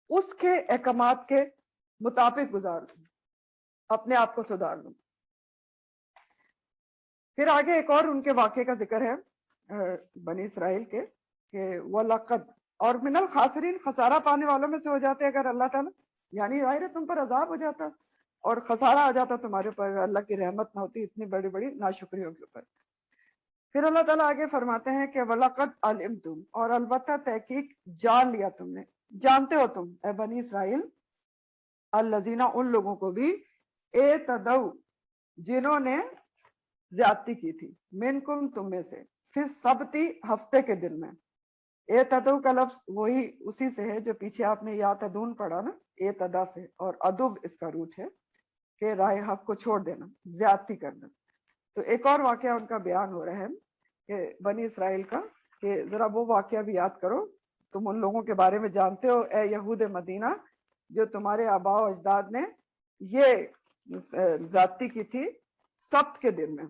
اس کے احکامات کے مطابق گزار لوں، اپنے آپ کو سدھار لوں۔ پھر آگے ایک اور ان کے واقعے کا ذکر ہے بنی اسرائیل کے کہ وَلَقَدْ، اور من الخاسرین، خسارہ پانے والوں میں سے ہو جاتے اگر اللہ تعالیٰ، یعنی ظاہر تم پر عذاب ہو جاتا اور خسارہ آ جاتا تمہارے پر، اللہ کی رحمت نہ ہوتی اتنی بڑی بڑی ناشکریوں کے اوپر۔ پھر اللہ تعالیٰ آگے فرماتے ہیں کہ وَلَقَدْ عَلِمْتُمْ، اور البتہ تحقیق جان لیا تم نے، جانتے ہو تم اے بنی اسرائیل، الذین، ان لوگوں کو بھی، اعتدوا، جنہوں نے زیادتی کی تھی، منکم، تم میں سے، فی السبتی، ہفتے کے دن میں۔ اعتدوا کا لفظ وہی اسی سے ہے جو پیچھے آپ نے یعتدون پڑھا نا، اعتدا سے، اور ادب اس کا روٹ ہے کہ راہ حق کو چھوڑ دینا، زیادتی کرنا۔ تو ایک اور واقعہ ان کا بیان ہو رہا ہے کہ بنی اسرائیل کا، کہ ذرا وہ واقعہ بھی یاد کرو، تم ان لوگوں کے بارے میں جانتے ہو اے یہود مدینہ جو تمہارے آباء و اجداد نے یہ زیادتی کی تھی سبت کے دن میں۔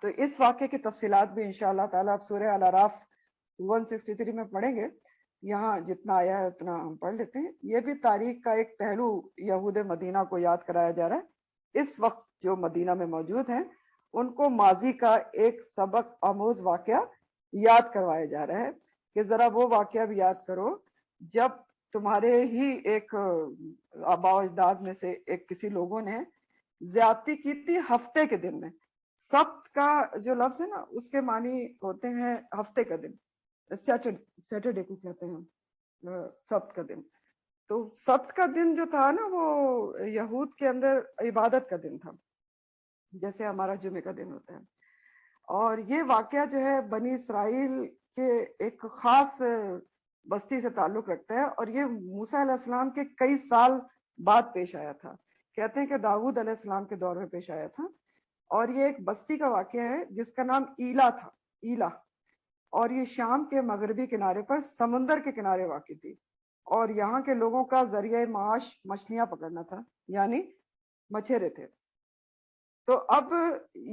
تو اس واقعے کی تفصیلات بھی انشاءاللہ تعالیٰ اب سورہ الاعراف 163 میں پڑھیں گے، یہاں جتنا آیا ہے اتنا ہم پڑھ لیتے ہیں۔ یہ بھی تاریخ کا ایک پہلو یہود مدینہ کو یاد کرایا جا رہا ہے۔ اس وقت جو مدینہ میں موجود ہیں ان کو ماضی کا ایک سبق آموز واقعہ یاد کروایا جا رہا ہے کہ ذرا وہ واقعہ بھی یاد کرو جب تمہارے ہی ایک آباء و اجداد میں سے ایک کسی لوگوں نے زیادتی کی تھی ہفتے کے دن میں۔ سبت کا جو لفظ ہے نا اس کے معنی ہوتے ہیں ہفتے کا دن، سیٹرڈے کو کہتے ہیں سبت کا دن۔ تو سبت کا دن جو تھا نا وہ یہود کے اندر عبادت کا دن تھا، جیسے ہمارا جمعہ کا دن ہوتا ہے۔ اور یہ واقعہ جو ہے بنی اسرائیل کے ایک خاص بستی سے تعلق رکھتا ہے، اور یہ موسیٰ علیہ السلام کے کئی سال بعد پیش آیا تھا۔ کہتے ہیں کہ داؤد علیہ السلام کے دور میں پیش آیا تھا، اور یہ ایک بستی کا واقعہ ہے جس کا نام ایلا تھا، ایلا، اور یہ شام کے مغربی کنارے پر سمندر کے کنارے واقع تھی، اور یہاں کے لوگوں کا ذریعہ معاش مچھلیاں پکڑنا تھا، یعنی مچھیرے تھے۔ تو اب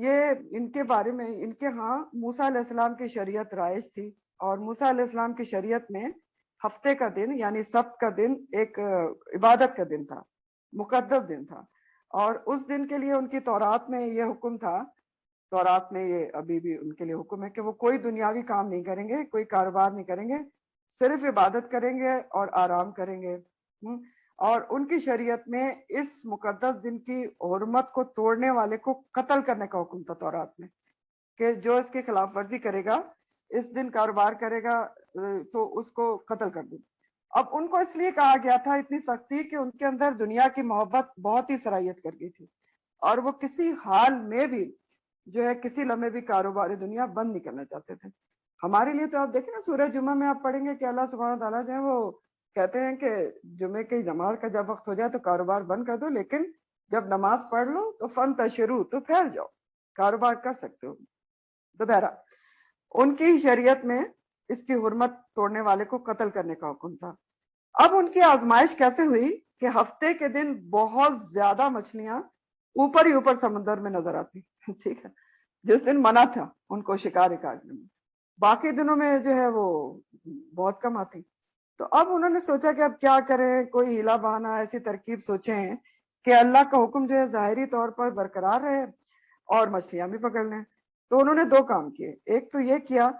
یہ ان کے بارے میں ان کے ہاں موسیٰ علیہ السلام کی شریعت رائج تھی، اور موسیٰ علیہ السلام کی شریعت میں ہفتے کا دن یعنی سبت کا دن ایک عبادت کا دن تھا، مقدس دن تھا، اور اس دن کے لیے ان کی تورات میں یہ حکم تھا، تورات میں یہ ابھی بھی ان کے لیے حکم ہے کہ وہ کوئی دنیاوی کام نہیں کریں گے، کوئی کاروبار نہیں کریں گے، صرف عبادت کریں گے اور آرام کریں گے۔ اور ان کی شریعت میں اس مقدس دن کی حرمت کو توڑنے والے کو قتل کرنے کا حکم تھا تورات میں، کہ جو اس کی خلاف ورزی کرے گا، اس دن کاروبار کرے گا تو اس کو قتل کر دیں۔ اب ان کو اس لیے کہا گیا تھا اتنی سختی کہ ان کے اندر دنیا کی محبت بہت ہی صلاحیت کر گئی تھی، اور وہ کسی حال میں بھی جو ہے کسی لمحے بھی کاروبار دنیا بند نہیں کرنا چاہتے تھے۔ ہمارے لیے تو آپ دیکھیں نا سورہ جمعہ میں آپ پڑھیں گے کہ اللہ سبحانہ تعالیٰ جو ہے وہ کہتے ہیں کہ جمعے کی نماز کا جب وقت ہو جائے تو کاروبار بند کر دو، لیکن جب نماز پڑھ لو تو فانتشروا، تو پھیل جاؤ، کاروبار کر سکتے ہو۔ تو بہرحال ان کی شریعت میں اس کی حرمت توڑنے والے کو قتل کرنے کا حکم تھا۔ اب ان کی آزمائش کیسے ہوئی کہ ہفتے کے دن بہت زیادہ مچھلیاں اوپر ہی اوپر سمندر میں نظر آتی، ٹھیک ہے، جس دن منع تھا ان کو شکار کرنے میں، باقی دنوں میں جو ہے وہ بہت کم آتی۔ تو اب انہوں نے سوچا کہ اب کیا کریں، کوئی ہیلا بہانا ایسی ترکیب سوچیں کہ اللہ کا حکم جو ہے ظاہری طور پر برقرار رہے اور مچھلیاں بھی پکڑ لیں۔ تو انہوں نے دو کام کیے، ایک تو یہ کیا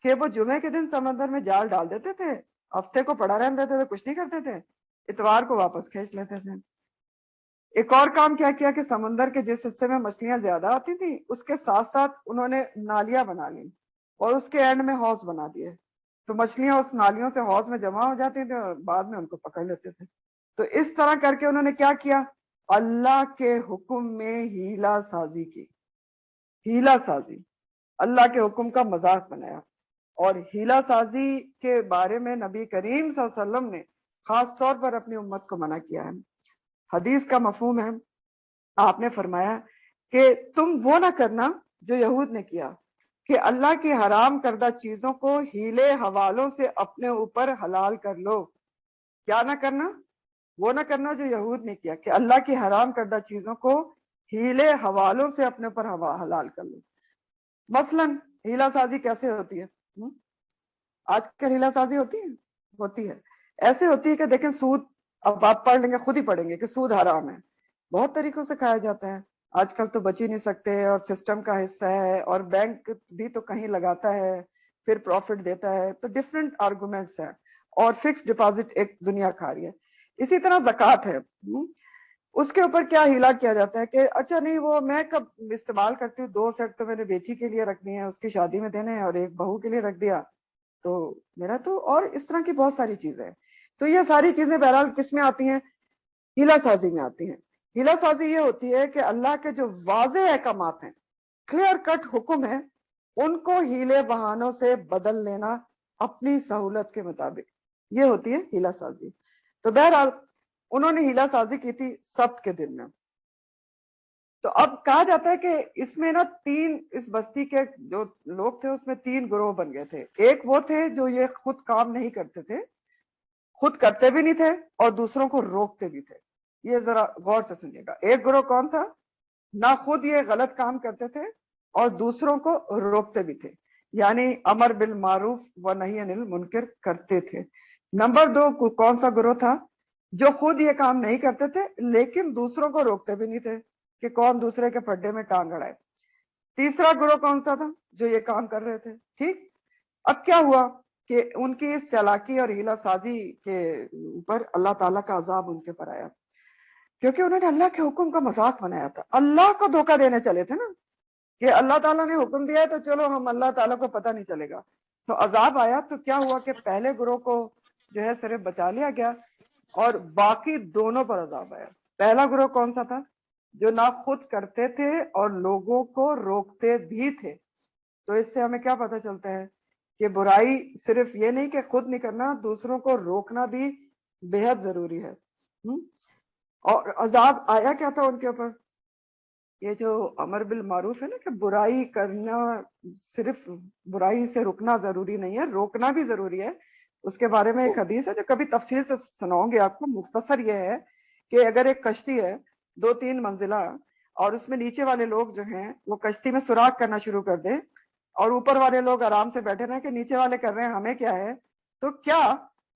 کہ وہ جمعے کے دن سمندر میں جال ڈال دیتے تھے، ہفتے کو پڑا رہنے دیتے تھے، کچھ نہیں کرتے تھے، اتوار کو واپس کھینچ لیتے تھے۔ ایک اور کام کیا کیا کہ سمندر کے جس حصے میں مچھلیاں زیادہ آتی تھیں اس کے ساتھ ساتھ انہوں نے نالیاں بنا لی اور اس کے اینڈ میں حوض بنا دیے، تو مچھلیاں اس نالیوں سے حوض میں جمع ہو جاتی تھیں اور بعد میں ان کو پکڑ لیتے تھے۔ تو اس طرح کر کے انہوں نے کیا کیا، اللہ کے حکم میں ہیلا سازی کی، ہیلا سازی، اللہ کے حکم کا مذاق بنایا۔ اور ہیلا سازی کے بارے میں نبی کریم صلی اللہ علیہ وسلم نے خاص طور پر اپنی امت کو منع کیا ہے۔ حدیث کا مفہوم ہے، آپ نے فرمایا کہ تم وہ نہ کرنا جو یہود نے کیا کہ اللہ کی حرام کردہ چیزوں کو ہیلے حوالوں سے اپنے اوپر حلال کر لو۔ کیا نہ کرنا، وہ نہ کرنا جو یہود نے کیا کہ اللہ کی حرام کردہ چیزوں کو ہیلے حوالوں سے اپنے اوپر حلال کر لو۔ مثلا ہیلا سازی کیسے ہوتی ہے؟ آج کل ہیلا سازی ہوتی ہے ایسے ہوتی ہے کہ دیکھیں سود، اب آپ پڑھ لیں گے، خود ہی پڑھیں گے کہ سود حرام ہے، بہت طریقوں سے کھایا جاتا ہے، آج کل تو بچ ہی نہیں سکتے، اور سسٹم کا حصہ ہے، اور بینک بھی تو کہیں لگاتا ہے پھر پروفٹ دیتا ہے، تو ڈفرینٹ آرگومنٹس ہیں، اور فکس ڈپازٹ ایک دنیا کھا رہی ہے۔ اسی طرح زکوٰۃ ہے، اس کے اوپر کیا ہیلا کیا جاتا ہے کہ اچھا نہیں وہ میں کب استعمال کرتی ہوں، 2 سیٹ تو میں نے بیٹی کے لیے رکھ دی ہیں، اس کی شادی میں دینے ہیں، اور ایک بہو کے لیے رکھ دیا تو میرا تو، اور اس طرح کی بہت ساری چیزیں ہیں۔ تو یہ ساری چیزیں بہرحال کس میں آتی ہیں؟ ہیلا سازی میں آتی ہیں۔ ہیلا سازی یہ ہوتی ہے کہ اللہ کے جو واضح احکامات ہیں، کلیئر کٹ حکم ہے، ان کو ہیلے بہانوں سے بدل لینا اپنی سہولت کے مطابق، یہ ہوتی ہے ہیلا سازی۔ تو بہرحال انہوں نے ہیلا سازی کی تھی سبت کے دن میں۔ تو اب کہا جاتا ہے کہ اس میں نا تین، اس بستی کے جو لوگ تھے اس میں تین گروہ بن گئے تھے. ایک وہ تھے جو یہ خود کام نہیں کرتے تھے، خود کرتے بھی نہیں تھے اور دوسروں کو روکتے بھی تھے. یہ ذرا غور سے سنیے گا. ایک گروہ کون تھا؟ نہ خود یہ غلط کام کرتے تھے اور دوسروں کو روکتے بھی تھے، یعنی امر بالمعروف و نہی عن المنکر کرتے تھے. نمبر دو کون سا گروہ تھا؟ جو خود یہ کام نہیں کرتے تھے لیکن دوسروں کو روکتے بھی نہیں تھے کہ کون دوسرے کے پھڈے میں ٹانگ اڑائے. تیسرا گروہ کون سا تھا؟ جو یہ کام کر رہے تھے. ٹھیک. اب کیا ہوا کہ ان کی اس چالاکی اور ہیلا سازی کے اوپر اللہ تعالیٰ کا عذاب ان کے پر آیا، کیونکہ انہوں نے اللہ کے حکم کا مذاق بنایا تھا. اللہ کو دھوکہ دینے چلے تھے نا کہ اللہ تعالیٰ نے حکم دیا ہے تو چلو ہم اللہ تعالیٰ کو پتہ نہیں چلے گا. تو عذاب آیا. تو کیا ہوا کہ پہلے گروہ کو جو ہے صرف بچا لیا گیا اور باقی دونوں پر عذاب آیا. پہلا گروہ کون سا تھا؟ جو نہ خود کرتے تھے اور لوگوں کو روکتے بھی تھے. تو اس سے ہمیں کیا پتہ چلتا ہے کہ برائی صرف یہ نہیں کہ خود نہیں کرنا، دوسروں کو روکنا بھی بے حد ضروری ہے. اور عذاب آیا کیا تھا ان کے اوپر؟ یہ جو امر بالمعروف ہے نا کہ برائی کرنا، صرف برائی سے رکنا ضروری نہیں ہے، روکنا بھی ضروری ہے. اس کے بارے میں ایک حدیث ہے جو کبھی تفصیل سے سناؤں گے آپ کو. مختصر یہ ہے کہ اگر ایک کشتی ہے 2-3 منزلہ اور اس میں نیچے والے لوگ جو ہیں وہ کشتی میں سوراخ کرنا شروع کر دیں اور اوپر والے لوگ آرام سے بیٹھے رہیں کہ نیچے والے کر رہے ہیں ہمیں کیا ہے، تو کیا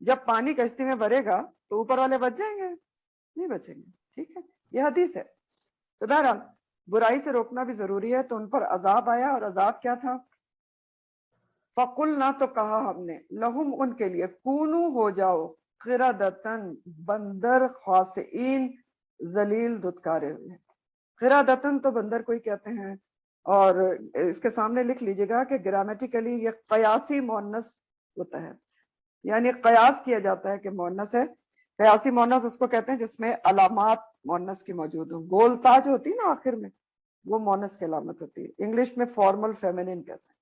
جب پانی کشتی میں بھرے گا تو اوپر والے بچ جائیں گے؟ نہیں بچیں گے. ٹھیک ہے، یہ حدیث ہے. تو بہرحال برائی سے روکنا بھی ضروری ہے. تو ان پر عذاب آیا اور عذاب کیا تھا؟ فَقُلْنَا، تو کہا ہم نے، لہم ان کے لیے، کونو ہو جاؤ، قردتن بندر، خاسئین ذلیل دھتکارے ہوئے. قردتن تو بندر کو ہی کہتے ہیں. اور اس کے سامنے لکھ لیجئے گا کہ گرامیٹیکلی یہ قیاسی مؤنث ہوتا ہے، یعنی قیاس کیا جاتا ہے کہ مؤنث ہے. قیاسی مؤنث اس کو کہتے ہیں جس میں علامات مؤنث کی موجود ہوں. گول تاج ہوتی ہے نا آخر میں، وہ مؤنث کی علامت ہوتی ہے. انگلش میں فارمل فیمینن کہتے ہیں.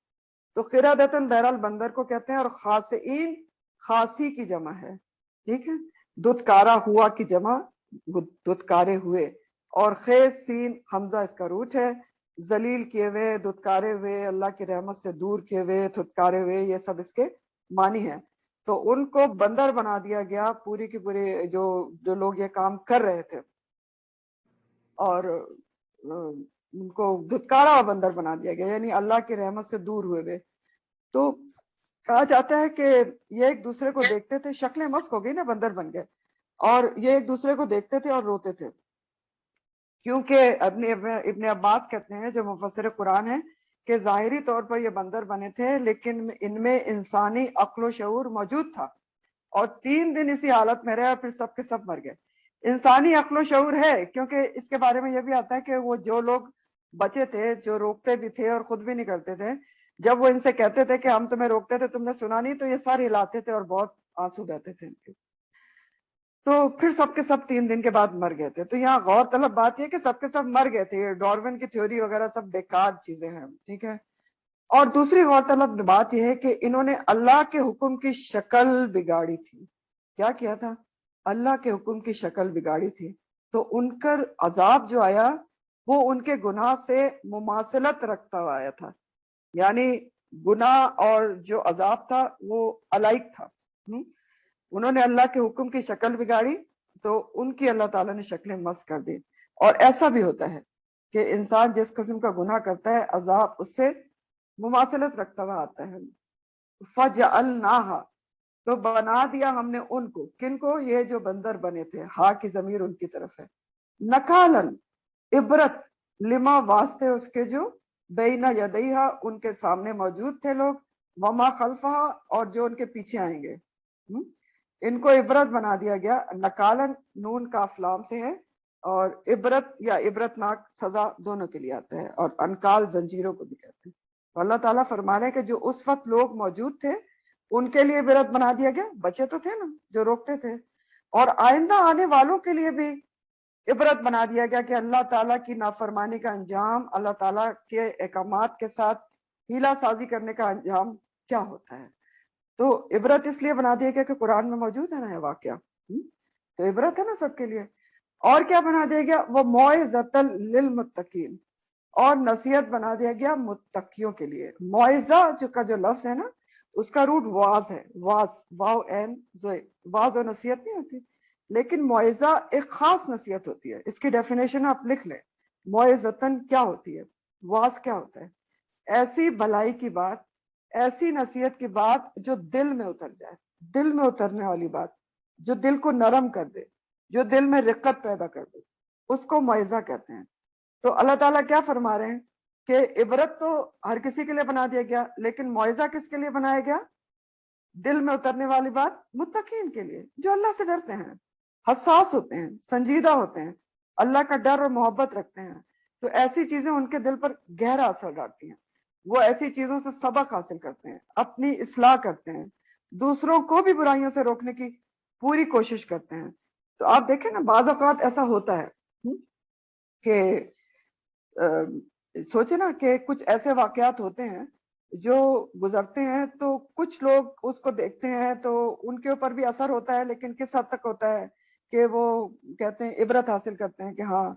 تو قردتن بہرحال بندر کو کہتے ہیں. اور خاسئین خاصی کی جمع ہے. ٹھیک ہے، دھتکارا ہوا کی جمع دھتکارے ہوئے. اور خیز سین حمزہ اس کا روٹ ہے. ذلیل کیے ہوئے، دھتکارے ہوئے، اللہ کی رحمت سے دور کیے ہوئے، دھتکارے ہوئے، یہ سب اس کے معنی ہیں. تو ان کو بندر بنا دیا گیا، پوری کی پوری جو لوگ یہ کام کر رہے تھے، اور ان کو دھتکارا اور بندر بنا دیا گیا، یعنی اللہ کی رحمت سے دور ہوئے ہوئے. تو کہا جاتا ہے کہ یہ ایک دوسرے کو دیکھتے تھے، شکلیں مسخ ہو گئی نا، بندر بن گئے، اور یہ ایک دوسرے کو دیکھتے تھے اور روتے تھے. کیونکہ ابن عباس کہتے ہیں جو مفسر قرآن ہیں کہ ظاہری طور پر یہ بندر بنے تھے لیکن ان میں انسانی عقل و شعور موجود تھا، اور 3 دن اسی حالت میں رہے اور پھر سب کے سب مر گئے. انسانی عقل و شعور ہے کیونکہ اس کے بارے میں یہ بھی آتا ہے کہ وہ جو لوگ بچے تھے، جو روکتے بھی تھے اور خود بھی نہیں کرتے تھے، جب وہ ان سے کہتے تھے کہ ہم تمہیں روکتے تھے تم نے سنا نہیں، تو یہ سارے ہلاتے تھے اور بہت آنسو بہتے تھے ان کے. تو پھر سب کے سب 3 دن کے بعد مر گئے تھے. تو یہاں غور طلب بات یہ کہ سب کے سب مر گئے تھے. ڈاروین کی تھیوری وغیرہ سب بیکار چیزیں ہیں. ٹھیک ہے. اور دوسری غور طلب بات یہ ہے کہ انہوں نے اللہ کے حکم کی شکل بگاڑی تھی. کیا کیا تھا؟ اللہ کے حکم کی شکل بگاڑی تھی. تو ان کا عذاب جو آیا وہ ان کے گناہ سے مماثلت رکھتا ہوا آیا تھا، یعنی گناہ اور جو عذاب تھا وہ الائک تھا. انہوں نے اللہ کے حکم کی شکل بگاڑی تو ان کی اللہ تعالیٰ نے شکلیں مسخ کر دی. اور ایسا بھی ہوتا ہے کہ انسان جس قسم کا گناہ کرتا ہے عذاب اس سے مماثلت رکھتا ہوا آتا ہے. فَجَعَلْنَاهَا، تو بنا دیا ہم نے ان کو. کن کو؟ یہ جو بندر بنے تھے. ہا کی ضمیر ان کی طرف ہے. نکالن، عبرت، لما واسطے اس کے جو بین یدیہا ان کے سامنے موجود تھے لوگ، وما خلفہا اور جو ان کے پیچھے آئیں گے. ان کو عبرت بنا دیا گیا. نکالن نون کاف لام سے ہے، اور عبرت یا عبرتناک سزا دونوں کے لیے آتا ہے، اور انکال زنجیروں کو بھی کہتے ہیں. تو اللہ تعالیٰ فرما رہے ہیں کہ جو اس وقت لوگ موجود تھے ان کے لیے عبرت بنا دیا گیا. بچے تو تھے نا جو روکتے تھے، اور آئندہ آنے والوں کے لیے بھی عبرت بنا دیا گیا کہ اللہ تعالیٰ کی نافرمانی کا انجام، اللہ تعالیٰ کے احکامات کے ساتھ ہیلا سازی کرنے کا انجام کیا ہوتا ہے. تو عبرت اس لیے بنا دیا گیا کہ قرآن میں موجود ہے نا یہ واقعہ. تو عبرت ہے نا سب کے لیے. اور کیا بنا دیا گیا؟ وہ موعظۃ للمتقین، اور نصیحت بنا دیا گیا متقیوں کے لیے. موعظہ کا جو لفظ ہے نا، اس کا روٹ واز ہے، واز، واو این زوئے. واز اور نصیحت نہیں ہوتی، لیکن موعظہ ایک خاص نصیحت ہوتی ہے. اس کی ڈیفینیشن آپ لکھ لیں، موعظتن کیا ہوتی ہے، واز کیا ہوتا ہے؟ ایسی بھلائی کی بات، ایسی نصیحت کی بات جو دل میں اتر جائے، دل میں اترنے والی بات، جو دل کو نرم کر دے، جو دل میں رقت پیدا کر دے، اس کو موعظہ کہتے ہیں. تو اللہ تعالیٰ کیا فرما رہے ہیں کہ عبرت تو ہر کسی کے لیے بنا دیا گیا، لیکن موعظہ کس کے لیے بنایا گیا؟ دل میں اترنے والی بات متقین کے لیے، جو اللہ سے ڈرتے ہیں، حساس ہوتے ہیں، سنجیدہ ہوتے ہیں، اللہ کا ڈر اور محبت رکھتے ہیں. تو ایسی چیزیں ان کے دل پر گہرا اثر ڈالتی ہیں. وہ ایسی چیزوں سے سبق حاصل کرتے ہیں، اپنی اصلاح کرتے ہیں، دوسروں کو بھی برائیوں سے روکنے کی پوری کوشش کرتے ہیں. تو آپ دیکھیں نا، بعض اوقات ایسا ہوتا ہے کہ سوچے نا کہ کچھ ایسے واقعات ہوتے ہیں جو گزرتے ہیں، تو کچھ لوگ اس کو دیکھتے ہیں تو ان کے اوپر بھی اثر ہوتا ہے، لیکن کس حد تک ہوتا ہے کہ وہ کہتے ہیں، عبرت حاصل کرتے ہیں کہ ہاں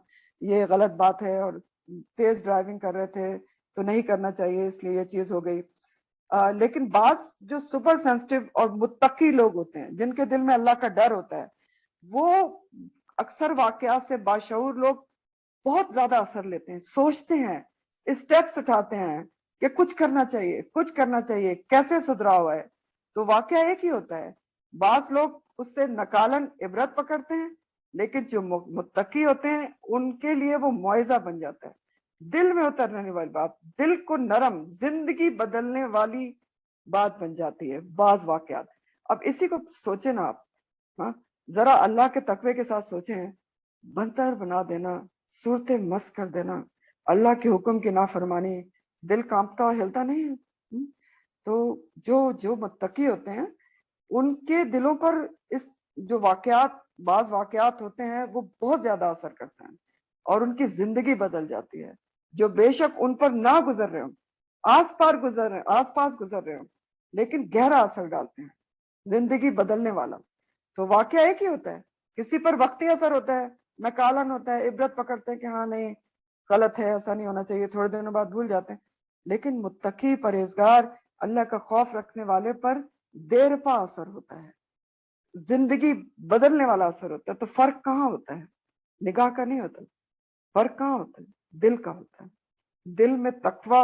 یہ غلط بات ہے، اور تیز ڈرائیونگ کر رہے تھے تو نہیں کرنا چاہیے، اس لیے یہ چیز ہو گئی. لیکن بعض جو سپر سینسٹیو اور متقی لوگ ہوتے ہیں، جن کے دل میں اللہ کا ڈر ہوتا ہے، وہ اکثر واقعات سے باشعور لوگ بہت زیادہ اثر لیتے ہیں، سوچتے ہیں، اسٹیپس اٹھاتے ہیں کہ کچھ کرنا چاہیے، کچھ کرنا چاہیے، کیسے سدھرا ہوا ہے. تو واقعہ ایک ہی ہوتا ہے. بعض لوگ اس سے نکالن عبرت پکڑتے ہیں، لیکن جو متقی ہوتے ہیں ان کے لیے وہ موعظہ بن جاتا ہے، دل میں اترنے والی بات، دل کو نرم، زندگی بدلنے والی بات بن جاتی ہے بعض واقعات. اب اسی کو سوچیں نا آپ، ہاں ذرا اللہ کے تقوی کے ساتھ سوچیں، بنتر بنا دینا، صورتیں مس کر دینا، اللہ کے حکم کی نافرمانی، دل کانپتا اور ہلتا نہیں ہے. تو جو متقی ہوتے ہیں ان کے دلوں پر اس جو واقعات، بعض واقعات ہوتے ہیں وہ بہت زیادہ اثر کرتے ہیں اور ان کی زندگی بدل جاتی ہے. جو بے شک ان پر نہ گزر رہے ہوں، آس پاس گزر رہے ہوں، لیکن گہرا اثر ڈالتے ہیں، زندگی بدلنے والا. تو واقعہ ایک ہی ہوتا ہے، کسی پر وقتی اثر ہوتا ہے، نکالن ہوتا ہے، عبرت پکڑتے ہیں کہ ہاں نہیں غلط ہے، ایسا نہیں ہونا چاہیے، تھوڑے دنوں بعد بھول جاتے ہیں. لیکن متقی، پرہیزگار، اللہ کا خوف رکھنے والے پر دیر پا اثر ہوتا ہے، زندگی بدلنے والا اثر ہوتا ہے. تو فرق کہاں ہوتا ہے؟ نگاہ کا نہیں ہوتا، فرق کہاں ہوتا ہے؟ دل کا ہوتا ہے. دل میں تقوی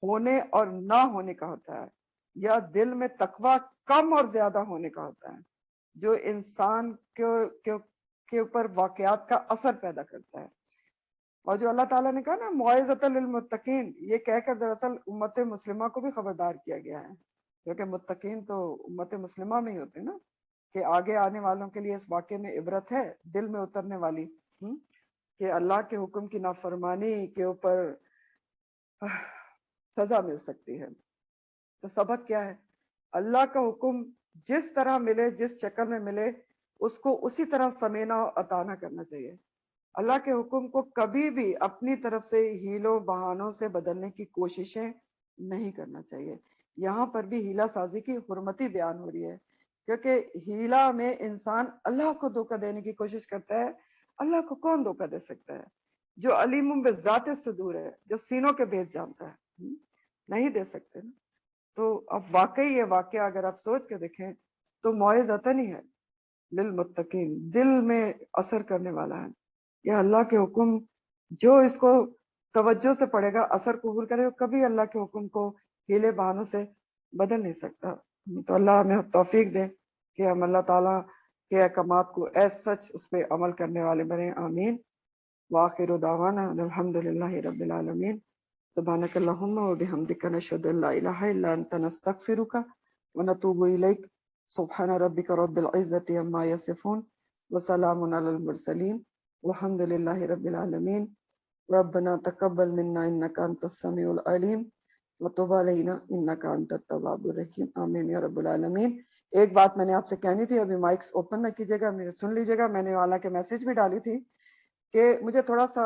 ہونے اور نہ ہونے کا ہوتا ہے، یا دل میں تقوی کم اور زیادہ ہونے کا ہوتا ہے، جو انسان کے اوپر واقعات کا اثر پیدا کرتا ہے. اور جو اللہ تعالیٰ نے کہا نا موعظۃ للمتقین، یہ کہہ کر دراصل امت مسلمہ کو بھی خبردار کیا گیا ہے، کیونکہ متقین تو امت مسلمہ میں ہی ہوتے نا، کہ آگے آنے والوں کے لیے اس واقعے میں عبرت ہے دل میں اترنے والی، کہ اللہ کے حکم کی نافرمانی کے اوپر سزا مل سکتی ہے. تو سبق کیا ہے؟ اللہ کا حکم جس طرح ملے، جس شکل میں ملے، اس کو اسی طرح سمینا اور عطا نہ کرنا چاہیے. اللہ کے حکم کو کبھی بھی اپنی طرف سے ہیلوں بہانوں سے بدلنے کی کوششیں نہیں کرنا چاہیے. یہاں پر بھی ہیلا سازی کی حرمتی بیان ہو رہی ہے، کیونکہ ہیلا میں انسان اللہ کو دھوکہ دینے کی کوشش کرتا ہے. اللہ کو کون دھوکہ دے سکتا ہے؟ جو علیم بذات الصدور ہے، جو سینوں کے بھید جانتا ہے، نہیں دے سکتے نا. تو اب واقعی یہ واقعہ اگر آپ سوچ کے دیکھیں تو موعظۃ ہی ہے للمتقین، دل میں اثر کرنے والا ہے. یا اللہ کے حکم جو اس کو توجہ سے پڑھے گا، اثر قبول کرے گا، کبھی اللہ کے حکم کو ہیلے بہانوں سے بدل نہیں سکتا. تو اللہ ہمیں توفیق دے کہ ہم اللہ تعالیٰ کے احکامات کو ایز سچ اس پہ عمل کرنے والے بنیں. آمین. وآخر دعوانا الحمد للہ رب العالمین. سبحانک اللہم وبحمدک نشہد ان لا الہ الا انت نستغفرک ونتوب الیک. سبحان ربک رب العزة عما یصفون وسلام علی المرسلین والحمد للہ رب العالمین. ربنا تقبل منا انک انت السمیع العلیم وتب علینا انک انت التواب الرحیم. آمین یا رب العالمین. ایک بات میں نے آپ سے کہنی تھی، ابھی مائکس اوپن نہ کیجیے گا، میرے سن لیجیے گا. میں نے والا کے میسج بھی ڈالی تھی کہ مجھے تھوڑا سا،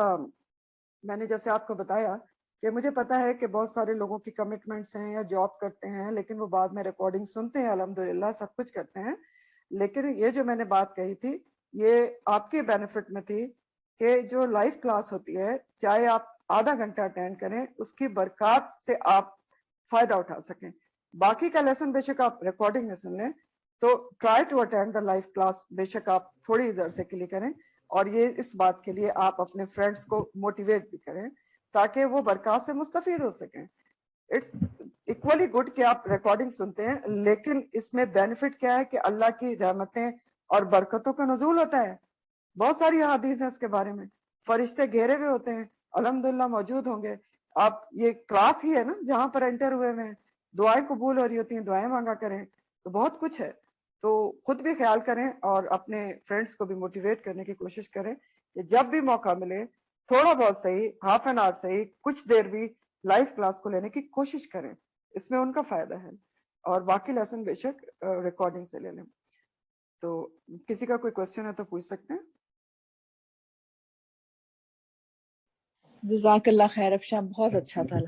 میں نے جیسے آپ کو بتایا کہ مجھے پتا ہے کہ بہت سارے لوگوں کی کمٹمنٹس ہیں یا جاب کرتے ہیں، لیکن وہ بعد میں ریکارڈنگ سنتے ہیں، الحمدللہ سب کچھ کرتے ہیں. لیکن یہ جو میں نے بات کہی تھی یہ آپ کے بینیفٹ میں تھی کہ جو لائیو کلاس ہوتی ہے چاہے آپ آدھا گھنٹہ اٹینڈ کریں اس کی برکات سے آپ فائدہ اٹھا سکیں. باقی کا لیسن بے شک آپ ریکارڈنگ میں سن لیں, تو try to attend the life class, بے شک آپ تھوڑی دیر سے کے لیے کریں, اور یہ اس بات کے لیے آپ اپنے فرینڈس کو موٹیویٹ بھی کریں تاکہ وہ برکات سے مستفید ہو سکیں. اٹس اکولی گڈ کہ آپ ریکارڈنگ سنتے ہیں, لیکن اس میں بینیفٹ کیا ہے کہ اللہ کی رحمتیں اور برکتوں کا نزول ہوتا ہے. بہت ساری احادیث ہیں اس کے بارے میں, فرشتے گھیرے ہوئے ہوتے ہیں, الحمدللہ موجود ہوں گے. آپ یہ کلاس ہی ہے نا جہاں پر انٹر ہوئے ہیں, دعائیں قبول ہو رہی ہوتی ہیں, دعائیں مانگا کریں, تو بہت کچھ ہے. تو خود بھی خیال کریں اور اپنے فرینڈس کو بھی موٹیویٹ کرنے کی کوشش کریں کہ جب بھی موقع ملے تھوڑا بہت صحیح, ہاف این آور صحیح, کچھ دیر بھی لائف کلاس کو لینے کی کوشش کریں, اس میں ان کا فائدہ ہے. اور باقی لیسن بے شک ریکارڈنگ سے لے لیں. تو کسی کا کوئی کوشچن ہے تو پوچھ سکتے ہیں. جزاک اللہ خیر افشاں, بہت اچھا تھا.